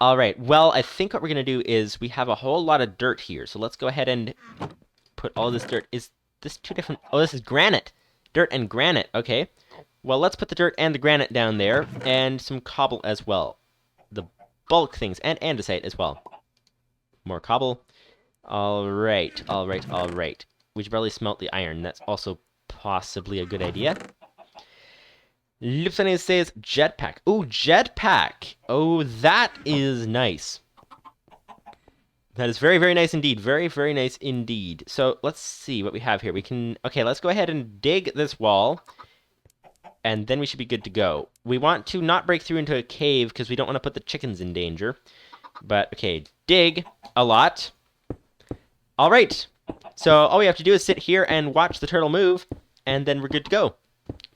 All right, well, I think what we're going to do is we have a whole lot of dirt here. So let's go ahead and put all this dirt. Is this two different? Oh, this is granite. Dirt and granite. Okay. Well, let's put the dirt and the granite down there, and some cobble as well. The bulk things, and andesite as well. More cobble. All right, all right, all right. We should probably smelt the iron. That's also possibly a good idea. Lupus590's says jetpack. Oh, jetpack. Oh, that is nice. That is very, very nice indeed. Very, very nice indeed. So let's see what we have here. We can... Okay, let's go ahead and dig this wall. And then we should be good to go. We want to not break through into a cave because we don't want to put the chickens in danger. But, okay, dig a lot. All right. So all we have to do is sit here and watch the turtle move. And then we're good to go.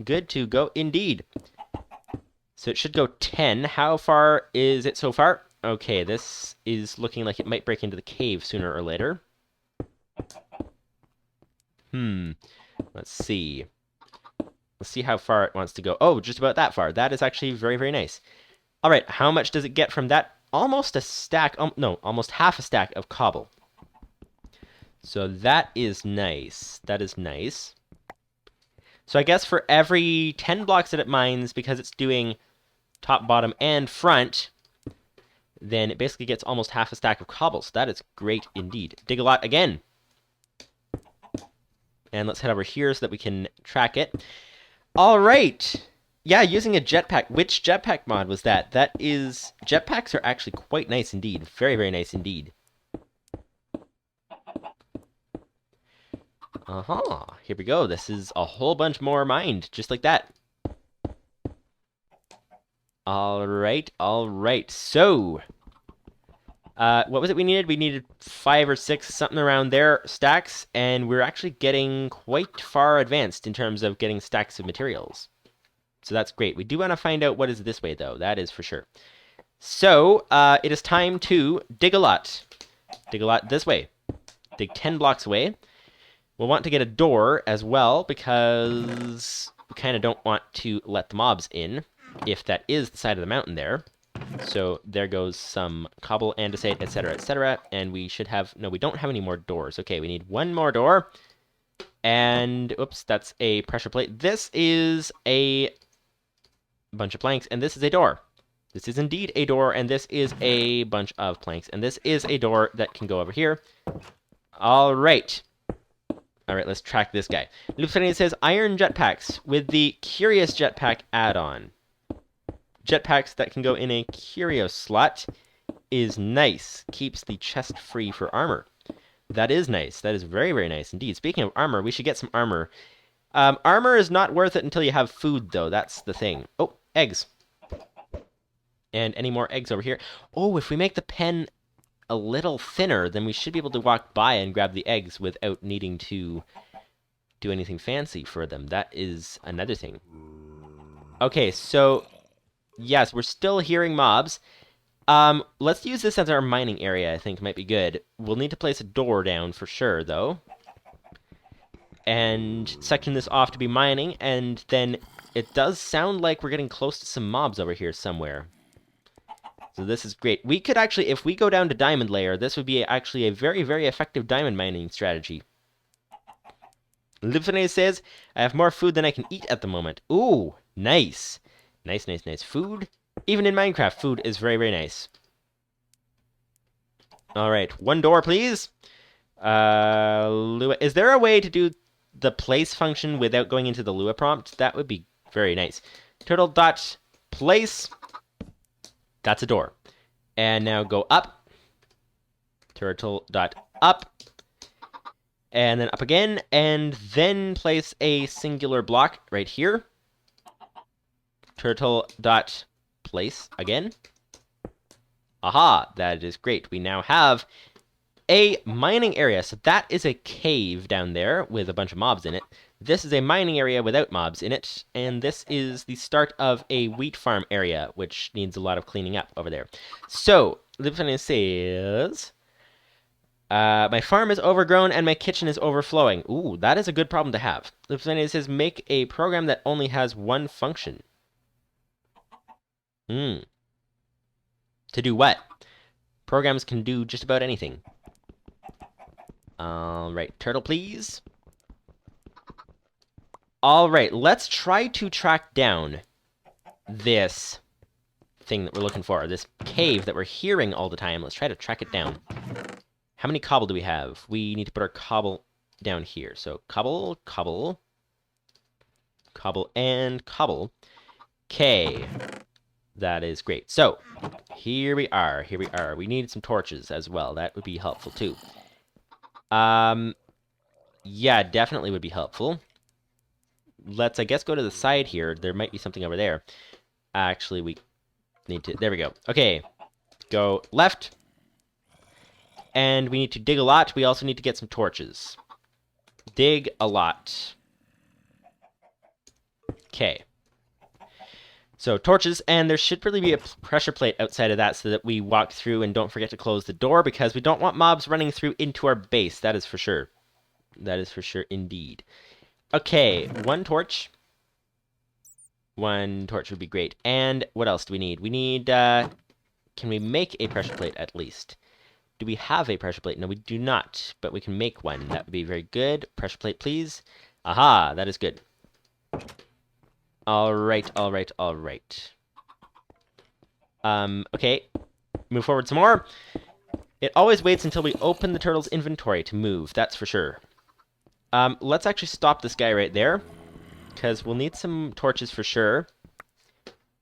Good to go indeed. So it should go 10. How far is it so far? Okay, this is looking like it might break into the cave sooner or later. Let's see. Let's see how far it wants to go. Oh, just about that far. That is actually very, very nice. All right, how much does it get from that? Almost a stack. No, almost half a stack of cobble. So that is nice. That is nice. So I guess for every 10 blocks that it mines, because it's doing top, bottom, and front, then it basically gets almost half a stack of cobble. So that is great indeed. Dig a lot again. And let's head over here so that we can track it. All right. Yeah, using a jetpack. Which jetpack mod was that? That is... Jetpacks are actually quite nice indeed. Very, very nice indeed. Here we go. This is a whole bunch more mined, just like that. All right, all right. So, what was it we needed? We needed 5 or 6, something around there, stacks, and we're actually getting quite far advanced in terms of getting stacks of materials. So that's great. We do want to find out what is this way, though. That is for sure. So, it is time to dig a lot. Dig a lot this way. Dig 10 blocks away. We'll want to get a door as well, because we kind of don't want to let the mobs in, if that is the side of the mountain there. So there goes some cobble, andesite, etc., and we should have... No, we don't have any more doors. Okay, we need one more door. And, oops, that's a pressure plate. This is a bunch of planks, and this is a door. This is indeed a door, and this is a bunch of planks. And this is a door that can go over here. All right. All right, let's track this guy. Lupus590 says, iron jetpacks with the Curious Jetpack add-on. Jetpacks that can go in a curio slot is nice. Keeps the chest free for armor. That is nice. That is very, very nice indeed. Speaking of armor, we should get some armor. Armor is not worth it until you have food, though. That's the thing. Oh, eggs. And any more eggs over here? Oh, if we make the pen a little thinner, then we should be able to walk by and grab the eggs without needing to do anything fancy for them. That is another thing. Okay, so yes, we're still hearing mobs. Let's use this as our mining area. I think might be good. We'll need to place a door down for sure, though, and section this off to be mining. And then it does sound like we're getting close to some mobs over here somewhere. So this is great. We could actually, if we go down to diamond layer, this would be actually a very, very effective diamond mining strategy. Lupus590 says, I have more food than I can eat at the moment. Ooh, nice. Nice, nice, nice. Food. Even in Minecraft, food is very, very nice. All right, one door, please. Lua. Is there a way to do the place function without going into the Lua prompt? That would be very nice. Turtle.place. That's a door. And now go up. Turtle.up. And then up again. And then place a singular block right here. Turtle.place again. Aha, that is great. We now have a mining area. So that is a cave down there with a bunch of mobs in it. This is a mining area without mobs in it. And this is the start of a wheat farm area, which needs a lot of cleaning up over there. So, Lupus590's says... my farm is overgrown and my kitchen is overflowing. Ooh, that is a good problem to have. Lupus590 says, make a program that only has one function. To do what? Programs can do just about anything. Alright, turtle please. Alright, let's try to track down this thing that we're looking for. This cave that we're hearing all the time. Let's try to track it down. How many cobble do we have? We need to put our cobble down here. So cobble, cobble, cobble, and cobble. Okay. That is great. So, here we are. Here we are. We need some torches as well. That would be helpful too. Yeah, definitely would be helpful. Let's, I guess, go to the side here. There might be something over there. Actually, we need to... There we go. Okay. Go left. And we need to dig a lot. We also need to get some torches. Dig a lot. Okay. So, torches, and there should really be a pressure plate outside of that so that we walk through and don't forget to close the door, because we don't want mobs running through into our base. That is for sure. That is for sure indeed. Okay, one torch. One torch would be great. And what else do we need? We need, can we make a pressure plate at least? Do we have a pressure plate? No, we do not, but we can make one. That would be very good. Pressure plate, please. Aha, that is good. Alright, alright, alright. Okay. Move forward some more. It always waits until we open the turtle's inventory to move, that's for sure. Let's actually stop this guy right there, because we'll need some torches for sure.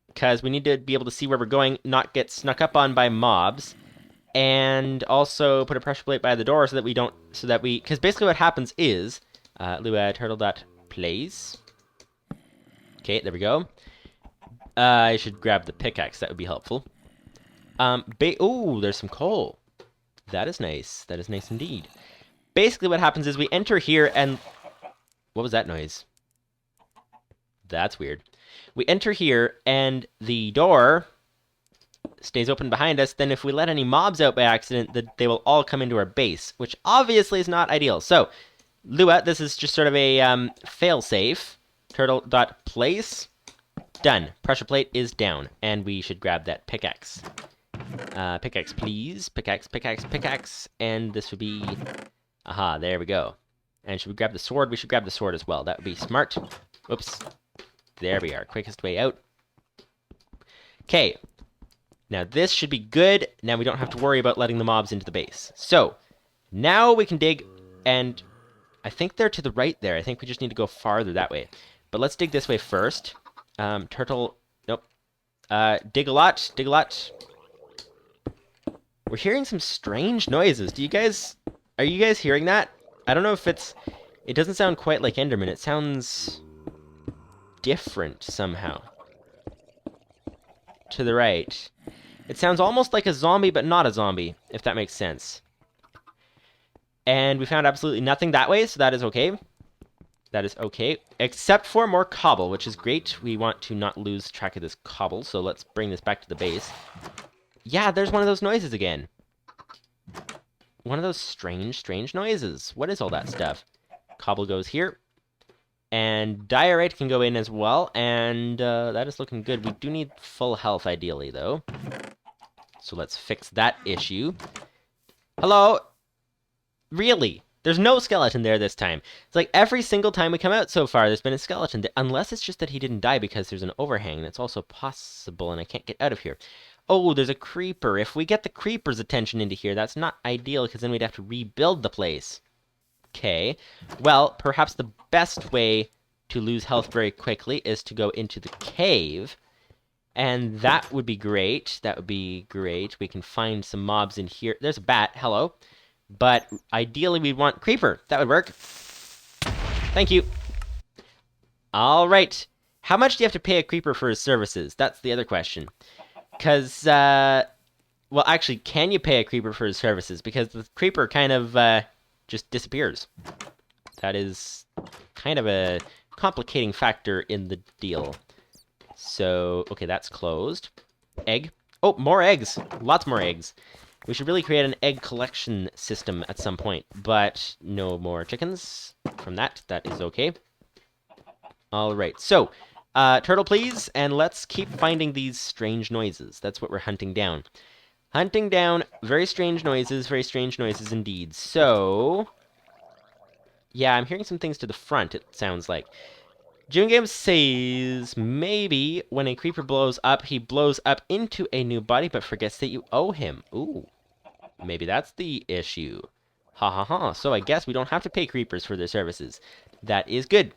Because we need to be able to see where we're going, not get snuck up on by mobs. And also put a pressure plate by the door so that we don't... Because basically what happens is... Lua.turtle.plays. Okay, there we go. I should grab the pickaxe. That would be helpful. Ooh, there's some coal. That is nice. That is nice indeed. Basically what happens is we enter here and... What was that noise? That's weird. We enter here and the door stays open behind us. Then if we let any mobs out by accident, they will all come into our base, which obviously is not ideal. So, Lua, this is just sort of a fail-safe. Turtle.place. Done. Pressure plate is down. And we should grab that pickaxe. Pickaxe, please. Pickaxe, pickaxe, pickaxe. And this would be... Aha, there we go. And should we grab the sword? We should grab the sword as well. That would be smart. Oops. There we are. Quickest way out. Okay. Now this should be good. Now we don't have to worry about letting the mobs into the base. So, now we can dig, and I think they're to the right there. I think we just need to go farther that way. But let's dig this way first. Turtle... Nope. Dig a lot. Dig a lot. We're hearing some strange noises. Do you guys... Are you guys hearing that? I don't know if it's... It doesn't sound quite like Enderman. It sounds... different somehow. To the right. It sounds almost like a zombie, but not a zombie, if that makes sense. And we found absolutely nothing that way, so that is okay. That is okay. Except for more cobble, which is great. We want to not lose track of this cobble, so let's bring this back to the base. Yeah, there's one of those noises again. One of those strange noises. What is all that stuff? Cobble goes here. And diorite can go in as well, and that is looking good. We do need full health, ideally, though. So let's fix that issue. Hello? Really? There's no skeleton there this time. It's like every single time we come out so far, there's been a skeleton there. Unless it's just that he didn't die because there's an overhang. That's also possible, and I can't get out of here. Oh, there's a creeper. If we get the creeper's attention into here, that's not ideal, because then we'd have to rebuild the place. Okay. Well, perhaps the best way to lose health very quickly is to go into the cave. And that would be great. That would be great. We can find some mobs in here. There's a bat. Hello. But ideally, we'd want creeper. That would work. Thank you. All right. How much do you have to pay a creeper for his services? That's the other question. Because Well, actually, can you pay a creeper for his services? Because the creeper kind of just disappears. That is kind of a complicating factor in the deal. So, okay, that's closed. Egg. Oh, more eggs. Lots more eggs. We should really create an egg collection system at some point, but no more chickens from that. That is okay. All right, so turtle, please, and let's keep finding these strange noises. That's what we're hunting down. Hunting down very strange noises indeed. So, yeah, I'm hearing some things to the front, it sounds like. June Games says, maybe when a creeper blows up, he blows up into a new body, but forgets that you owe him. Ooh, maybe that's the issue. Ha ha ha. So I guess we don't have to pay creepers for their services. That is good.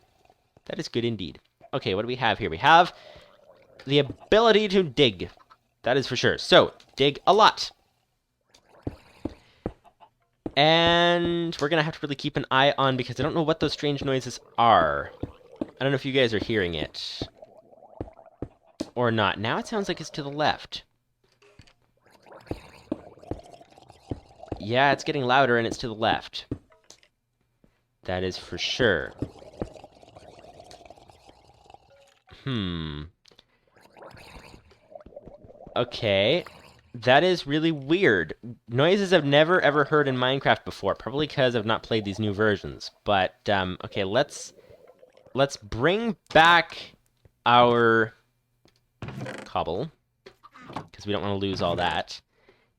That is good indeed. Okay, what do we have here? We have the ability to dig. That is for sure. So, dig a lot. And we're going to have to really keep an eye on, because I don't know what those strange noises are. I don't know if you guys are hearing it or not. Now it sounds like it's to the left. Yeah, it's getting louder and it's to the left. That is for sure. Okay. That is really weird. Noises I've never ever heard in Minecraft before, probably because I've not played these new versions. But, okay, let's bring back our cobble, because we don't want to lose all that.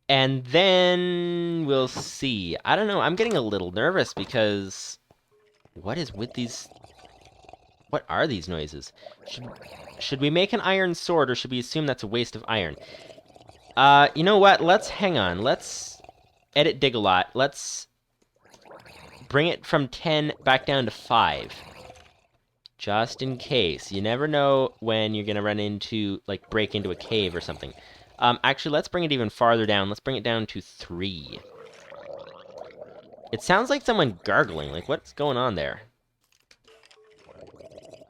And then we'll see. I don't know, I'm getting a little nervous because what is with these? What are these noises? Should we make an iron sword, or should we assume that's a waste of iron? You know what? Let's hang on. Let's edit dig a lot. Let's bring it from 10 back down to 5. Just in case. You never know when you're going to run into, like, break into a cave or something. Actually, let's bring it even farther down. Let's bring it down to 3. It sounds like someone gargling. Like, what's going on there?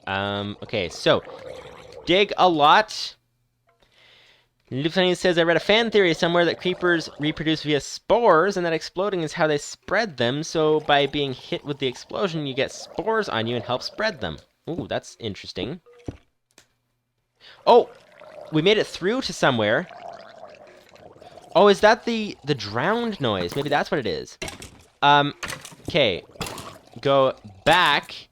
Okay, so, dig a lot. Lupus590's says, I read a fan theory somewhere that creepers reproduce via spores, and that exploding is how they spread them, so by being hit with the explosion, you get spores on you and help spread them. Ooh, that's interesting. Oh! We made it through to somewhere. Oh, is that the drowned noise? Maybe that's what it is. Okay. Go back.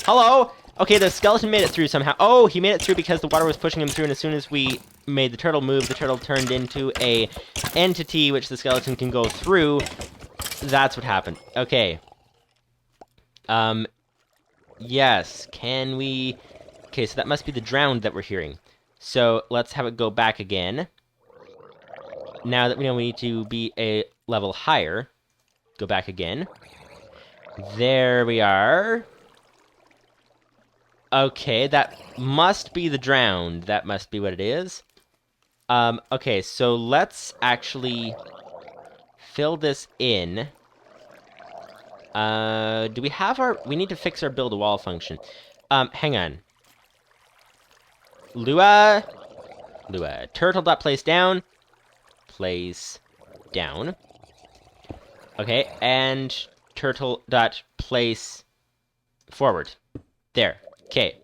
Hello? Okay, the skeleton made it through somehow. Oh, he made it through because the water was pushing him through, and as soon as we made the turtle move, the turtle turned into a entity which the skeleton can go through. That's what happened. Okay. Yes. Can we... Okay, so that must be the drowned that we're hearing. So, let's have it go back again. Now that we know we need to be a level higher. Go back again. There we are. Okay, that must be the drowned. That must be what it is. Okay, so let's actually fill this in. Do we have our... We need to fix our build a wall function. Hang on. Lua, turtle.place down. Place down. Okay, and turtle.place forward. There. Okay.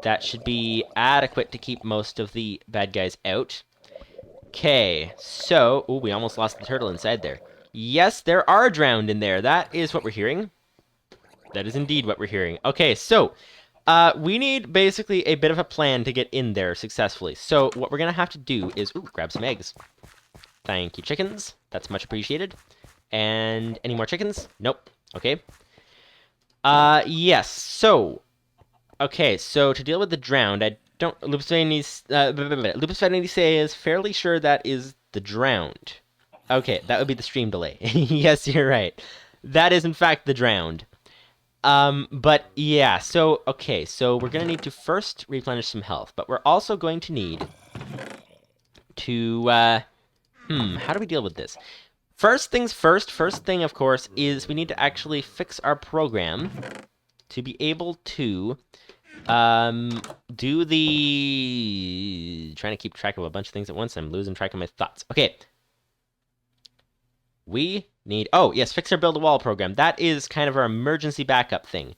That should be adequate to keep most of the bad guys out. Okay, so... Ooh, we almost lost the turtle inside there. Yes, there are drowned in there. That is what we're hearing. That is indeed what we're hearing. Okay, so... we need basically a bit of a plan to get in there successfully. So what we're going to have to do is... Ooh, grab some eggs. Thank you, chickens. That's much appreciated. And any more chickens? Nope. Okay. Yes, so... Okay, so to deal with the drowned, I don't... Lupus590's says fairly sure that is the drowned. Okay, that would be the stream delay. Yes, you're right. That is, in fact, the drowned. But yeah, so, okay, so we're gonna need to first replenish some health, but we're also going to need to, how do we deal with this? First things first, first thing, of course, is we need to actually fix our program to be able to Do the... Trying to keep track of a bunch of things at once. I'm losing track of my thoughts. Okay. We need... Oh, yes, fix our build a wall program. That is kind of our emergency backup thing.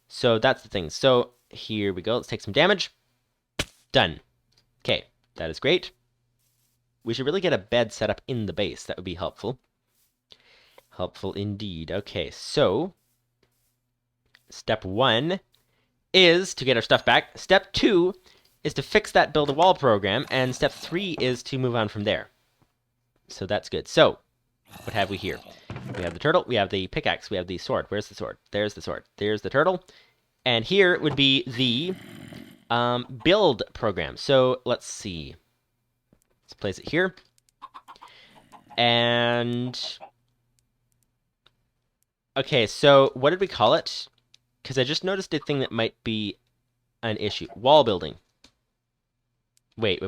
So that's the thing. So here we go. Let's take some damage. Done. Okay, that is great. We should really get a bed set up in the base. That would be helpful. Helpful indeed. Okay, so step 1 is to get our stuff back. Step 2 is to fix that build a wall program, and step 3 is to move on from there. So that's good. So what have we here? We have the turtle, we have the pickaxe, we have the sword. Where's the sword? There's the sword. There's the turtle. And here would be the build program. So let's see. Let's place it here. And okay, so what did we call it? Because I just noticed a thing that might be an issue. Wall building. Wait.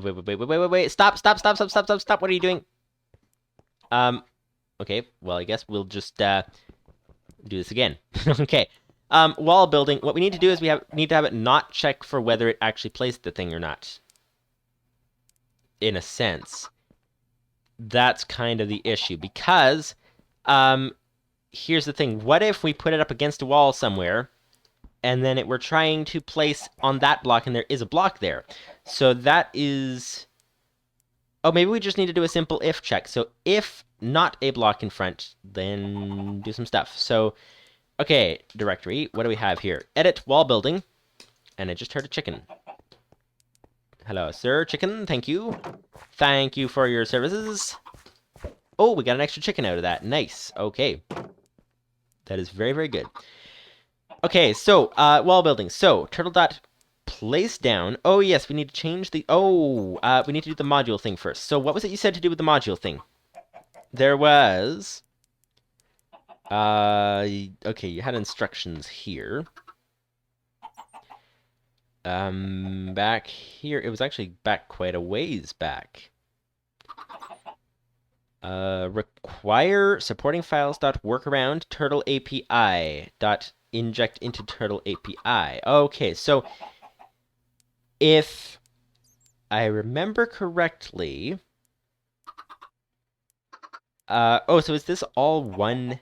Stop. What are you doing? Okay, well, I guess we'll just do this again. Okay. Wall building. What we need to do is we need to have it not check for whether it actually placed the thing or not. In a sense. That's kind of the issue. Because, here's the thing. What if we put it up against a wall somewhere, and then we're trying to place on that block, and there is a block there? So that is... Oh, maybe we just need to do a simple if check. So if not a block in front, then do some stuff. So, okay, directory. What do we have here? Edit wall building. And I just heard a chicken. Hello, sir, chicken. Thank you. Thank you for your services. Oh, we got an extra chicken out of that. Nice. Okay. That is very, very good. Okay, so, wall building. So, turtle dot place down. Oh, yes, we need to change the... Oh, we need to do the module thing first. So, what was it you said to do with the module thing? There was... okay, you had instructions here. Back here, it was actually back quite a ways back. Require supporting files dot workaround turtle API dot inject into turtle API. Okay, so if I remember correctly, oh, so is this all one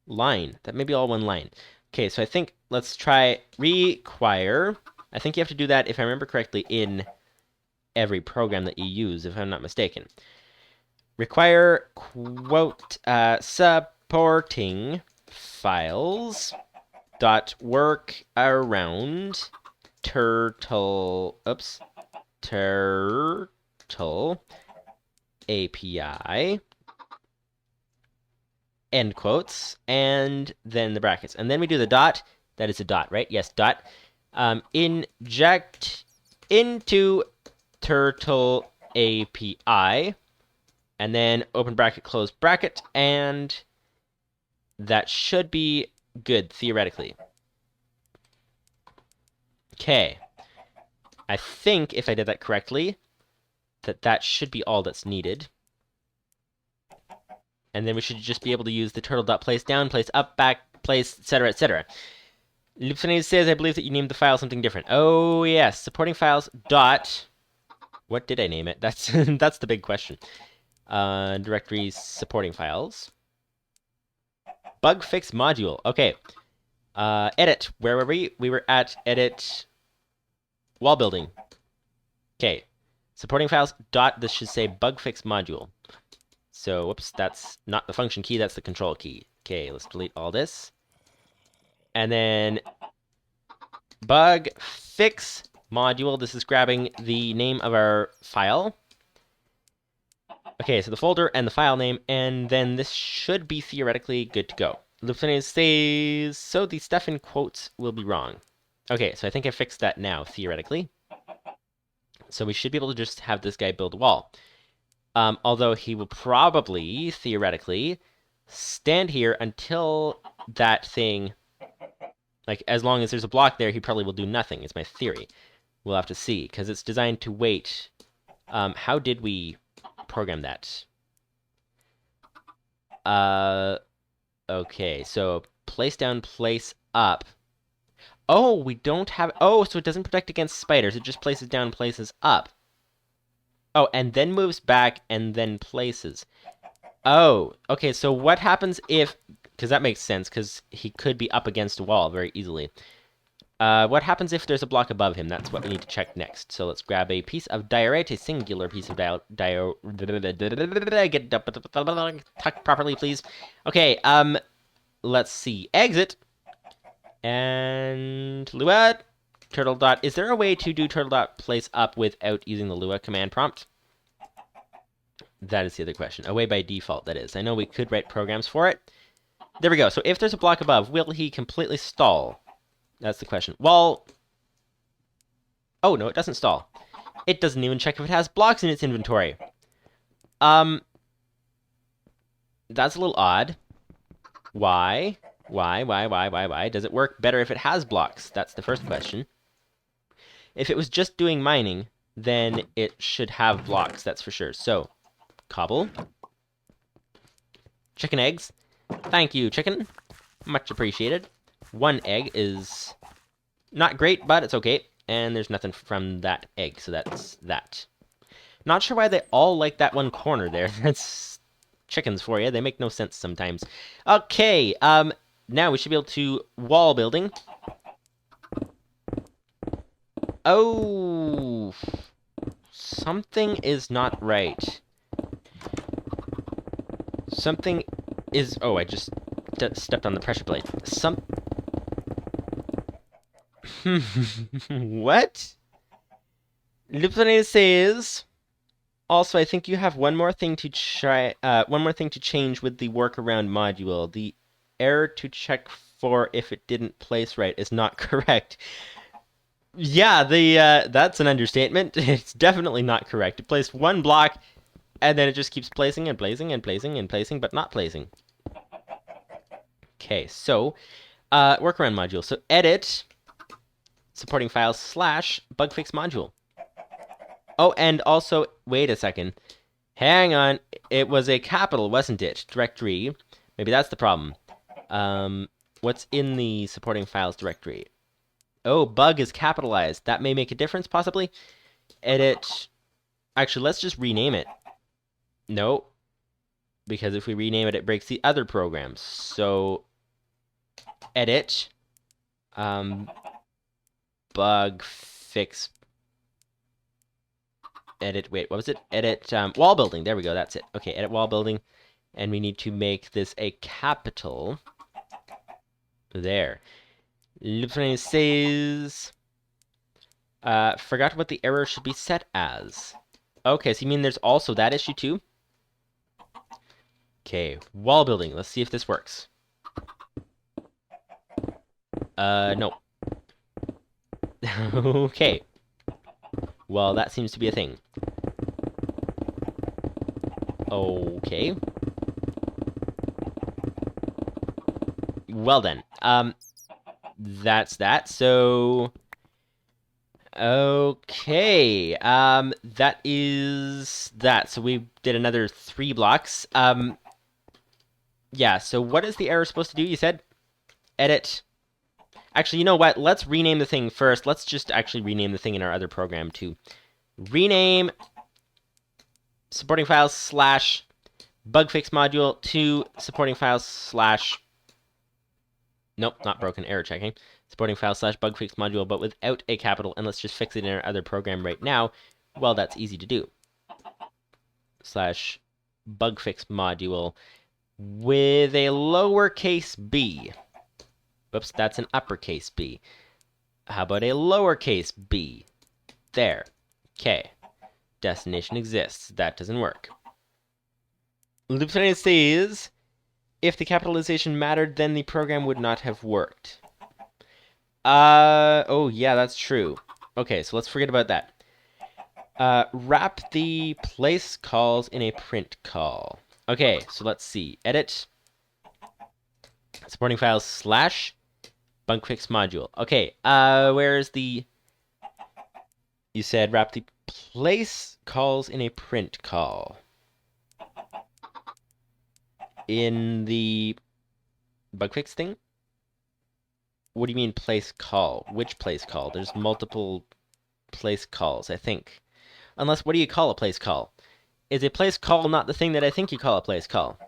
line? That may be all one line. Okay, so I think let's try require. I think you have to do that, if I remember correctly, in every program that you use, if I'm not mistaken. Require, quote, supporting files dot work around turtle API, end quotes, and then the brackets. And then we do the dot. That is a dot, right? Yes, dot. Inject into turtle API, and then open bracket, close bracket, and that should be good, theoretically. Okay. I think, if I did that correctly, that should be all that's needed. And then we should just be able to use the turtle.place down, place up, back, place, etc., etc. Lupus590's says, I believe that you named the file something different. Oh, yes. Supporting files dot... What did I name it? That's that's the big question. Directory supporting files. Bug fix module. Okay. Edit. Where were we? We were at edit wall building. Okay. Supporting files dot, this should say bug fix module. So, whoops, that's not the function key, that's the control key. Okay, let's delete all this. And then bug fix module. This is grabbing the name of our file. Okay, so the folder and the file name, and then this should be theoretically good to go. Lupus590's says, so the stuff in quotes will be wrong. Okay, so I think I fixed that now, theoretically. So we should be able to just have this guy build a wall. Although he will probably, theoretically, stand here until that thing... Like, as long as there's a block there, he probably will do nothing, is my theory. We'll have to see, because it's designed to wait. How did we program that? Okay, so place down, place up. Oh, we don't have... Oh, so it doesn't protect against spiders. It just places down, places up. Oh, and then moves back and then places. Oh, okay, so what happens if... Because that makes sense, because he could be up against a wall very easily. What happens if there's a block above him? That's what we need to check next. So let's grab a piece of diorite, a singular piece of get tucked properly, please. Okay, let's see. Exit. And Lua, turtle dot. Is there a way to do turtle dot place up without using the Lua command prompt? That is the other question. A way by default, that is. I know we could write programs for it. There we go. So if there's a block above, will he completely stall? That's the question. Well... Oh, no, it doesn't stall. It doesn't even check if it has blocks in its inventory. That's a little odd. Why? Why? Does it work better if it has blocks? That's the first question. If it was just doing mining, then it should have blocks, that's for sure. So, cobble. Chicken eggs. Thank you, chicken. Much appreciated. 1 egg is not great, but it's okay. And there's nothing from that egg, so that's that. Not sure why they all like that one corner there. That's chickens for you. They make no sense sometimes. Okay, now we should be able to wall building. Oh, something is not right. Something is... Oh, I just stepped on the pressure plate. What? Lupus590's says... Also, I think you have one more thing to change with the workaround module. The error to check for if it didn't place right is not correct. Yeah, that's an understatement. It's definitely not correct. It placed one block, and then it just keeps placing and placing and placing and placing, but not placing. Okay, so workaround module. So edit supporting files / bugfix module. Oh, and also, wait a second. Hang on. It was a capital, wasn't it? Directory. Maybe that's the problem. What's in the supporting files directory? Oh, bug is capitalized. That may make a difference, possibly. Edit. Actually, let's just rename it. No. Because if we rename it, it breaks the other programs. So, edit. Bug fix. Edit, wait, what was it? Edit wall building. There we go, that's it. Okay, edit wall building. And we need to make this a capital. There. Lupus590 says... forgot what the error should be set as. Okay, so you mean there's also that issue too? Okay, wall building. Let's see if this works. No. Okay. Well, that seems to be a thing. Okay. Well then. That's that. So... Okay. That is that. So we did another 3 blocks. Yeah, so what is the error supposed to do? You said edit. Actually, you know what? Let's rename the thing first. Let's just actually rename the thing in our other program to rename supporting files / bugfix module to supporting files / nope, not broken, error checking. Supporting files / bugfix module, but without a capital, and let's just fix it in our other program right now. Well, that's easy to do. / bugfix module with a lowercase b. Whoops, that's an uppercase b. How about a lowercase b? There. Okay. Destination exists. That doesn't work. Lupus590 says, if the capitalization mattered, then the program would not have worked. Oh, yeah, that's true. Okay, so let's forget about that. Wrap the place calls in a print call. Okay, so let's see. Edit. Supporting files / bugfix module. Okay, where's the... You said wrap the place calls in a print call. In the bugfix thing? What do you mean place call? Which place call? There's multiple place calls, I think. Unless, what do you call a place call? Is a place call not the thing that I think you call a place call?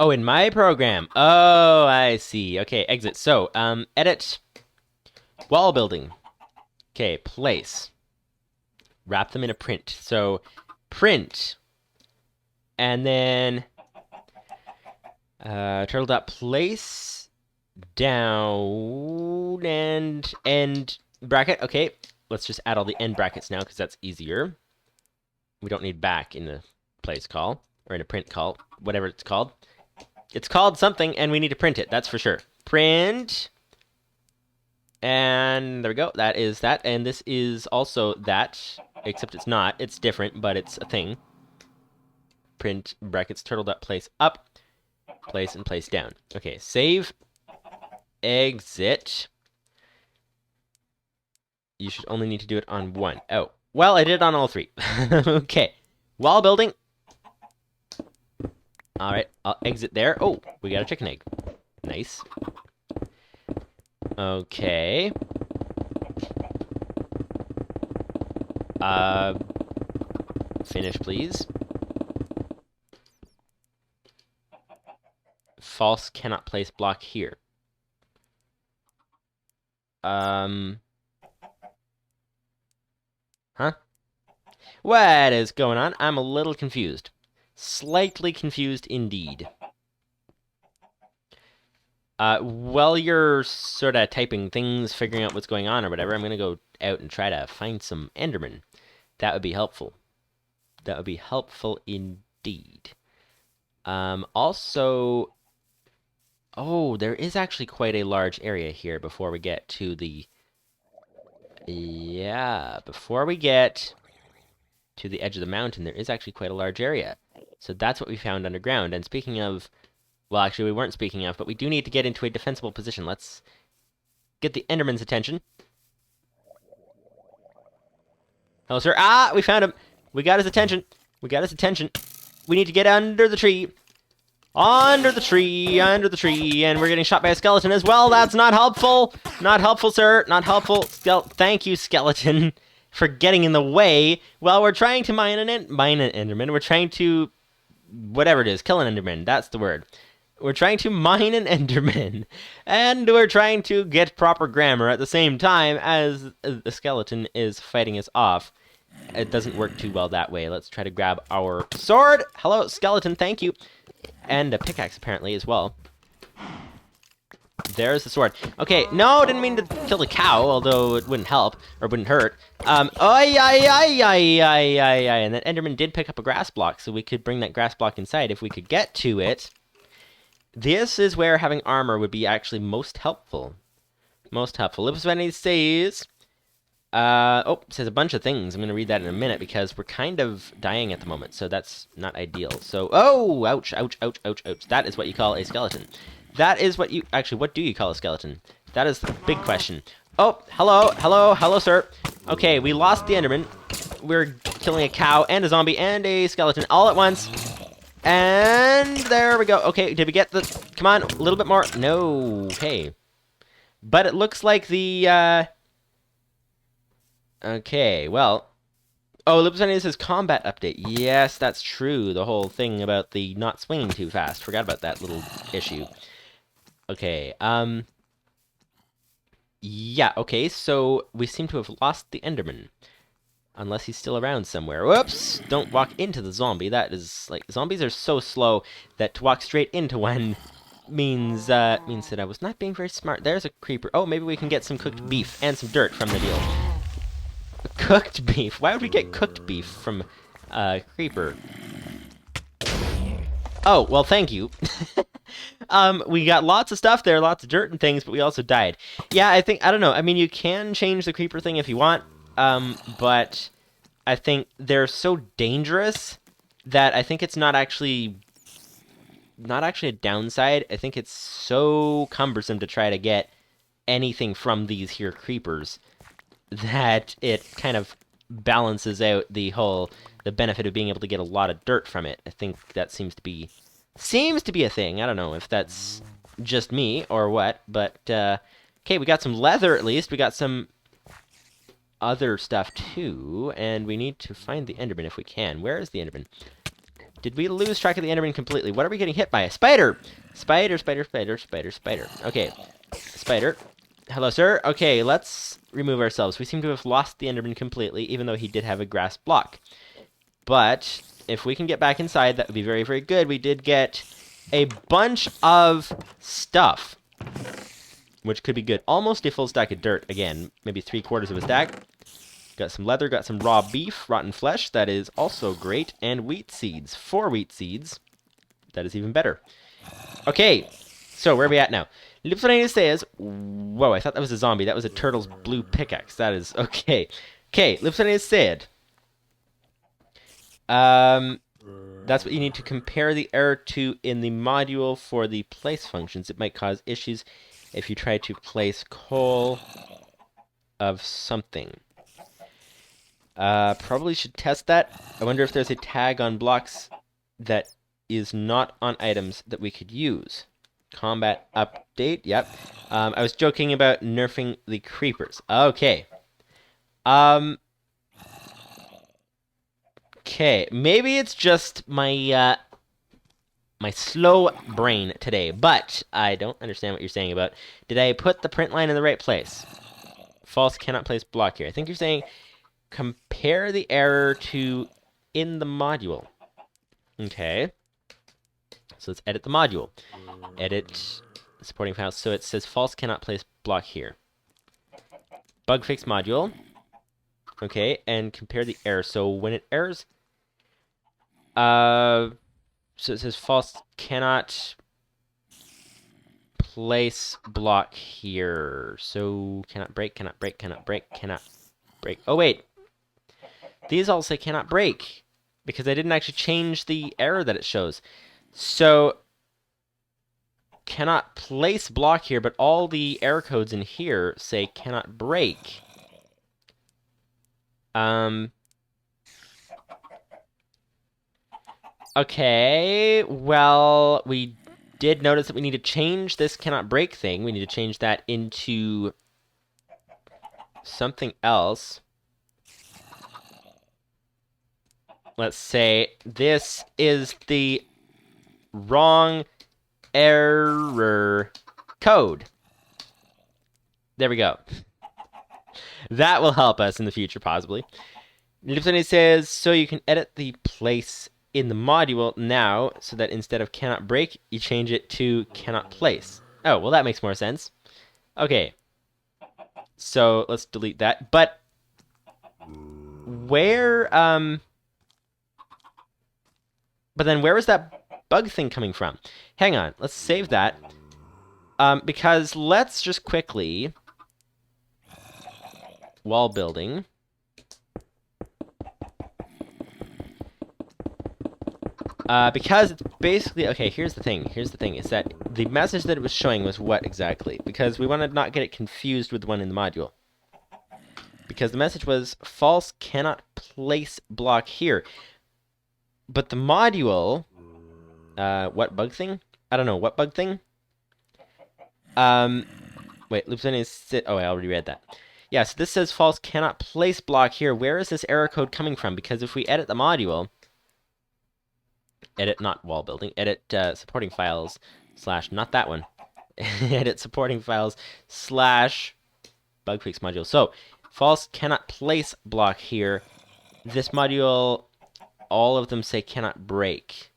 Oh, in my program. Oh, I see. Okay, exit. So, edit wall building. Okay, place. Wrap them in a print. So, print. And then turtle.place down and end bracket. Okay, let's just add all the end brackets now because that's easier. We don't need back in the place call or in a print call, whatever it's called. It's called something, and we need to print it. That's for sure. Print. And there we go. That is that. And this is also that, except it's not. It's different, but it's a thing. Print brackets turtle.place up, place, and place down. Okay, save. Exit. You should only need to do it on one. Oh, well, I did it on all three. Okay. Wall building. All right, I'll exit there. Oh, we got a chicken egg. Nice. Okay. Finish, please. False, cannot place block here. Huh? What is going on? I'm a little confused. Slightly confused indeed. While you're sort of typing things, figuring out what's going on or whatever, I'm going to go out and try to find some Enderman. That would be helpful. That would be helpful indeed. Also... Oh, there is actually quite a large area here before we get to the... Yeah, before we get to the edge of the mountain, there is actually quite a large area. So that's what we found underground. And speaking of... Well, actually, we weren't speaking of, but we do need to get into a defensible position. Let's get the Enderman's attention. Hello, sir. Ah, we found him. We got his attention. We got his attention. We need to get under the tree. Under the tree, and we're getting shot by a skeleton as well. That's not helpful. Not helpful, sir. Not helpful. Thank you, skeleton, for getting in the way. Well, we're trying to mine an Enderman. We're trying to... Whatever it is. Kill an Enderman. That's the word. We're trying to mine an Enderman. And we're trying to get proper grammar at the same time as the skeleton is fighting us off. It doesn't work too well that way. Let's try to grab our sword. Hello, skeleton. Thank you. And a pickaxe, apparently, as well. There's the sword. Okay, no, didn't mean to kill the cow, although it wouldn't help, or wouldn't hurt. And that Enderman did pick up a grass block, so we could bring that grass block inside if we could get to it. This is where having armor would be actually most helpful. Most helpful. Lupus590's says... says a bunch of things. I'm going to read that in a minute because we're kind of dying at the moment, so that's not ideal. So, oh, ouch, ouch, ouch, ouch, ouch. That is what you call a skeleton. That is what you... Actually, what do you call a skeleton? That is the big question. Oh, hello, hello, hello, sir. Okay, we lost the Enderman. We're killing a cow and a zombie and a skeleton all at once. And there we go. Okay, did we get the... Come on, a little bit more. No, okay. But it looks like the, Okay, well... Oh, Lupus590's says combat update. Yes, that's true. The whole thing about the not swinging too fast. Forgot about that little issue. Okay, yeah, okay, so we seem to have lost the Enderman. Unless he's still around somewhere. Whoops! Don't walk into the zombie. That is, like, zombies are so slow that to walk straight into one means that I was not being very smart. There's a creeper. Oh, maybe we can get some cooked beef and some dirt from the deal. Cooked beef? Why would we get cooked beef from creeper? Oh, well, thank you. We got lots of stuff there, lots of dirt and things, but we also died. Yeah, I don't know. I mean, you can change the creeper thing if you want, but I think they're so dangerous that I think it's not actually a downside. I think it's so cumbersome to try to get anything from these here creepers that it kind of balances out the benefit of being able to get a lot of dirt from it. I think that seems to be a thing. I don't know if that's just me or what, but okay, we got some leather at least. We got some other stuff too, and we need to find the Enderman if we can. Where is the Enderman? Did we lose track of the Enderman completely? What are we getting hit by? A spider! Spider, spider, spider, spider, spider. Okay, spider. Hello, sir. Okay, let's remove ourselves. We seem to have lost the Enderman completely, even though he did have a grass block. But if we can get back inside, that would be very, very good. We did get a bunch of stuff, which could be good. Almost a full stack of dirt. Again, maybe 3/4 of a stack. Got some leather, got some raw beef, rotten flesh. That is also great. And wheat seeds. 4 wheat seeds. That is even better. Okay, so where are we at now? Lupus590's says, whoa, I thought that was a zombie. That was a turtle's blue pickaxe. That is, okay. Okay, Lupus590's said, that's what you need to compare the error to in the module for the place functions. It might cause issues if you try to place coal of something. Probably should test that. I wonder if there's a tag on blocks that is not on items that we could use. Combat update, yep. I was joking about nerfing the creepers. Okay. Okay, maybe it's just my my slow brain today, but I don't understand what you're saying about. Did I put the print line in the right place? False, cannot place block here. I think you're saying compare the error to in the module. Okay. So let's edit the module. Edit supporting files. So it says false, cannot place block here. Bug fix module. Okay, and compare the error. So when it errors, so it says false, cannot place block here. So cannot break, cannot break, cannot break, cannot break. Oh wait, these all say cannot break because I didn't actually change the error that it shows. So cannot place block here, but all the error codes in here say cannot break. Okay, well, we did notice that we need to change this cannot break thing. We need to change that into something else. Let's say this is the wrong error code. There we go. That will help us in the future, possibly. Lupus590 says, so you can edit the place in the module now, so that instead of cannot break, you change it to cannot place. Oh, well, that makes more sense. Okay. So let's delete that. But where, but then where is that bug thing coming from? Hang on, let's save that. Because let's just quickly wall building. Because it's basically, okay, here's the thing, is that the message that it was showing was what exactly? Because we want to not get it confused with the one in the module. Because the message was, false, cannot place block here. But the module, what bug thing? I don't know, what bug thing? Wait, Lupus590 is, oh, I already read that. Yeah, so this says false, cannot place block here. Where is this error code coming from? Because if we edit the module, edit, not wall building, edit supporting files / not that one. Edit supporting files / bug fix module. So, false, cannot place block here. This module, all of them say cannot break.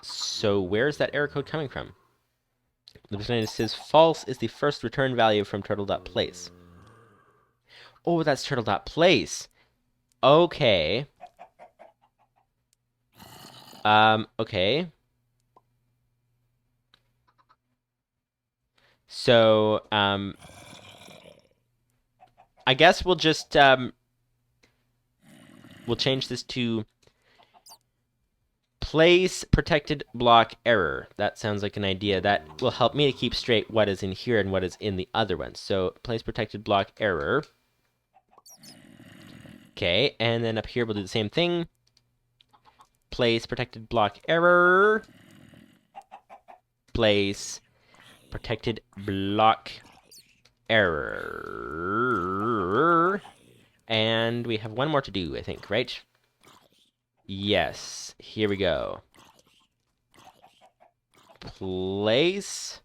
So, where's that error code coming from? Lupus590 says false is the first return value from turtle.place. Oh, that's turtle.place. Okay. Okay. So, I guess we'll just, we'll change this to place protected block error. That sounds like an idea that will help me to keep straight what is in here and what is in the other one. So, place protected block error. Okay, and then up here we'll do the same thing. Place protected block error. Place protected block error. And we have one more to do, I think, right? Yes, here we go. Place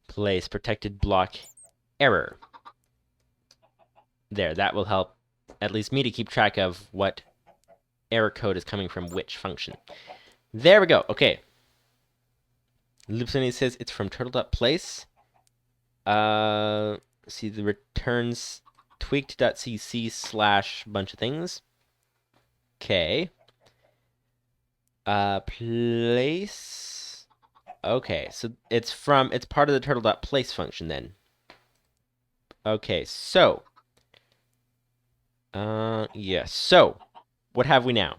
protected block error. There, that will help at least me to keep track of what error code is coming from which function. There we go. Okay. Lupus590's says it's from turtle.place. See the returns tweaked.cc / bunch of things. Okay. Place. Okay, so it's part of the turtle.place function then. Okay, so. Yes. So, what have we now?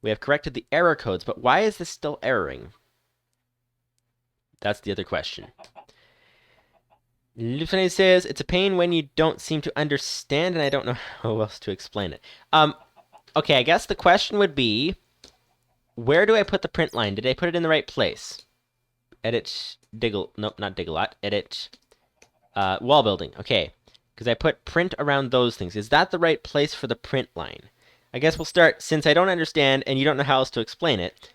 We have corrected the error codes, but why is this still erroring? That's the other question. Lupus590 says, it's a pain when you don't seem to understand, and I don't know how else to explain it. Okay, I guess the question would be, where do I put the print line? Did I put it in the right place? Edit, nope, not Diggalot. Edit, wall building. Okay, because I put print around those things. Is that the right place for the print line? I guess we'll start, since I don't understand and you don't know how else to explain it,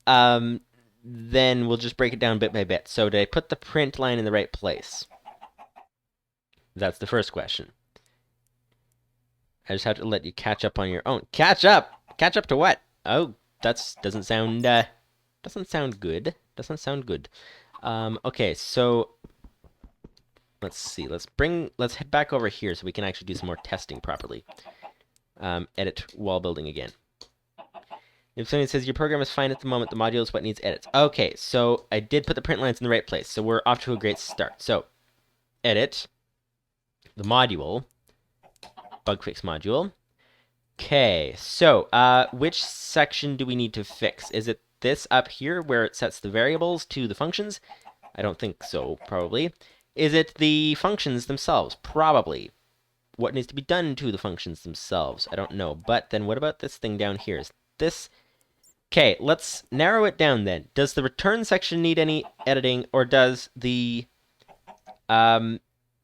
then we'll just break it down bit by bit. So did I put the print line in the right place? That's the first question. I just have to let you catch up on your own. Catch up! Catch up to what? Oh, that doesn't sound good. Doesn't sound good. Okay, so let's see. Let's head back over here so we can actually do some more testing properly. Edit wall building again. If somebody says your program is fine at the moment, the module is what needs edits. Okay, so I did put the print lines in the right place, so we're off to a great start. So, edit the module, bug fix module. Okay, so which section do we need to fix? Is it this up here where it sets the variables to the functions? I don't think so, probably. Is it the functions themselves? Probably. What needs to be done to the functions themselves? I don't know. But then what about this thing down here? Is this... Okay, let's narrow it down then. Does the return section need any editing, or does the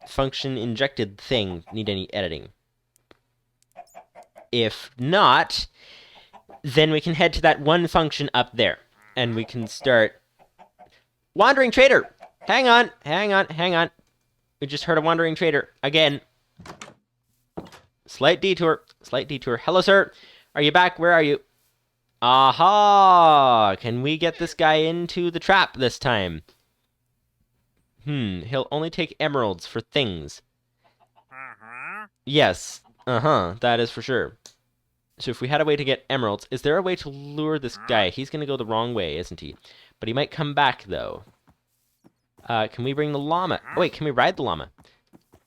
function injected thing need any editing? If not, then we can head to that one function up there, and we can start... Wandering Trader! Hang on, hang on, hang on. We just heard a Wandering Trader again. Slight detour, slight detour. Hello, sir. Are you back? Where are you? Aha! Can we get this guy into the trap this time? He'll only take emeralds for things. Yes, that is for sure. So if we had a way to get emeralds, is there a way to lure this guy? He's going to go the wrong way, isn't he? But he might come back, though. Can we bring the llama? Oh, wait, can we ride the llama?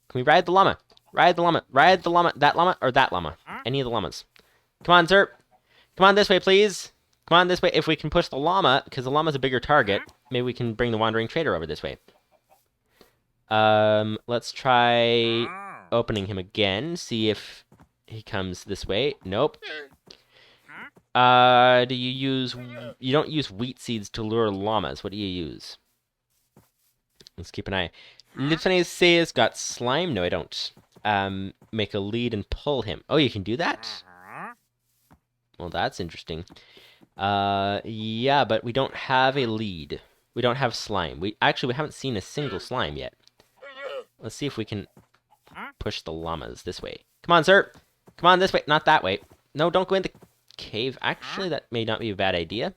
Can we ride the llama? Ride the llama. Ride the llama. That llama or that llama? Any of the llamas. Come on, sir. Come on this way, please. Come on this way. If we can push the llama, because the llama's a bigger target, maybe we can bring the Wandering Trader over this way. Let's try opening him again. See if he comes this way. Nope. Do you use... You don't use wheat seeds to lure llamas. What do you use? Let's keep an eye. Lupus590 says, got slime? No, I don't. Make a lead and pull him. Oh, you can do that? Well, that's interesting. Yeah, but we don't have a lead. We don't have slime. We haven't seen a single slime yet. Let's see if we can push the llamas this way. Come on, sir. Come on this way. Not that way. No, don't go in the cave. Actually, that may not be a bad idea.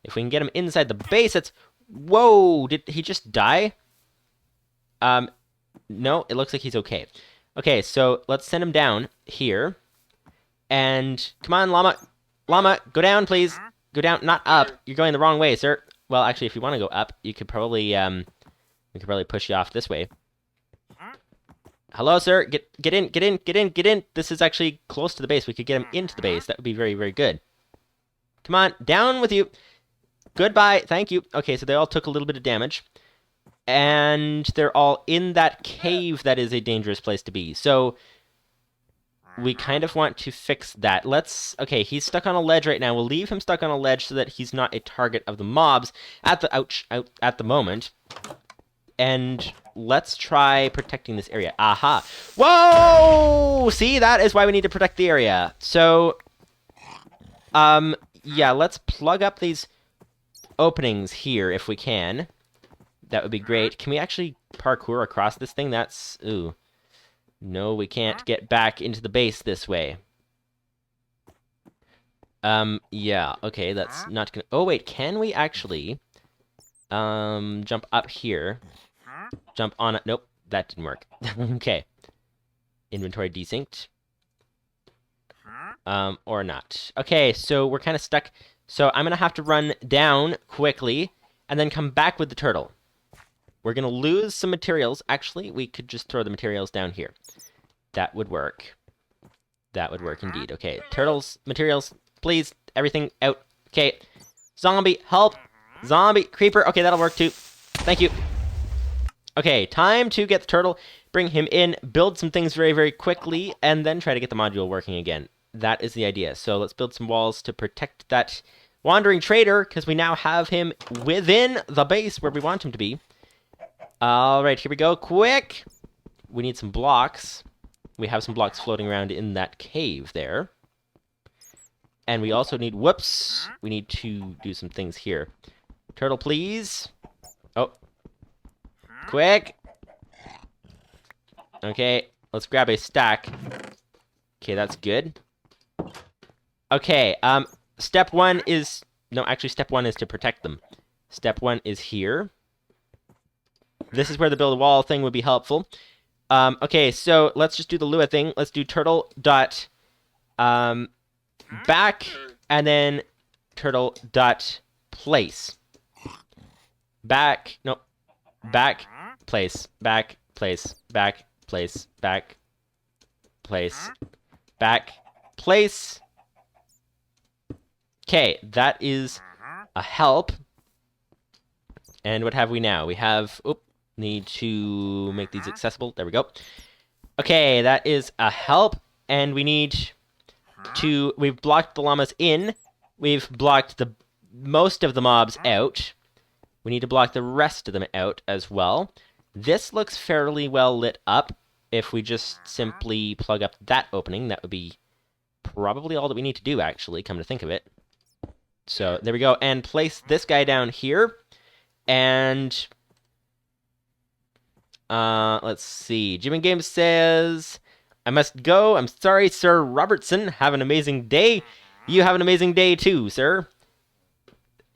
If we can get him inside the base, it's... Whoa! Did he just die? No, it looks like he's okay. Okay, so let's send him down here. And come on, llama. Llama, go down, please. Go down, not up. You're going the wrong way, sir. Well, actually, if you want to go up, you could probably, we could probably push you off this way. Hello, sir. Get in, get in, get in, get in. This is actually close to the base. We could get him into the base. That would be very, very good. Come on, down with you. Goodbye. Thank you. Okay, so they all took a little bit of damage. And they're all in that cave that is a dangerous place to be. So, we kind of want to fix that. Okay, he's stuck on a ledge right now. We'll leave him stuck on a ledge so that he's not a target of the mobs at the moment. And let's try protecting this area. Aha. Whoa! See, that is why we need to protect the area. So, yeah, let's plug up these openings here if we can. That would be great. Can we actually parkour across this thing? That's... Ooh. No, we can't get back into the base this way. Yeah, okay, that's not gonna... Oh, wait, can we actually... jump up here? Jump on it. Nope, that didn't work. Okay. Inventory desynced. Or not. Okay, so we're kind of stuck. So I'm gonna have to run down quickly, and then come back with the turtle. We're gonna lose some materials. Actually, we could just throw the materials down here. That would work. That would work indeed. Okay, turtles, materials, please, everything out. Okay, zombie, help! Zombie, creeper, okay, that'll work too. Thank you. Okay, time to get the turtle, bring him in, build some things very, very quickly, and then try to get the module working again. That is the idea. So let's build some walls to protect that wandering trader, because we now have him within the base where we want him to be. All right, here we go. Quick! We need some blocks. We have some blocks floating around in that cave there. And we also need... Whoops! We need to do some things here. Turtle, please. Oh. Quick! Okay, let's grab a stack. Okay, that's good. Okay, step one is... No, actually, step one is to protect them. Step one is here. This is where the build a wall thing would be helpful. Okay, so let's just do the Lua thing. Let's do turtle dot back, and then turtle dot place. Back, no, back, place, back, place, back, place, back, place, back, place. Okay, that is a help. And what have we now? We have, need to make these accessible. There we go. Okay, that is a help. And we need to... We've blocked the llamas in. We've blocked most of the mobs out. We need to block the rest of them out as well. This looks fairly well lit up. If we just simply plug up that opening, that would be probably all that we need to do, actually, come to think of it. So, there we go. And place this guy down here. And... let's see. Jim and Games says, I must go. I'm sorry, Sir Robertson. Have an amazing day. You have an amazing day too, sir.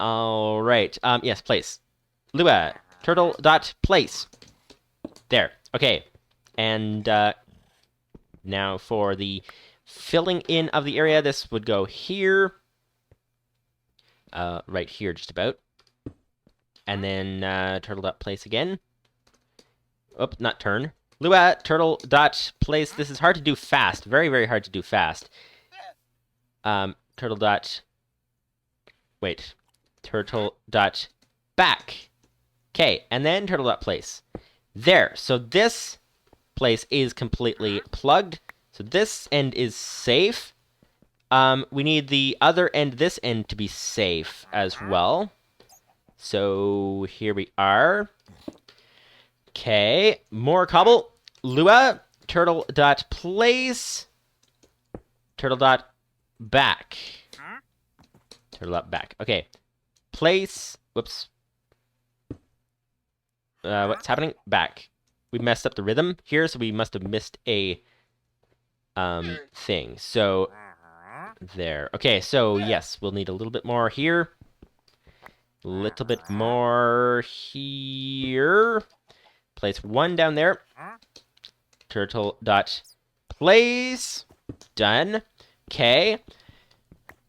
All right. Yes, place. Lua, turtle dot place. There. Okay. And now for the filling in of the area, this would go here. Right here, just about. And then turtle dot place again. Oh, not turn. Lua, turtle dot place. This is hard to do fast. Very, very hard to do fast. Turtle dot... Wait. Turtle dot back. Okay, and then turtle dot place. There. So this place is completely plugged. So this end is safe. We need the other end, this end, to be safe as well. So here we are. Okay, more cobble. Lua, turtle dot place, turtle dot back. Turtle dot back. Okay, place. Whoops. What's happening? Back. We messed up the rhythm here, so we must have missed a thing. So there. Okay, so yes, we'll need a little bit more here. A little bit more here. Place one down there. Turtle dot place. Done. Okay.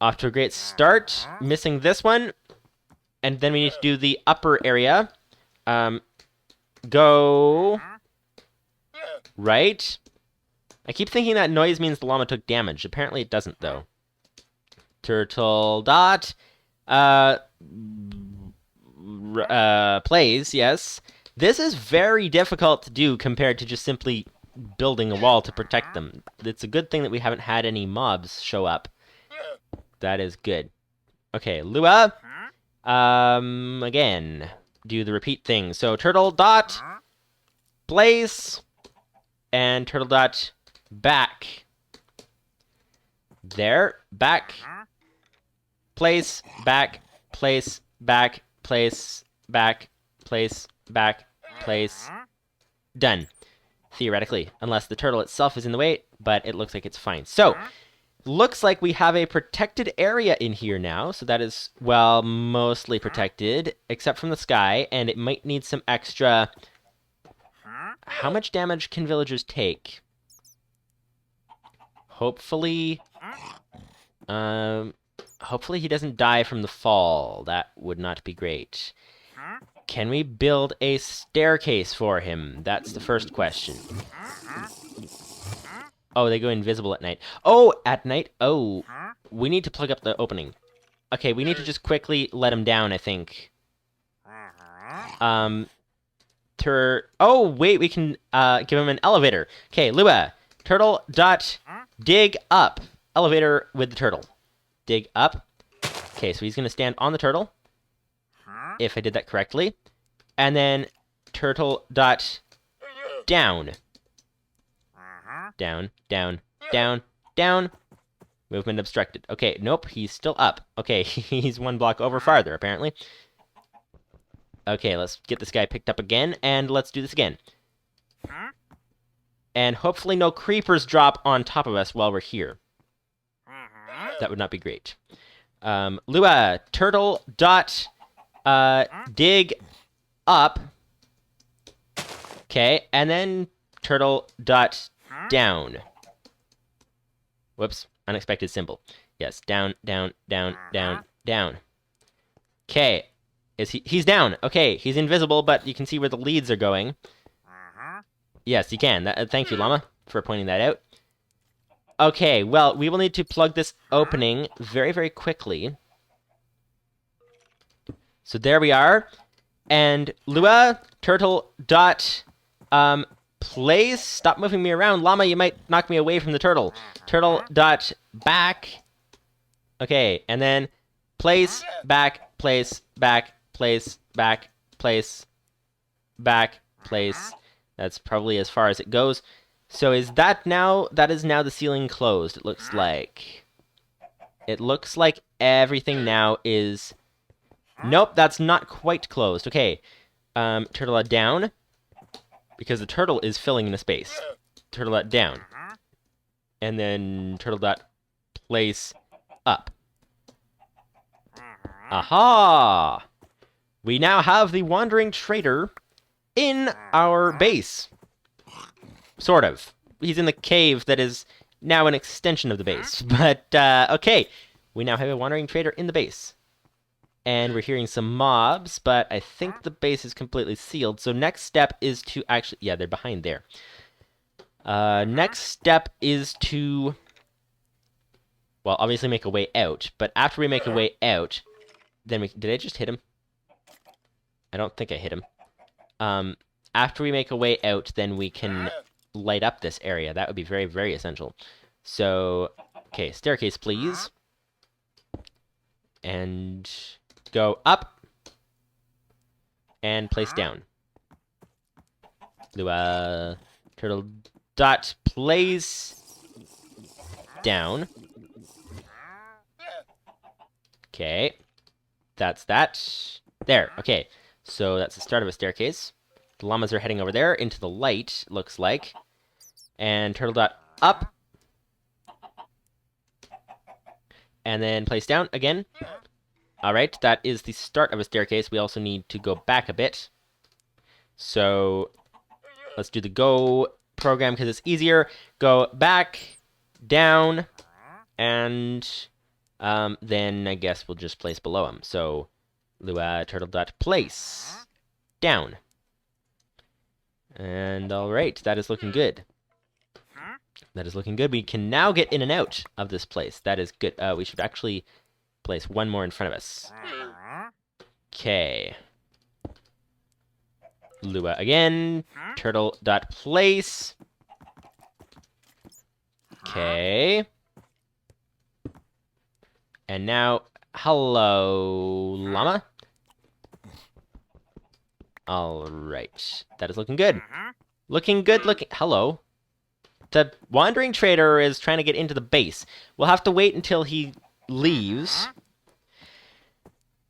Off to a great start. Missing this one. And then we need to do the upper area. Go right. I keep thinking that noise means the llama took damage. Apparently it doesn't, though. Turtle dot plays, yes. This is very difficult to do compared to just simply building a wall to protect them. It's a good thing that we haven't had any mobs show up. That is good. Okay, Lua. Again, do the repeat thing. So turtle dot place and turtle dot back. There, back, place, back, place, back, place, back, place, back, place. Done. Theoretically, unless the turtle itself is in the way, but it looks like it's fine. So, looks like we have a protected area in here now, so that is, well, mostly protected, except from the sky, and it might need some extra... How much damage can villagers take? Hopefully... hopefully he doesn't die from the fall. That would not be great. Can we build a staircase for him? That's the first question. Oh, they go invisible at night. Oh, at night? Oh, we need to plug up the opening. Okay, we need to just quickly let him down, I think. Oh, wait, we can give him an elevator. Okay, Lua, turtle dot dig up. Elevator with the turtle. Dig up. Okay, so he's going to stand on the turtle. If I did that correctly. And then turtle dot down. Down, down, down, down. Movement obstructed. Okay, nope, he's still up. Okay, he's one block over farther, apparently. Okay, let's get this guy picked up again, and let's do this again. And hopefully no creepers drop on top of us while we're here. That would not be great. Lua, turtle dot dig up. Okay, and then turtle dot down. Whoops, unexpected symbol. Yes, down, down, down, down, down. Okay, he's down. Okay, he's invisible, but you can see where the leads are going. Yes, you can. Thank you, Llama, for pointing that out. Okay, well, we will need to plug this opening very, very quickly. So there we are. And Lua, turtle dot place. Stop moving me around. Llama, you might knock me away from the turtle. Turtle dot back. Okay, and then place, back, place, back, place, back, place, back, place. That's probably as far as it goes. So is that now, that is now the ceiling closed, it looks like. It looks like everything now is... Nope, that's not quite closed. Okay, turtle down, because the turtle is filling in a space. Turtle down. And then turtle dot place up. Aha! We now have the wandering trader in our base. Sort of. He's in the cave that is now an extension of the base. But, okay. We now have a wandering trader in the base. And we're hearing some mobs, but I think the base is completely sealed. So next step is to actually... Yeah, they're behind there. Next step is to... Well, obviously make a way out. But after we make a way out, then we... Did I just hit him? I don't think I hit him. After we make a way out, then we can light up this area. That would be very, very essential. So, okay, staircase, please. And go up. And place down. Lua, turtle dot place down. Okay. That's that. There, okay. So that's the start of a staircase. The llamas are heading over there into the light, looks like. And turtle dot up. And then place down again. Alright, that is the start of a staircase. We also need to go back a bit. So let's do the go program because it's easier. Go back, down, and then I guess we'll just place below him. So Lua turtle dot place down. And alright, that is looking good. That is looking good. We can now get in and out of this place. That is good. We should actually place one more in front of us. Okay. Lua again. Turtle dot place. Okay. And now, hello, llama. All right. That is looking good. Looking good, hello. The wandering trader is trying to get into the base. We'll have to wait until he leaves.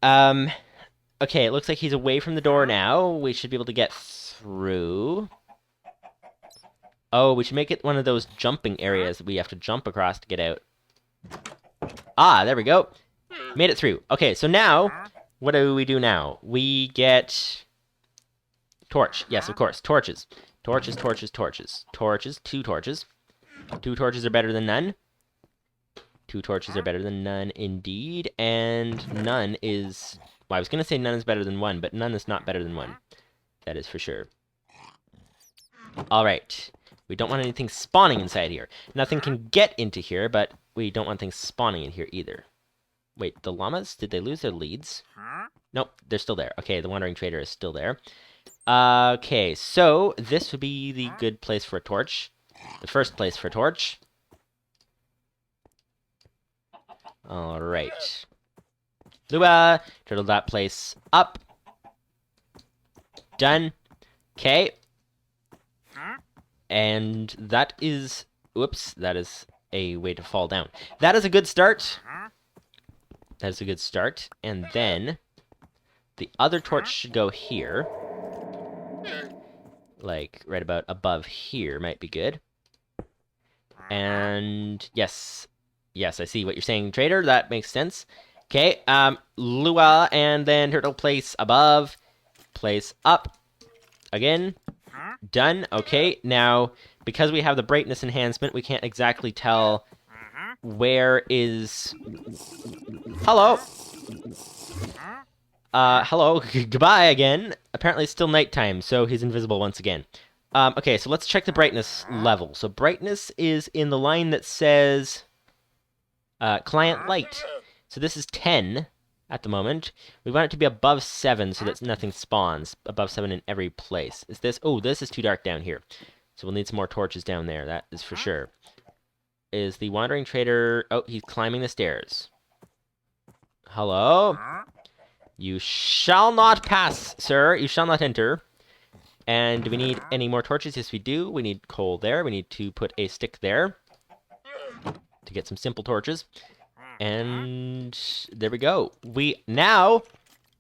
Okay, it looks like he's away from the door now. We should be able to get through. Oh, we should make it one of those jumping areas that we have to jump across to get out. Ah, there we go. Made it through. Okay, so now, what do we do now? We get... torch. Yes, of course. Torches. Torches, torches, torches. Torches. 2 torches. 2 torches are better than none. 2 torches are better than none, indeed. And none is... well, I was going to say none is better than 1, but none is not better than 1. That is for sure. All right. We don't want anything spawning inside here. Nothing can get into here, but we don't want things spawning in here either. Wait, the llamas? Did they lose their leads? Nope, they're still there. Okay, the wandering trader is still there. Okay, so this would be the good place for a torch. The first place for a torch. All right. Lua, turtle that place up. Done. Okay. And that is... whoops, that is a way to fall down. That is a good start. That is a good start. And then the other torch should go here. Like, right about above here might be good. And yes. Yes, I see what you're saying, trader. That makes sense. Okay, Lua, and then turtle place above. Place up. Again. Done. Okay, now, because we have the brightness enhancement, we can't exactly tell where is... hello! Hello. Goodbye again. Apparently it's still nighttime, so he's invisible once again. Okay, so let's check the brightness level. So brightness is in the line that says client light. So this is 10 at the moment. We want it to be above 7 so that nothing spawns. Above 7 in every place. Is this... oh, this is too dark down here. So we'll need some more torches down there. That is for sure. Is the wandering trader... oh, he's climbing the stairs. Hello? You shall not pass, sir. You shall not enter. And do we need any more torches? Yes, we do. We need coal there. We need to put a stick there to get some simple torches. And there we go. We now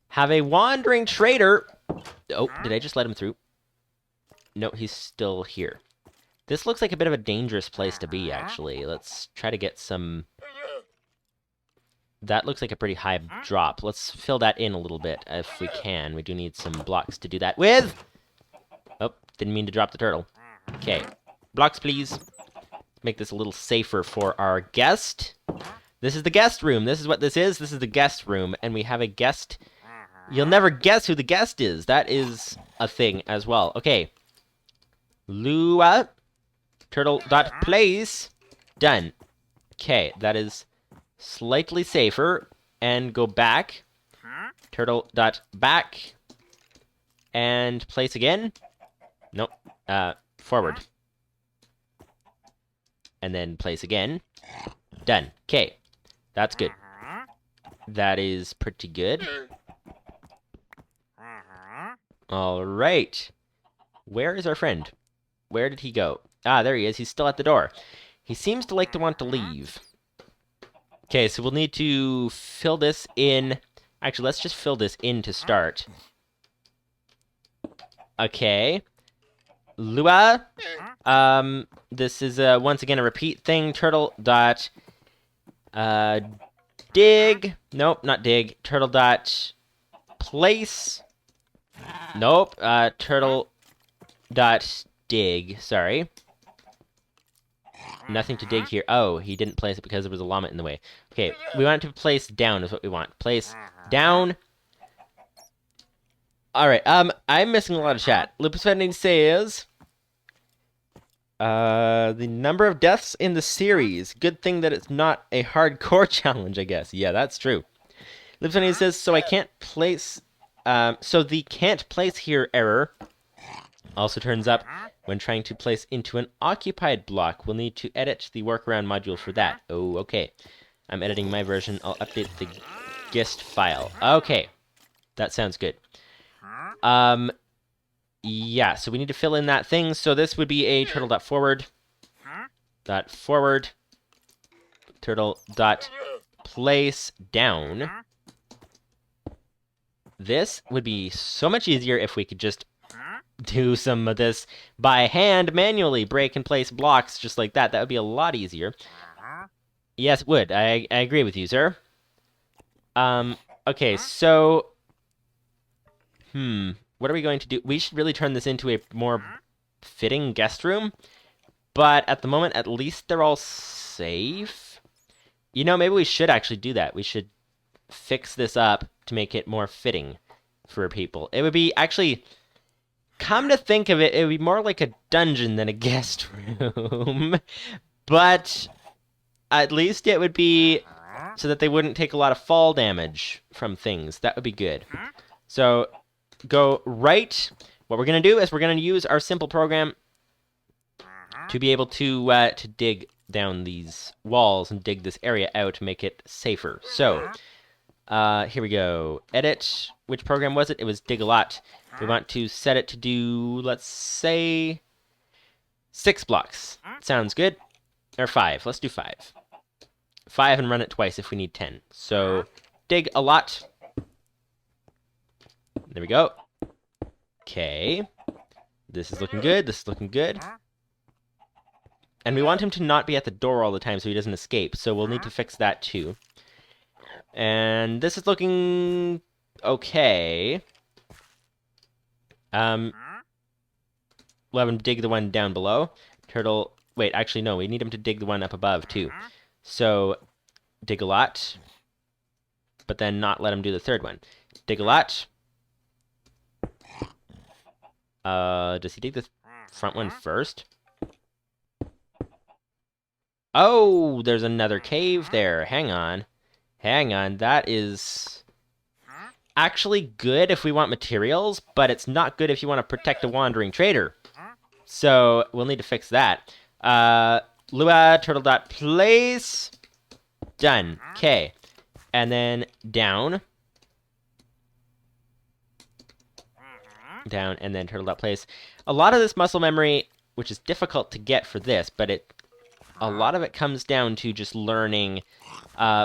have a wandering trader. Oh, did I just let him through? No, he's still here. This looks like a bit of a dangerous place to be, actually. Let's try to get some... that looks like a pretty high drop. Let's fill that in a little bit if we can. We do need some blocks to do that with. Oh, didn't mean to drop the turtle. Okay, blocks, please. Make this a little safer for our guest. This is the guest room. This is what this is. This is the guest room, and we have a guest. You'll never guess who the guest is. That is a thing as well. Okay. Lua. Turtle.plays. Done. Okay, that is slightly safer. And go back. Turtle.back. And place again. Nope. Forward. And then place again. Done. Okay. That's good. That is pretty good. All right. Where is our friend? Where did he go? Ah, there he is. He's still at the door. He seems to like to want to leave. Okay, so we'll need to fill this in. Actually, let's just fill this in to start. Okay. Lua. This is once again a repeat thing. Turtle dot dig. Nope, not dig. Turtle dot place. Nope. Turtle dot dig. Sorry. Nothing to dig here. Oh, he didn't place it because there was a llama in the way. Okay, we want it to place down is what we want. Place down. Alright, I'm missing a lot of chat. Lupus590's says... the number of deaths in the series. Good thing that it's not a hardcore challenge, I guess. Yeah, that's true. Lupus590 says, so I can't place... so the can't place here error also turns up when trying to place into an occupied block. We'll need to edit the workaround module for that. Oh, okay. I'm editing my version. I'll update the gist file. Okay. That sounds good. Yeah, so we need to fill in that thing. So this would be a turtle.forward, turtle.place down. This would be so much easier if we could just do some of this by hand manually, break and place blocks just like that. That would be a lot easier. Yes, it would. I agree with you, sir. Okay, so... what are we going to do? We should really turn this into a more fitting guest room. But at the moment, at least they're all safe. You know, maybe we should actually do that. We should fix this up to make it more fitting for people. It would be actually... Come to think of it, it would be more like a dungeon than a guest room. But at least it would be so that they wouldn't take a lot of fall damage from things. That would be good. So go right. What we're going to do is we're going to use our simple program to be able to dig down these walls and dig this area out to make it safer. So here we go. Edit. Which program was it? It was dig a lot. We want to set it to do, let's say, 6 blocks. Sounds good. Or 5. Let's do 5. 5 and run it twice if we need 10. So dig a lot. There we go. Okay. This is looking good. This is looking good. And we want him to not be at the door all the time so he doesn't escape. So we'll need to fix that too. And this is looking okay. We'll have him dig the one down below. Turtle... Wait, actually, no. We need him to dig the one up above, too. So, dig a lot. But then not let him do the third one. Dig a lot. Does he dig the front one first? Oh, there's another cave there. Hang on. Hang on. That is... actually good if we want materials, but it's not good if you want to protect a wandering trader. So we'll need to fix that. Lua turtle.place. Done. Okay. And then down. Down, and then turtle.place. A lot of this muscle memory, which is difficult to get for this, but a lot of it comes down to just learning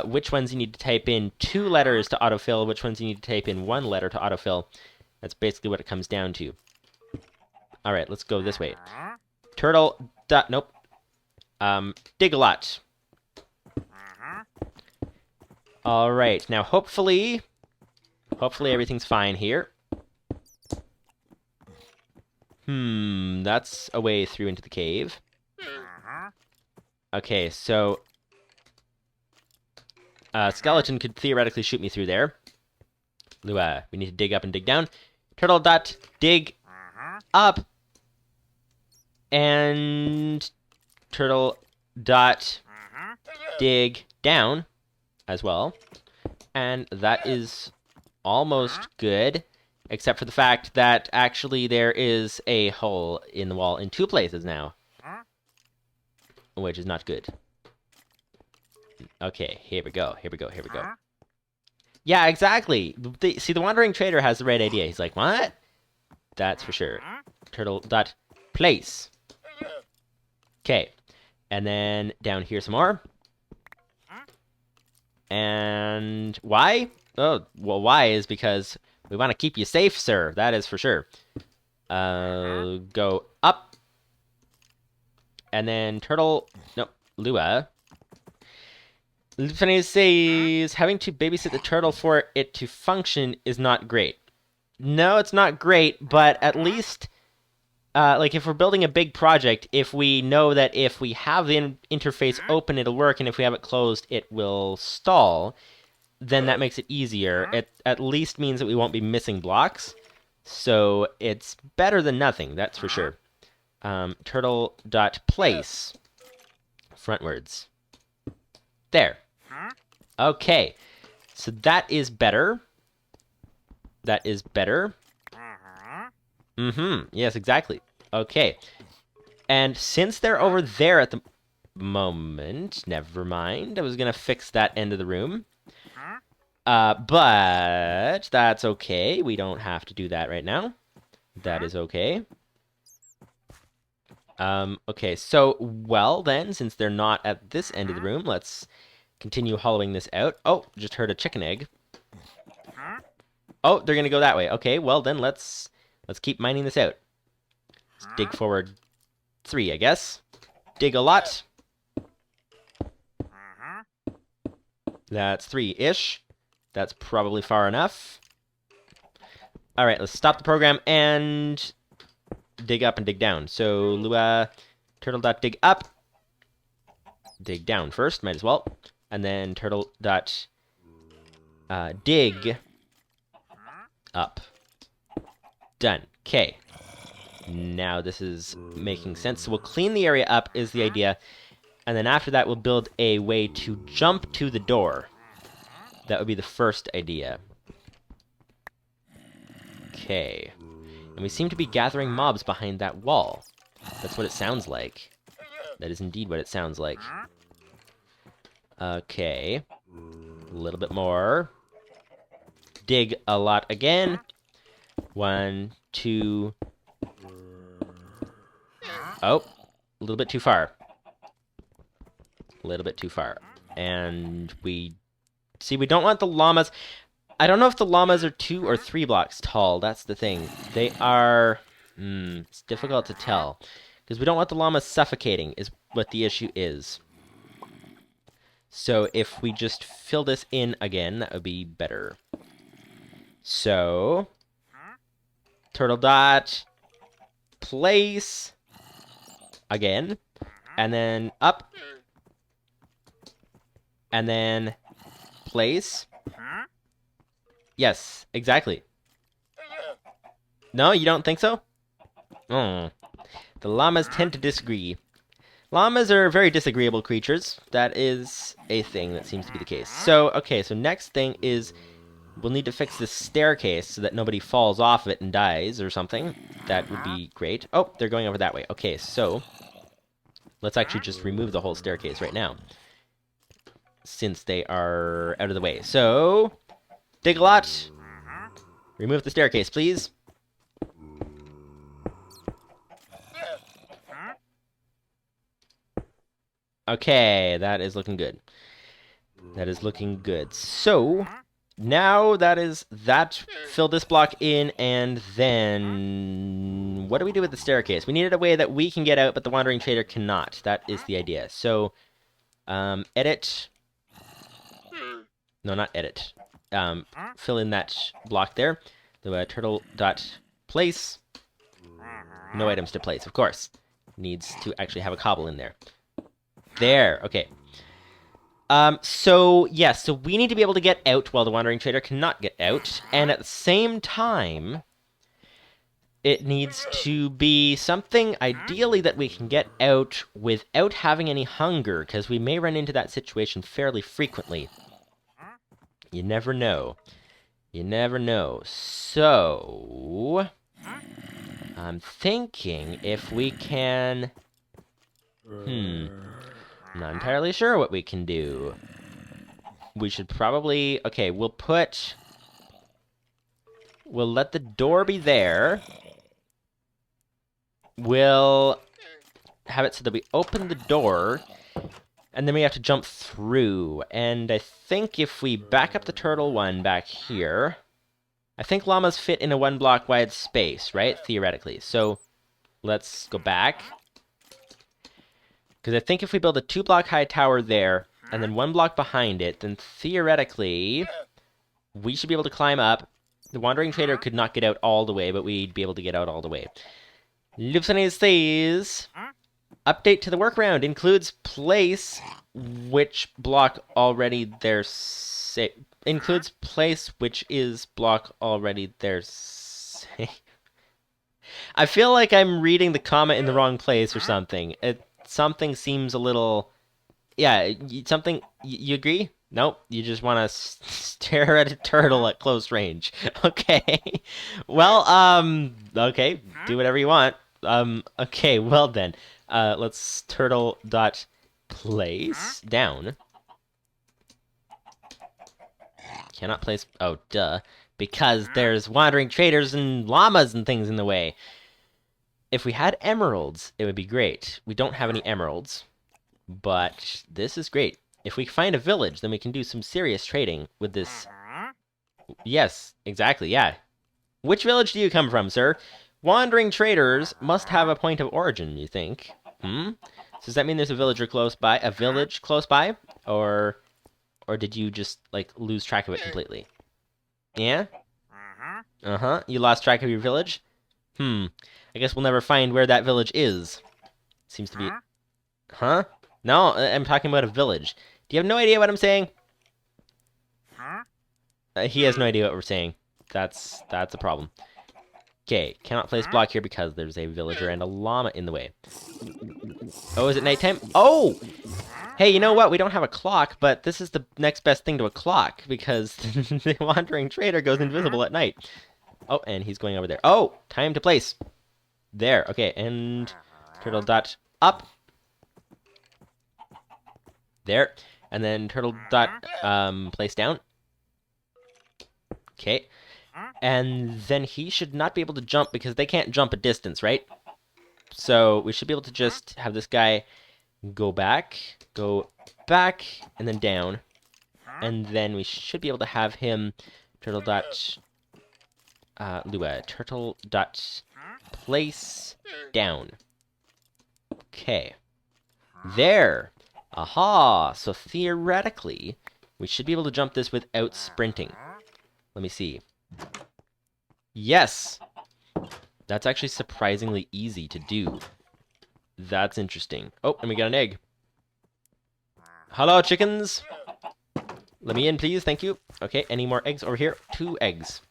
which ones you need to type in 2 letters to autofill, which ones you need to type in 1 letter to autofill. That's basically what it comes down to. All right, let's go this way. Turtle. Nope. Dig a lot. All right, now hopefully everything's fine here. That's a way through into the cave. Okay, so skeleton could theoretically shoot me through there. Lua, we need to dig up and dig down. Turtle dot dig up. And turtle dot dig down as well. And that is almost good, except for the fact that actually there is a hole in the wall in 2 places now, which is not good. Okay, here we go. Yeah, exactly. See, the Wandering Trader has the right idea. He's like, what? That's for sure. Turtle.place. Okay. And then down here some more. And why? Oh, well, why is because we want to keep you safe, sir. That is for sure. Go up. And then Lua. Lupus590's says, having to babysit the turtle for it to function is not great. No, it's not great, but at least, like, if we're building a big project, if we know that if we have the interface open, it'll work, and if we have it closed, it will stall, then that makes it easier. It at least means that we won't be missing blocks, so it's better than nothing, that's for sure. Turtle.place. Frontwards. There. Okay. So that is better. That is better. Yes, exactly. Okay. And since they're over there at the moment, never mind. I was going to fix that end of the room. But that's okay. We don't have to do that right now. That is okay. Okay, so, well then, since they're not at this end of the room, let's continue hollowing this out. Oh, just heard a chicken egg. Oh, they're gonna go that way. Okay, well then, let's keep mining this out. Let's dig forward 3, I guess. Dig a lot. That's 3-ish. That's probably far enough. Alright, let's stop the program and dig up and dig down. So, Lua, turtle.dig up. Dig down first, might as well. And then turtle.dig up. Done. Okay. Now this is making sense. So we'll clean the area up is the idea. And then after that, we'll build a way to jump to the door. That would be the first idea. Okay. And we seem to be gathering mobs behind that wall. That's what it sounds like. That is indeed what it sounds like. Okay. A little bit more. Dig a lot again. 1, 2. Oh, a little bit too far. A little bit too far. And we don't want the llamas. I don't know if the llamas are 2 or 3 blocks tall. That's the thing. They are... it's difficult to tell. Because we don't want the llamas suffocating, is what the issue is. So if we just fill this in again, that would be better. So... turtle dot... place... again. And then up. And then... place. Yes, exactly. No, you don't think so? Oh. The llamas tend to disagree. Llamas are very disagreeable creatures. That is a thing that seems to be the case. So, okay, so next thing is we'll need to fix this staircase so that nobody falls off of it and dies or something. That would be great. Oh, they're going over that way. Okay, so let's actually just remove the whole staircase right now, since they are out of the way. So, dig a lot. Remove the staircase, please. Okay, that is looking good. That is looking good. So, now that is that. Fill this block in, and then... what do we do with the staircase? We needed a way that we can get out, but the Wandering Trader cannot. That is the idea. So, edit... no, not edit. Fill in that block there. The turtle.place. No items to place, of course. Needs to actually have a cobble in there. There, okay. So, yes, so we need to be able to get out while the Wandering Trader cannot get out. And at the same time, it needs to be something, ideally, that we can get out without having any hunger, because we may run into that situation fairly frequently. You never know. You never know. So, I'm thinking if we can... I'm not entirely sure what we can do. We should probably... okay, we'll let the door be there. We'll have it so that we open the door, and then we have to jump through. And I think if we back up the turtle one back here... I think llamas fit in a 1-block wide space, right? Theoretically. So, let's go back. Because I think if we build a 2-block high tower there, and then 1 block behind it, then theoretically, we should be able to climb up. The Wandering Trader could not get out all the way, but we'd be able to get out all the way. Lupus590's says, update to the workaround includes place, which block already there includes place, which is block already there. I feel like I'm reading the comment in the wrong place or something. Something seems a little... yeah, something... you agree? Nope, you just want to stare at a turtle at close range. Okay. Well, okay, do whatever you want. Okay, well then. Let's turtle.place down. Cannot place... Oh, duh. Because there's wandering traders and llamas and things in the way. If we had emeralds, it would be great. We don't have any emeralds. But this is great. If we find a village, then we can do some serious trading with this. Yes, exactly, yeah. Which village do you come from, sir? Wandering traders must have a point of origin, you think? Hmm? So does that mean there's a villager close by? A village close by? Or did you just, like, lose track of it completely? Yeah? Uh-huh. You lost track of your village? I guess we'll never find where that village is. Seems to be... Huh? No, I'm talking about a village. Do you have no idea what I'm saying? He has no idea what we're saying. That's a problem. Okay, cannot place block here because there's a villager and a llama in the way. Oh, is it nighttime? Oh! Hey, you know what? We don't have a clock, but this is the next best thing to a clock because the wandering trader goes invisible at night. Oh, and he's going over there. Oh, time to place. There, okay, and turtle dot up. There, and then turtle dot place down. Okay, and then he should not be able to jump because they can't jump a distance, right? So we should be able to just have this guy go back, and then down. And then we should be able to have him turtle dot turtle dot place down. Okay. There. Aha! So theoretically, we should be able to jump this without sprinting. Let me see. Yes! That's actually surprisingly easy to do. That's interesting. Oh, and we got an egg. Hello, chickens! Let me in, please. Thank you. Okay, any more eggs over here? 2 eggs.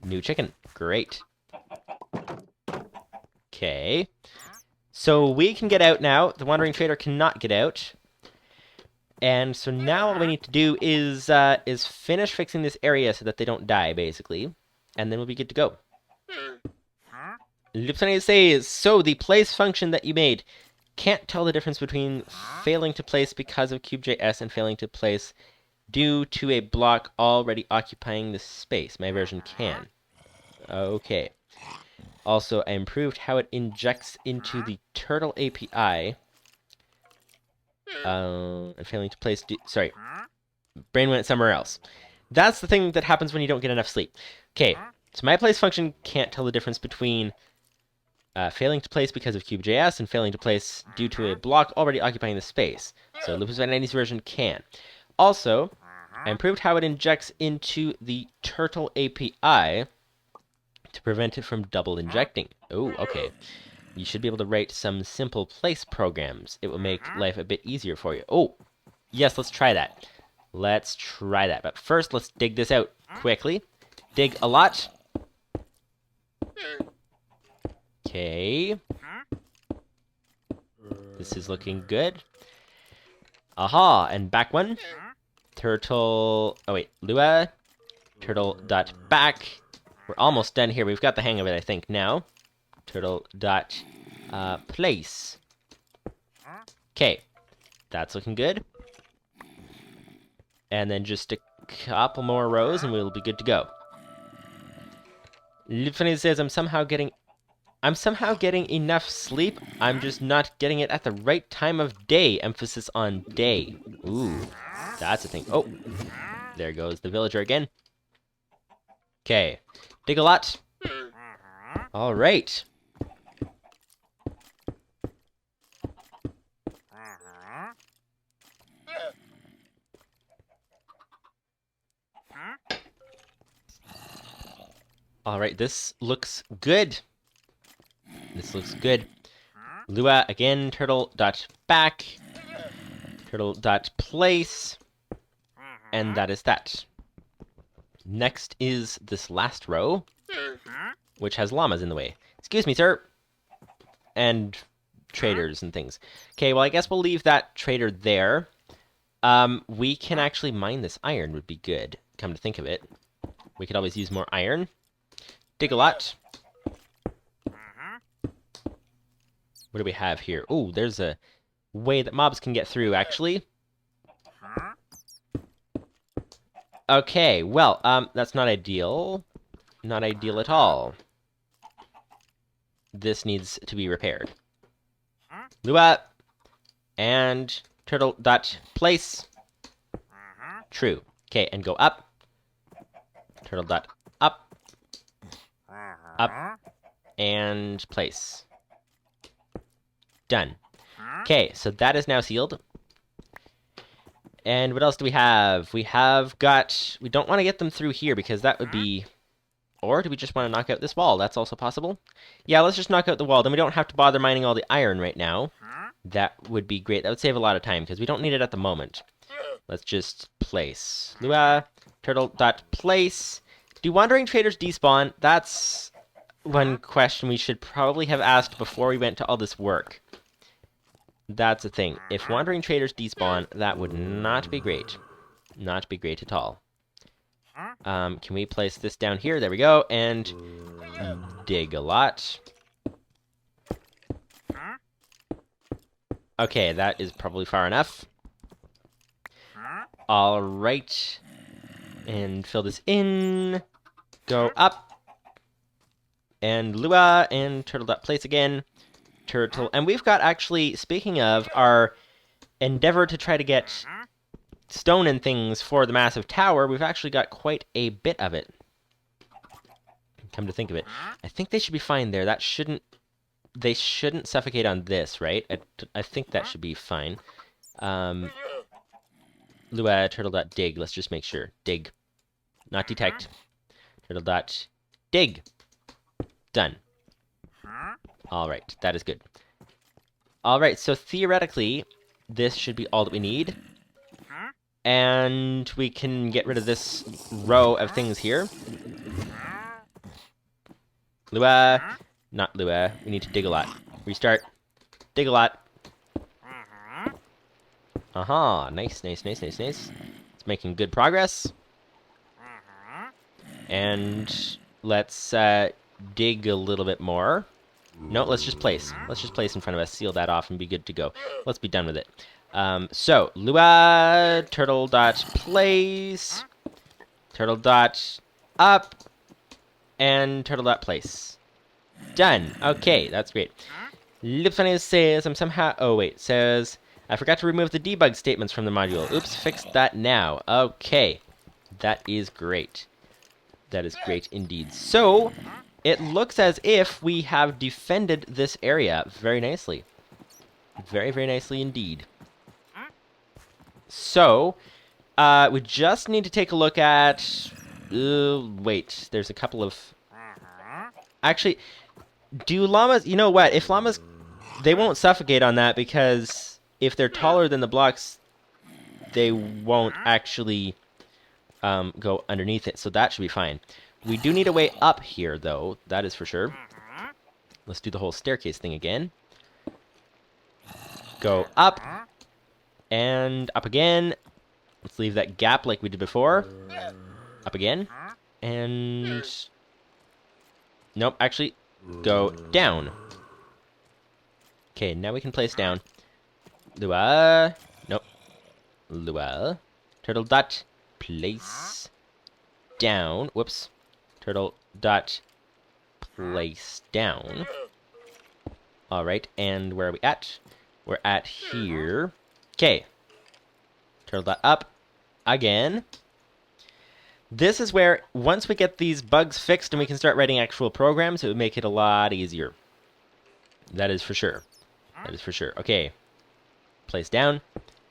New chicken. Great. Okay. So we can get out now. The wandering trader cannot get out. And so now all we need to do is finish fixing this area so that they don't die, basically. And then we'll be good to go. Lupus590's says, so the place function that you made can't tell the difference between failing to place because of cube.js and failing to place due to a block already occupying the space. My version can. Okay. Also, I improved how it injects into the turtle API. And failing to place... Sorry. Brain went somewhere else. That's the thing that happens when you don't get enough sleep. Okay. So my place function can't tell the difference between failing to place because of cube.js and failing to place due to a block already occupying the space. So Lupus590's version can. Also, I improved how it injects into the turtle API to prevent it from double injecting. Oh, okay. You should be able to write some simple place programs. It will make life a bit easier for you. Oh, yes, let's try that. Let's try that. But first, let's dig this out quickly. Dig a lot. Okay. This is looking good. Aha, and back one. Turtle... Oh, wait. Lua. Turtle dot back. We're almost done here. We've got the hang of it, I think, now. Turtle dot place. Okay. That's looking good. And then just a couple more rows and we'll be good to go. Lupus590 says I'm somehow getting enough sleep. I'm just not getting it at the right time of day. Emphasis on day. Ooh, that's a thing. Oh, there goes the villager again. Okay, dig a lot. All right. All right, this looks good. This looks good. Lua again, turtle.back, turtle.place, and that is that. Next is this last row, which has llamas in the way. Excuse me, sir. And traders and things. Okay, well, I guess we'll leave that trader there. We can actually mine this iron would be good, come to think of it. We could always use more iron. Dig a lot. What do we have here? Oh, there's a way that mobs can get through, actually. Okay, well, that's not ideal. Not ideal at all. This needs to be repaired. Lua and turtle dot place. True. Okay, and go up. Turtle dot up. Up. And place. Done. Okay, so that is now sealed. And what else do we have? We don't want to get them through here because that would be... Or do we just want to knock out this wall? That's also possible. Yeah, let's just knock out the wall. Then we don't have to bother mining all the iron right now. That would be great. That would save a lot of time because we don't need it at the moment. Let's just place. Lua, turtle dot place. Do wandering traders despawn? That's one question we should probably have asked before we went to all this work. That's the thing. If wandering traders despawn, that would not be great. Not be great at all. Can we place this down here? There we go. And dig a lot. Okay, that is probably far enough. All right. And fill this in. Go up. And Lua and turtle.place again. Turtle. And we've got actually, speaking of, our endeavor to try to get stone and things for the massive tower, we've actually got quite a bit of it. Come to think of it. I think they should be fine there. That shouldn't... They shouldn't suffocate on this, right? I think that should be fine. Lua, turtle.dig. Let's just make sure. Dig. Not detect. Turtle.dig. Done. Alright, that is good. Alright, so theoretically, this should be all that we need. And we can get rid of this row of things here. Lua. Not Lua. We need to dig a lot. Restart. Dig a lot. Aha. Nice, nice, nice, nice, nice. It's making good progress. And let's dig a little bit more. No, let's just place. Let's just place in front of us, seal that off, and be good to go. Let's be done with it. So, Lua, turtle.place, turtle.up, and turtle.place. Done. Okay, that's great. Lupus590's says, I'm somehow... Oh, wait. Says, I forgot to remove the debug statements from the module. Oops, fixed that now. Okay. That is great. That is great indeed. So, it looks as if we have defended this area very nicely. Very, very nicely indeed. So, we just need to take a look at... wait, there's a couple of... Actually, do llamas... You know what? If llamas... They won't suffocate on that because if they're taller than the blocks, they won't actually go underneath it. So that should be fine. We do need a way up here, though. That is for sure. Let's do the whole staircase thing again. Go up. And up again. Let's leave that gap like we did before. Up again. And... Nope, actually, go down. Okay, now we can place down. Lua. Nope. Lua. Turtle dot place down. Whoops. Turtle dot place down. Alright, and where are we at? We're at here. Okay. Turtle dot up again. This is where, once we get these bugs fixed and we can start writing actual programs, it would make it a lot easier. That is for sure. That is for sure. Okay. Place down.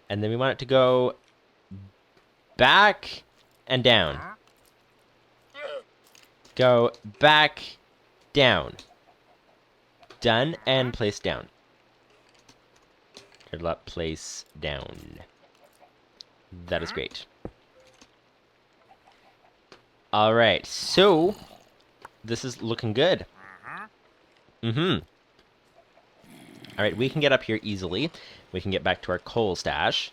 And then we want it to go back and down. Go back, down. Done, and place down. Turtle up, place down. That is great. Alright, so this is looking good. Alright, we can get up here easily. We can get back to our coal stash.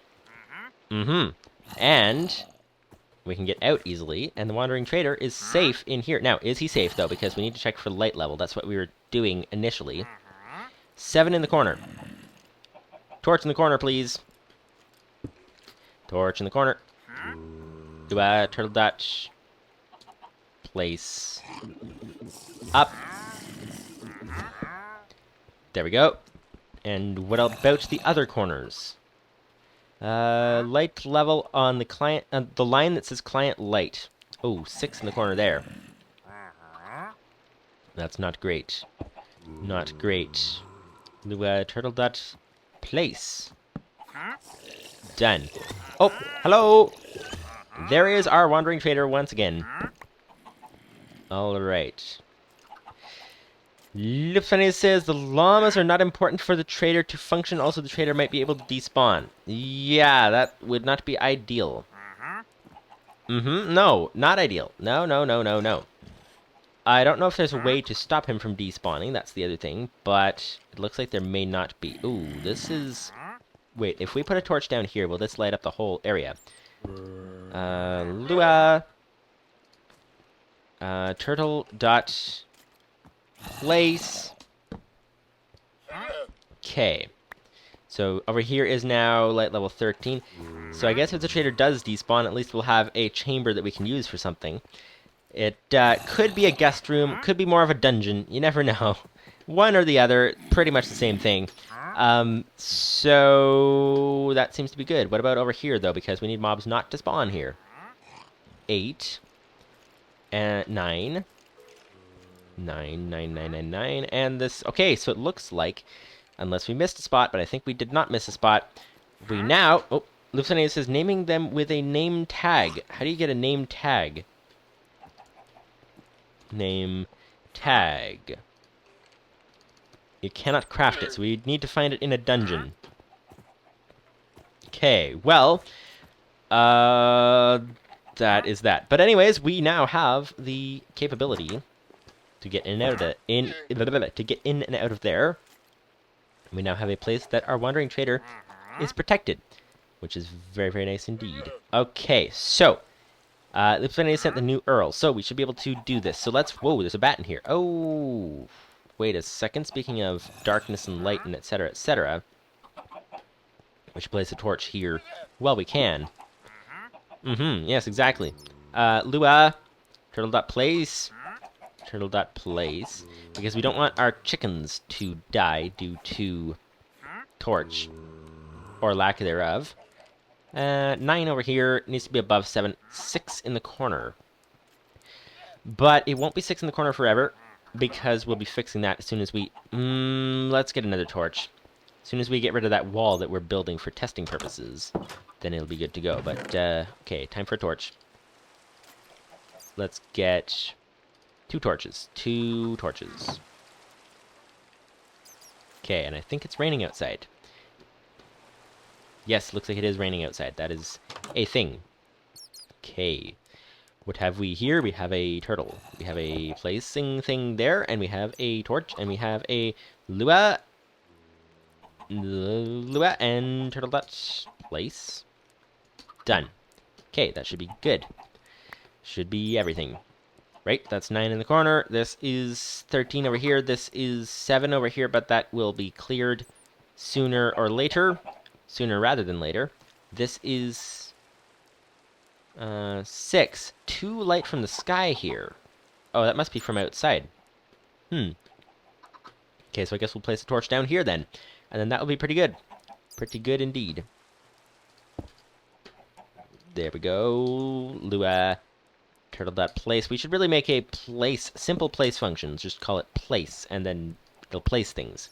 And we can get out easily, and the Wandering Trader is safe in here. Now, is he safe, though? Because we need to check for light level. That's what we were doing initially. 7 in the corner. Torch in the corner, please. Torch in the corner. Turtle Dutch. Place. Up. There we go. And what about the other corners? Light level on the client, the line that says client light. Oh, 6 in the corner there. That's not great. Not great. Turtle Dot place. Done. Oh, hello! There is our wandering trader once again. Alright. Lupus590's says the llamas are not important for the trader to function. Also, the trader might be able to despawn. Yeah, that would not be ideal. No, not ideal. No, no, no, no, no. I don't know if there's a way to stop him from despawning. That's the other thing. But it looks like there may not be. Ooh, this is... Wait, if we put a torch down here, will this light up the whole area? Lua... turtle dot... place. Okay. So over here is now light level 13. So I guess if the trader does despawn, at least we'll have a chamber that we can use for something. It could be a guest room, could be more of a dungeon. You never know. One or the other, pretty much the same thing. So that seems to be good. What about over here, though? Because we need mobs not to spawn here. 8. And 9. 9, 9, 9, 9, 9. And this... Okay, so it looks like... Unless we missed a spot, but I think we did not miss a spot. We now... Oh, Lupus590 says naming them with a name tag. How do you get a name tag? Name tag. You cannot craft it, so we need to find it in a dungeon. Okay, well... that is that. But anyways, we now have the capability to get in and out of to get in and out of there. We now have a place that our wandering trader is protected, which is very, very nice indeed. Okay, so Lupus590 sent the new Earl, so we should be able to do this. So let's... Whoa, there's a bat in here. Oh, wait a second. Speaking of darkness and light and etc., etc., we should place a torch here while we can. Yes, exactly. Lua, turtle.place, turtle.place, because we don't want our chickens to die due to torch, or lack thereof. 9 over here, needs to be above 7. 6 in the corner. But it won't be 6 in the corner forever, because we'll be fixing that as soon as we... let's get another torch. As soon as we get rid of that wall that we're building for testing purposes, then it'll be good to go. But, okay, time for a torch. Let's get 2 torches. 2 torches. Okay, and I think it's raining outside. Yes, looks like it is raining outside. That is a thing. Okay. What have we here? We have a turtle. We have a placing thing there, and we have a torch, and we have a Lua and turtle dot place. Done. Okay, that should be good. Should be everything. Right, that's 9 in the corner. This is 13 over here. This is 7 over here, but that will be cleared sooner or later. Sooner rather than later. This is 6. Too light from the sky here. Oh, that must be from outside. Okay, so I guess we'll place a torch down here then. And then that will be pretty good. Pretty good indeed. There we go. Lua turtle.place. We should really make a place, simple place functions. Just call it place, and then it'll place things.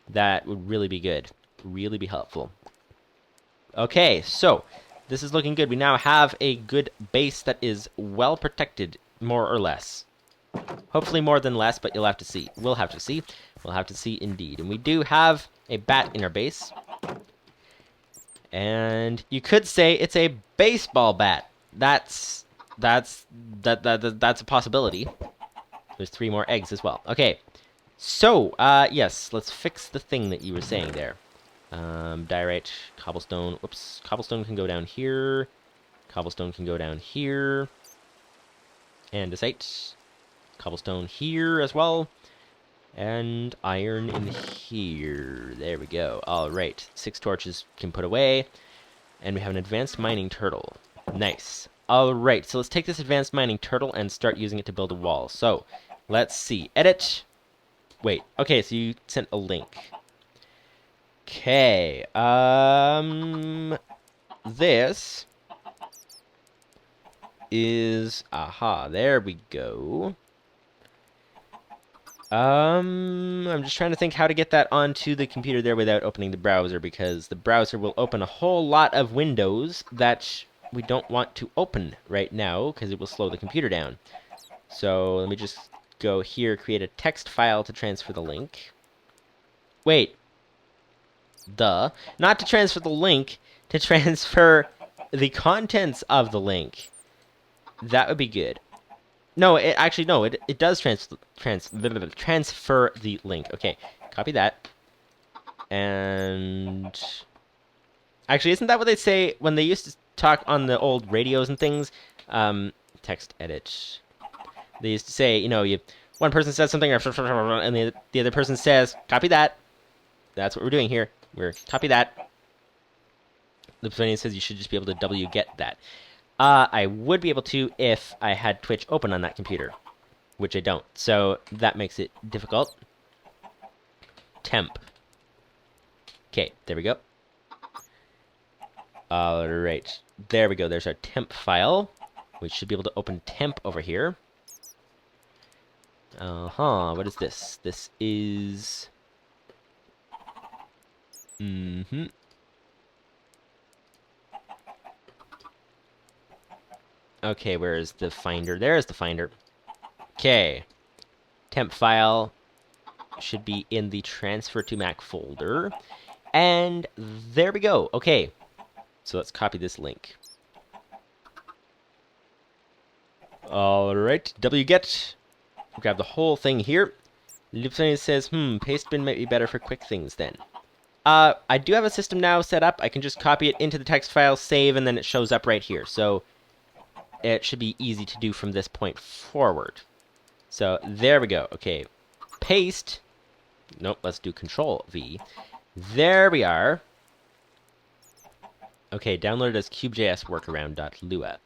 That would really be good. Really be helpful. Okay, so this is looking good. We now have a good base that is well protected, more or less. Hopefully more than less, but you'll have to see. We'll have to see. We'll have to see indeed. And we do have a bat in our base. And you could say it's a baseball bat. That's a possibility. There's 3 more eggs as well. Okay. So, yes, let's fix the thing that you were saying there. Diorite, cobblestone. Whoops. Cobblestone can go down here. Cobblestone can go down here. Andesite. Cobblestone here as well. And iron in here. There we go. All right. 6 torches can put away. And we have an advanced mining turtle. Nice. All right. So let's take this advanced mining turtle and start using it to build a wall. So let's see. Edit. Wait. Okay, so you sent a link. Okay. This is... Aha. There we go. I'm just trying to think how to get that onto the computer there without opening the browser, because the browser will open a whole lot of windows that we don't want to open right now, because it will slow the computer down. So let me just go here, create a text file to transfer the link. Wait. Duh. Not to transfer the link, to transfer the contents of the link. That would be good. No, it actually, no, it does transfer the link. Okay, copy that. And actually, isn't that what they say when they used to talk on the old radios and things? Text edit. They used to say, you know, one person says something, and the other person says, copy that. That's what we're doing here. We're copy that. Lupus590's says you should just be able to wget that. I would be able to if I had Twitch open on that computer, which I don't. So that makes it difficult. Temp. Okay, there we go. All right, there we go. There's our temp file. We should be able to open temp over here. What is this? This is... Okay, where is the finder? There's the finder. Okay. Temp file should be in the transfer to Mac folder. And there we go. Okay. So let's copy this link. All right. wget. Grab the whole thing here. Lupus590 says, paste bin might be better for quick things then. I do have a system now set up. I can just copy it into the text file, save, and then it shows up right here. So it should be easy to do from this point forward. So there we go. Okay, paste. Nope, let's do Control-V. There we are. Okay, downloaded as CubeJS workaround.lua.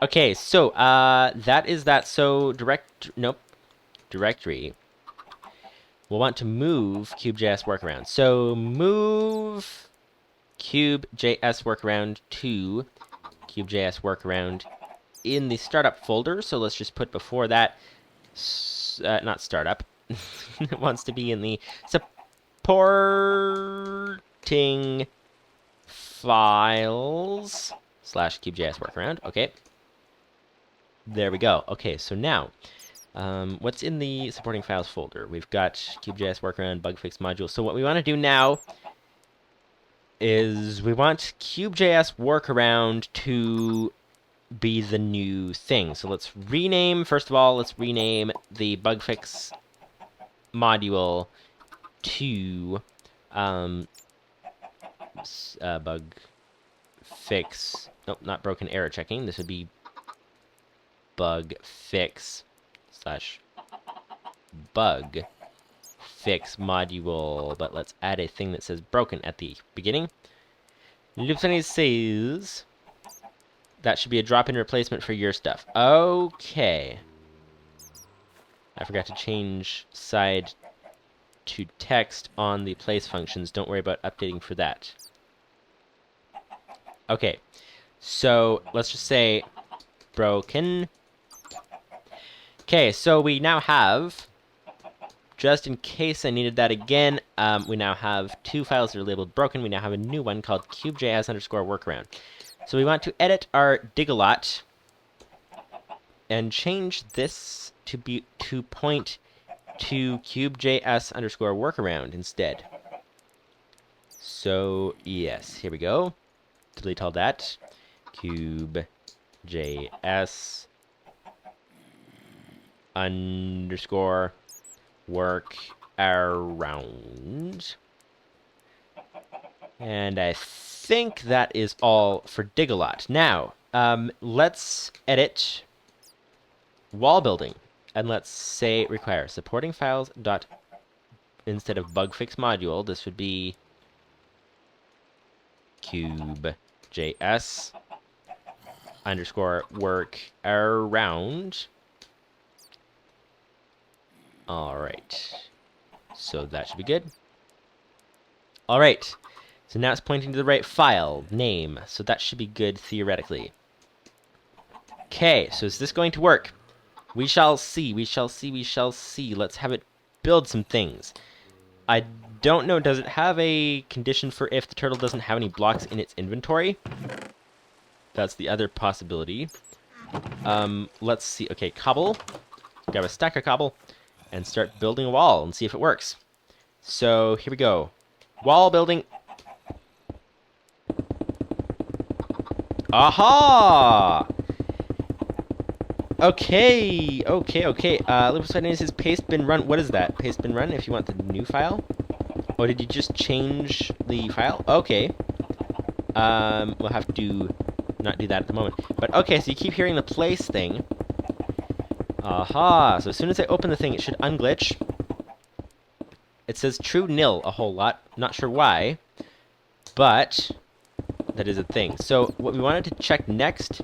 Okay, so that is that. So directory. We'll want to move CubeJS workaround. So move CubeJS workaround to CubeJS workaround in the startup folder. So let's just put before that, not startup. It wants to be in the supporting files / CubeJS workaround. Okay. There we go. Okay, so now, what's in the supporting files folder? We've got CubeJS workaround, bug fix module. So what we want to do now is we want CubeJS workaround to be the new thing. So let's rename, first of all, let's rename the bug fix module to bug fix, nope, not broken error checking. This would be bug fix / bug fix module, but let's add a thing that says broken at the beginning. Lupus590 says that should be a drop-in replacement for your stuff. Okay. I forgot to change side to text on the place functions. Don't worry about updating for that. Okay. So let's just say broken. Okay, so we now have, just in case I needed that again, we now have 2 files that are labeled broken. We now have a new one called CubeJS_workaround. So we want to edit our Digalot and change this to point to CubeJS_workaround instead. So yes, here we go. Delete all that. CubeJS _workaround. And I think that is all for Digalot. Now, let's edit wall building. And let's say require supporting files dot instead of bug fix module, this would be cube.js underscore work around. All right. So that should be good. All right. So now it's pointing to the right file name. So that should be good theoretically. Okay, so is this going to work? We shall see. We shall see. We shall see. Let's have it build some things. I don't know. Does it have a condition for if the turtle doesn't have any blocks in its inventory? That's the other possibility. Let's see. Okay, cobble. Grab a stack of cobble and start building a wall and see if it works. So here we go. Wall building. Aha! Okay. Lupus590's says paste bin run. What is that? Paste bin run if you want the new file? Oh, did you just change the file? Okay. We'll have to not do that at the moment. But okay, so you keep hearing the place thing. Aha! So as soon as I open the thing, it should unglitch. It says true nil a whole lot. Not sure why, but that is a thing. So what we wanted to check next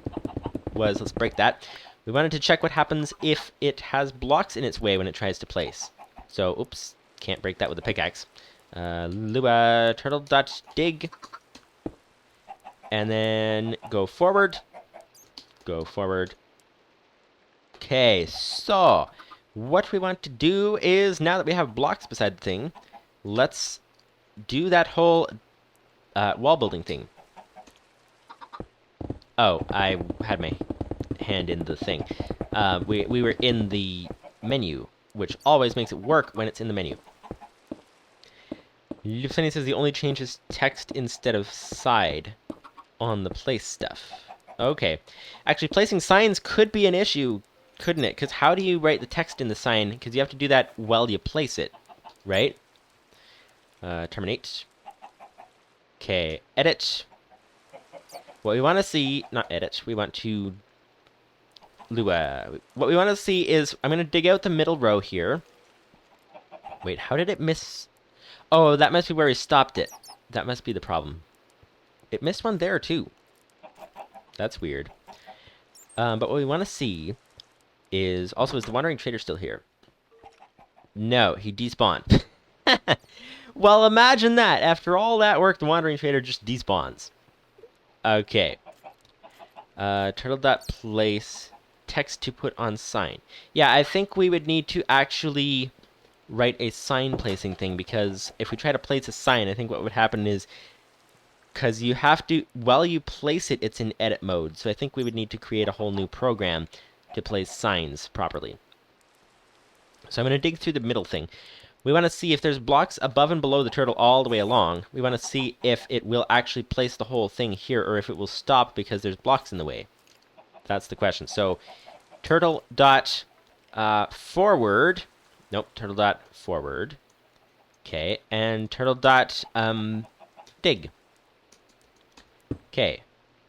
was, let's break that. We wanted to check what happens if it has blocks in its way when it tries to place. So, oops, can't break that with a pickaxe. Lua turtle.dig. And then go forward. Go forward. Okay, so what we want to do is, now that we have blocks beside the thing, let's do that whole wall building thing. Oh, I had my hand in the thing. We were in the menu, which always makes it work when it's in the menu. Lupus590 says the only change is text instead of side on the place stuff. Okay. Actually, placing signs could be an issue, couldn't it? Because how do you write the text in the sign? Because you have to do that while you place it, right? Terminate. Okay, edit. What we want to see, not edit, we want to Lua. What we want to see is, I'm going to dig out the middle row here. Wait, how did it miss? Oh, that must be where we stopped it. That must be the problem. It missed one there, too. That's weird. But what we want to see is, also, is the Wandering Trader still here? No, he despawned. Well, imagine that. After all that work, the Wandering Trader just despawns. Okay. Turtle.place text to put on sign. Yeah, I think we would need to actually write a sign placing thing, because if we try to place a sign, I think what would happen is, because you have to, while you place it, it's in edit mode. So I think we would need to create a whole new program to place signs properly. So I'm going to dig through the middle thing. We want to see if there's blocks above and below the turtle all the way along. We want to see if it will actually place the whole thing here, or if it will stop because there's blocks in the way. That's the question. So turtle dot forward. Nope, turtle dot forward. Okay, and turtle dot dig. Okay,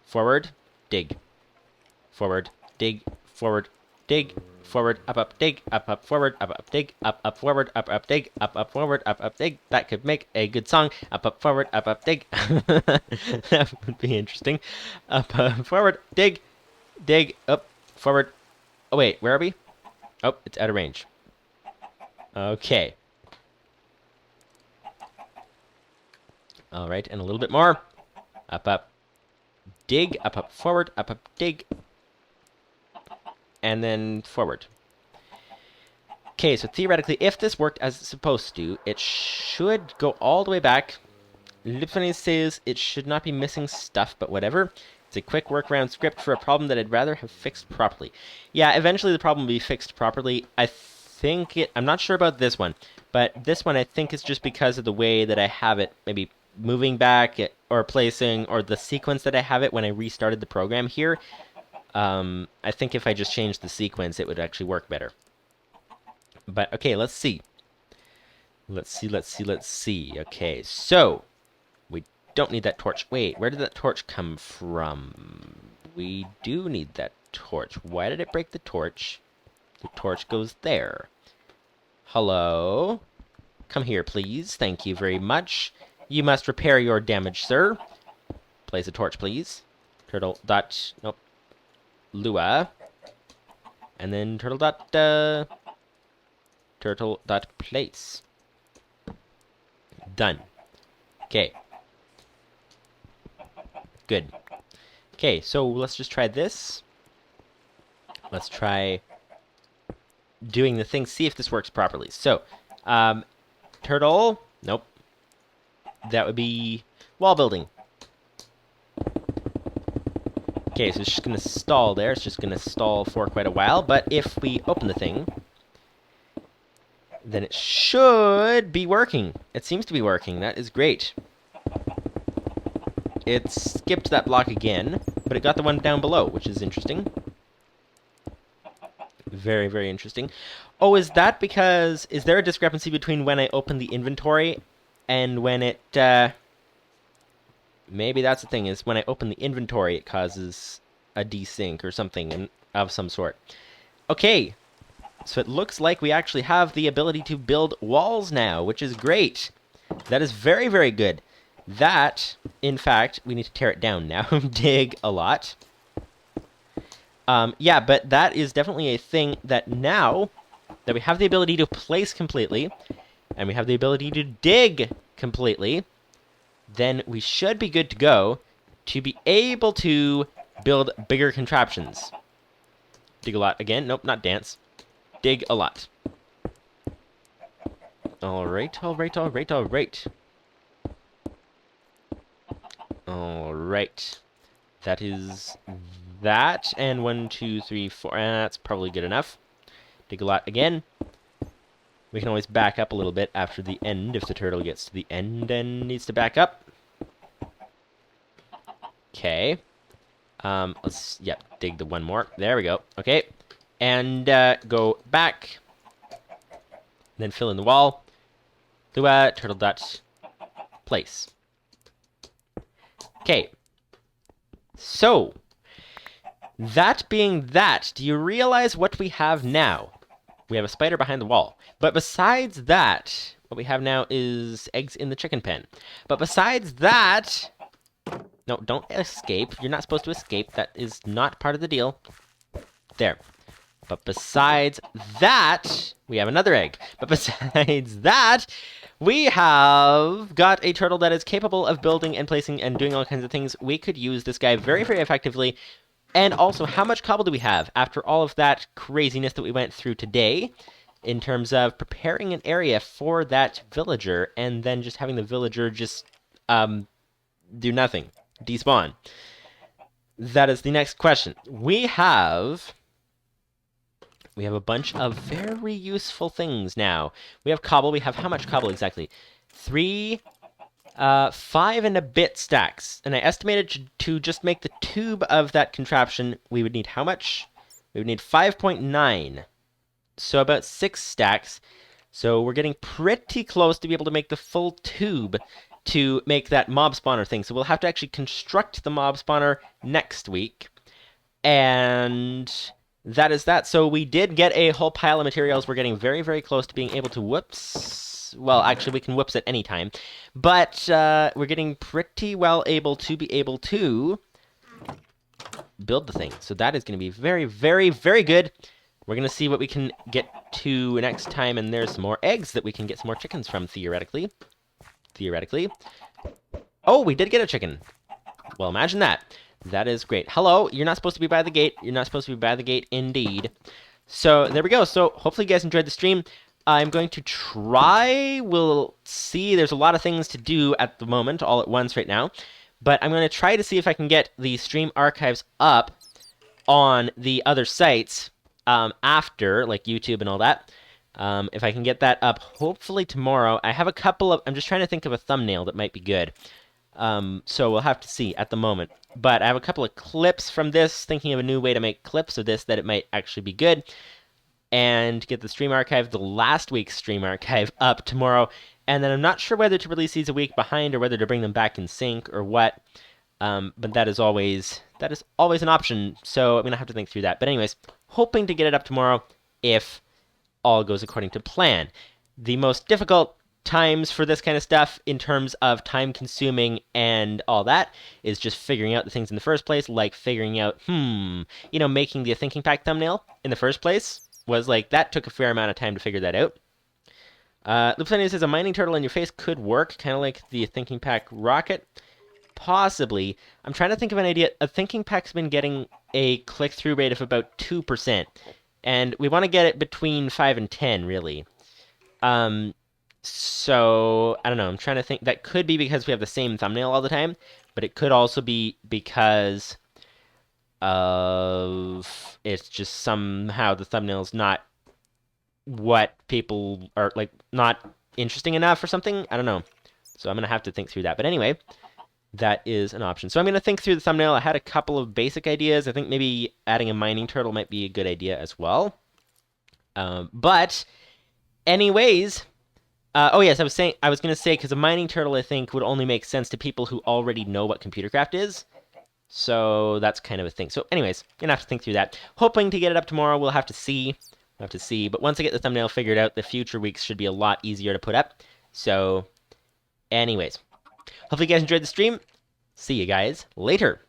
forward, dig. Forward, dig, forward, dig. Forward, up, dig, up, forward, up, dig, up, forward, up, dig, up, forward, up, dig. That could make a good song. Up, forward, up, dig. That would be interesting. Up, forward, dig, up, forward. Oh, wait, where are we? Oh, it's out of range. Okay. All right, and a little bit more. Up, dig, up, forward, up, dig. And then forward. Okay, so theoretically, if this worked as it's supposed to, it should go all the way back. Lupus590 says it should not be missing stuff, but whatever. It's a quick workaround script for a problem that I'd rather have fixed properly. Yeah, eventually the problem will be fixed properly. I'm not sure about this one, but this one I think is just because of the way that I have it, maybe moving back or placing, or the sequence that I have it when I restarted the program here. I think if I just changed the sequence, it would actually work better. But, okay, let's see. Let's see. Okay, so, we don't need that torch. Wait, where did that torch come from? We do need that torch. Why did it break the torch? The torch goes there. Hello? come here, please. Thank you very much. You must repair your damage, sir. Place a torch, please. Turtle dot... Nope. Lua. And then turtle dot... turtle dot place. Done. Okay. Good. Okay, so let's just try this. Let's try doing the thing, see if this works properly. So, turtle... Nope. That would be wall building. Okay, so it's just going to stall there. It's just going to stall for quite a while. But if we open the thing, then it should be working. It seems to be working. That is great. It skipped that block again, but it got the one down below, which is interesting. Very, very interesting. Oh, is that because... Is there a discrepancy between when I open the inventory and when it... Maybe that's the thing, is when I open the inventory, it causes a desync or something of some sort. Okay, so it looks like we actually have the ability to build walls now, which is great. That is very, very good. That, in fact, we need to tear it down now. Dig a lot. Yeah, but that is definitely a thing that now that we have the ability to place completely, and we have the ability to dig completely, then we should be good to go to be able to build bigger contraptions. Dig a lot again. Nope, not dance. Dig a lot. Alright, alright, alright, alright. Alright. That is that, and 1, 2, 3, 4. That's probably good enough. Dig a lot again. We can always back up a little bit after the end if the turtle gets to the end and needs to back up. Okay. Let's, dig the one more. There we go. Okay. And go back. Then fill in the wall. Lua, turtle dot, place. Okay. So, that being that, do you realize what we have now? We have a spider behind the wall. But besides that, what we have now is eggs in the chicken pen. But besides that... No, don't escape. You're not supposed to escape. That is not part of the deal. There. But besides that, we have another egg. But besides that, we have got a turtle that is capable of building and placing and doing all kinds of things. We could use this guy very, very effectively. And also, how much cobble do we have after all of that craziness that we went through today in terms of preparing an area for that villager and then just having the villager just do nothing, despawn? That is the next question. We have a bunch of very useful things now. We have cobble. We have how much cobble exactly? 3, 5 and a bit stacks. And I estimated to just make the tube of that contraption, we would need how much? We would need 5.9. So about 6 stacks. So we're getting pretty close to be able to make the full tube to make that mob spawner thing. So we'll have to actually construct the mob spawner next week. And that is that. So we did get a whole pile of materials. We're getting very, very close to being able to whoops. Well, actually, we can whoops at any time. But we're getting pretty well able to build the thing. So that is going to be very, very, very good. We're going to see what we can get to next time. And there's some more eggs that we can get some more chickens from, theoretically. Oh, we did get a chicken. Well, imagine that. That is great. Hello, you're not supposed to be by the gate. You're not supposed to be by the gate, indeed. So, there we go. So, hopefully you guys enjoyed the stream. I'm going to try. We'll see. There's a lot of things to do at the moment, all at once right now. But I'm going to try to see if I can get the stream archives up on the other sites after, like YouTube and all that. If I can get that up, hopefully tomorrow. I have a couple of... I'm just trying to think of a thumbnail that might be good. So we'll have to see at the moment. But I have a couple of clips from this, thinking of a new way to make clips of this that it might actually be good. And get the stream archive, the last week's stream archive, up tomorrow. And then I'm not sure whether to release these a week behind or whether to bring them back in sync or what. But that is always an option. So I'm going to have to think through that. But anyways, hoping to get it up tomorrow if all goes according to plan. The most difficult times for this kind of stuff in terms of time consuming and all that is just figuring out the things in the first place, like figuring out, making the thinking pack thumbnail in the first place was like, that took a fair amount of time to figure that out. Lupus590's says a mining turtle in your face could work, kind of like the thinking pack rocket. Possibly. I'm trying to think of an idea. A thinking pack's been getting a click-through rate of about 2%, and we want to get it between 5 and 10, really. So, I don't know. I'm trying to think. That could be because we have the same thumbnail all the time, but it could also be because of it's just somehow the thumbnail's not what people are, like, not interesting enough or something. I don't know. So I'm going to have to think through that. But anyway, that is an option. So I'm going to think through the thumbnail. I had a couple of basic ideas. I think maybe adding a mining turtle might be a good idea as well. But anyways, oh yes, I was going to say, because a mining turtle, I think, would only make sense to people who already know what ComputerCraft is. So that's kind of a thing. So anyways, going to have to think through that. Hoping to get it up tomorrow. We'll have to see. We'll have to see. But once I get the thumbnail figured out, the future weeks should be a lot easier to put up. So anyways, hopefully you guys enjoyed the stream. See you guys later.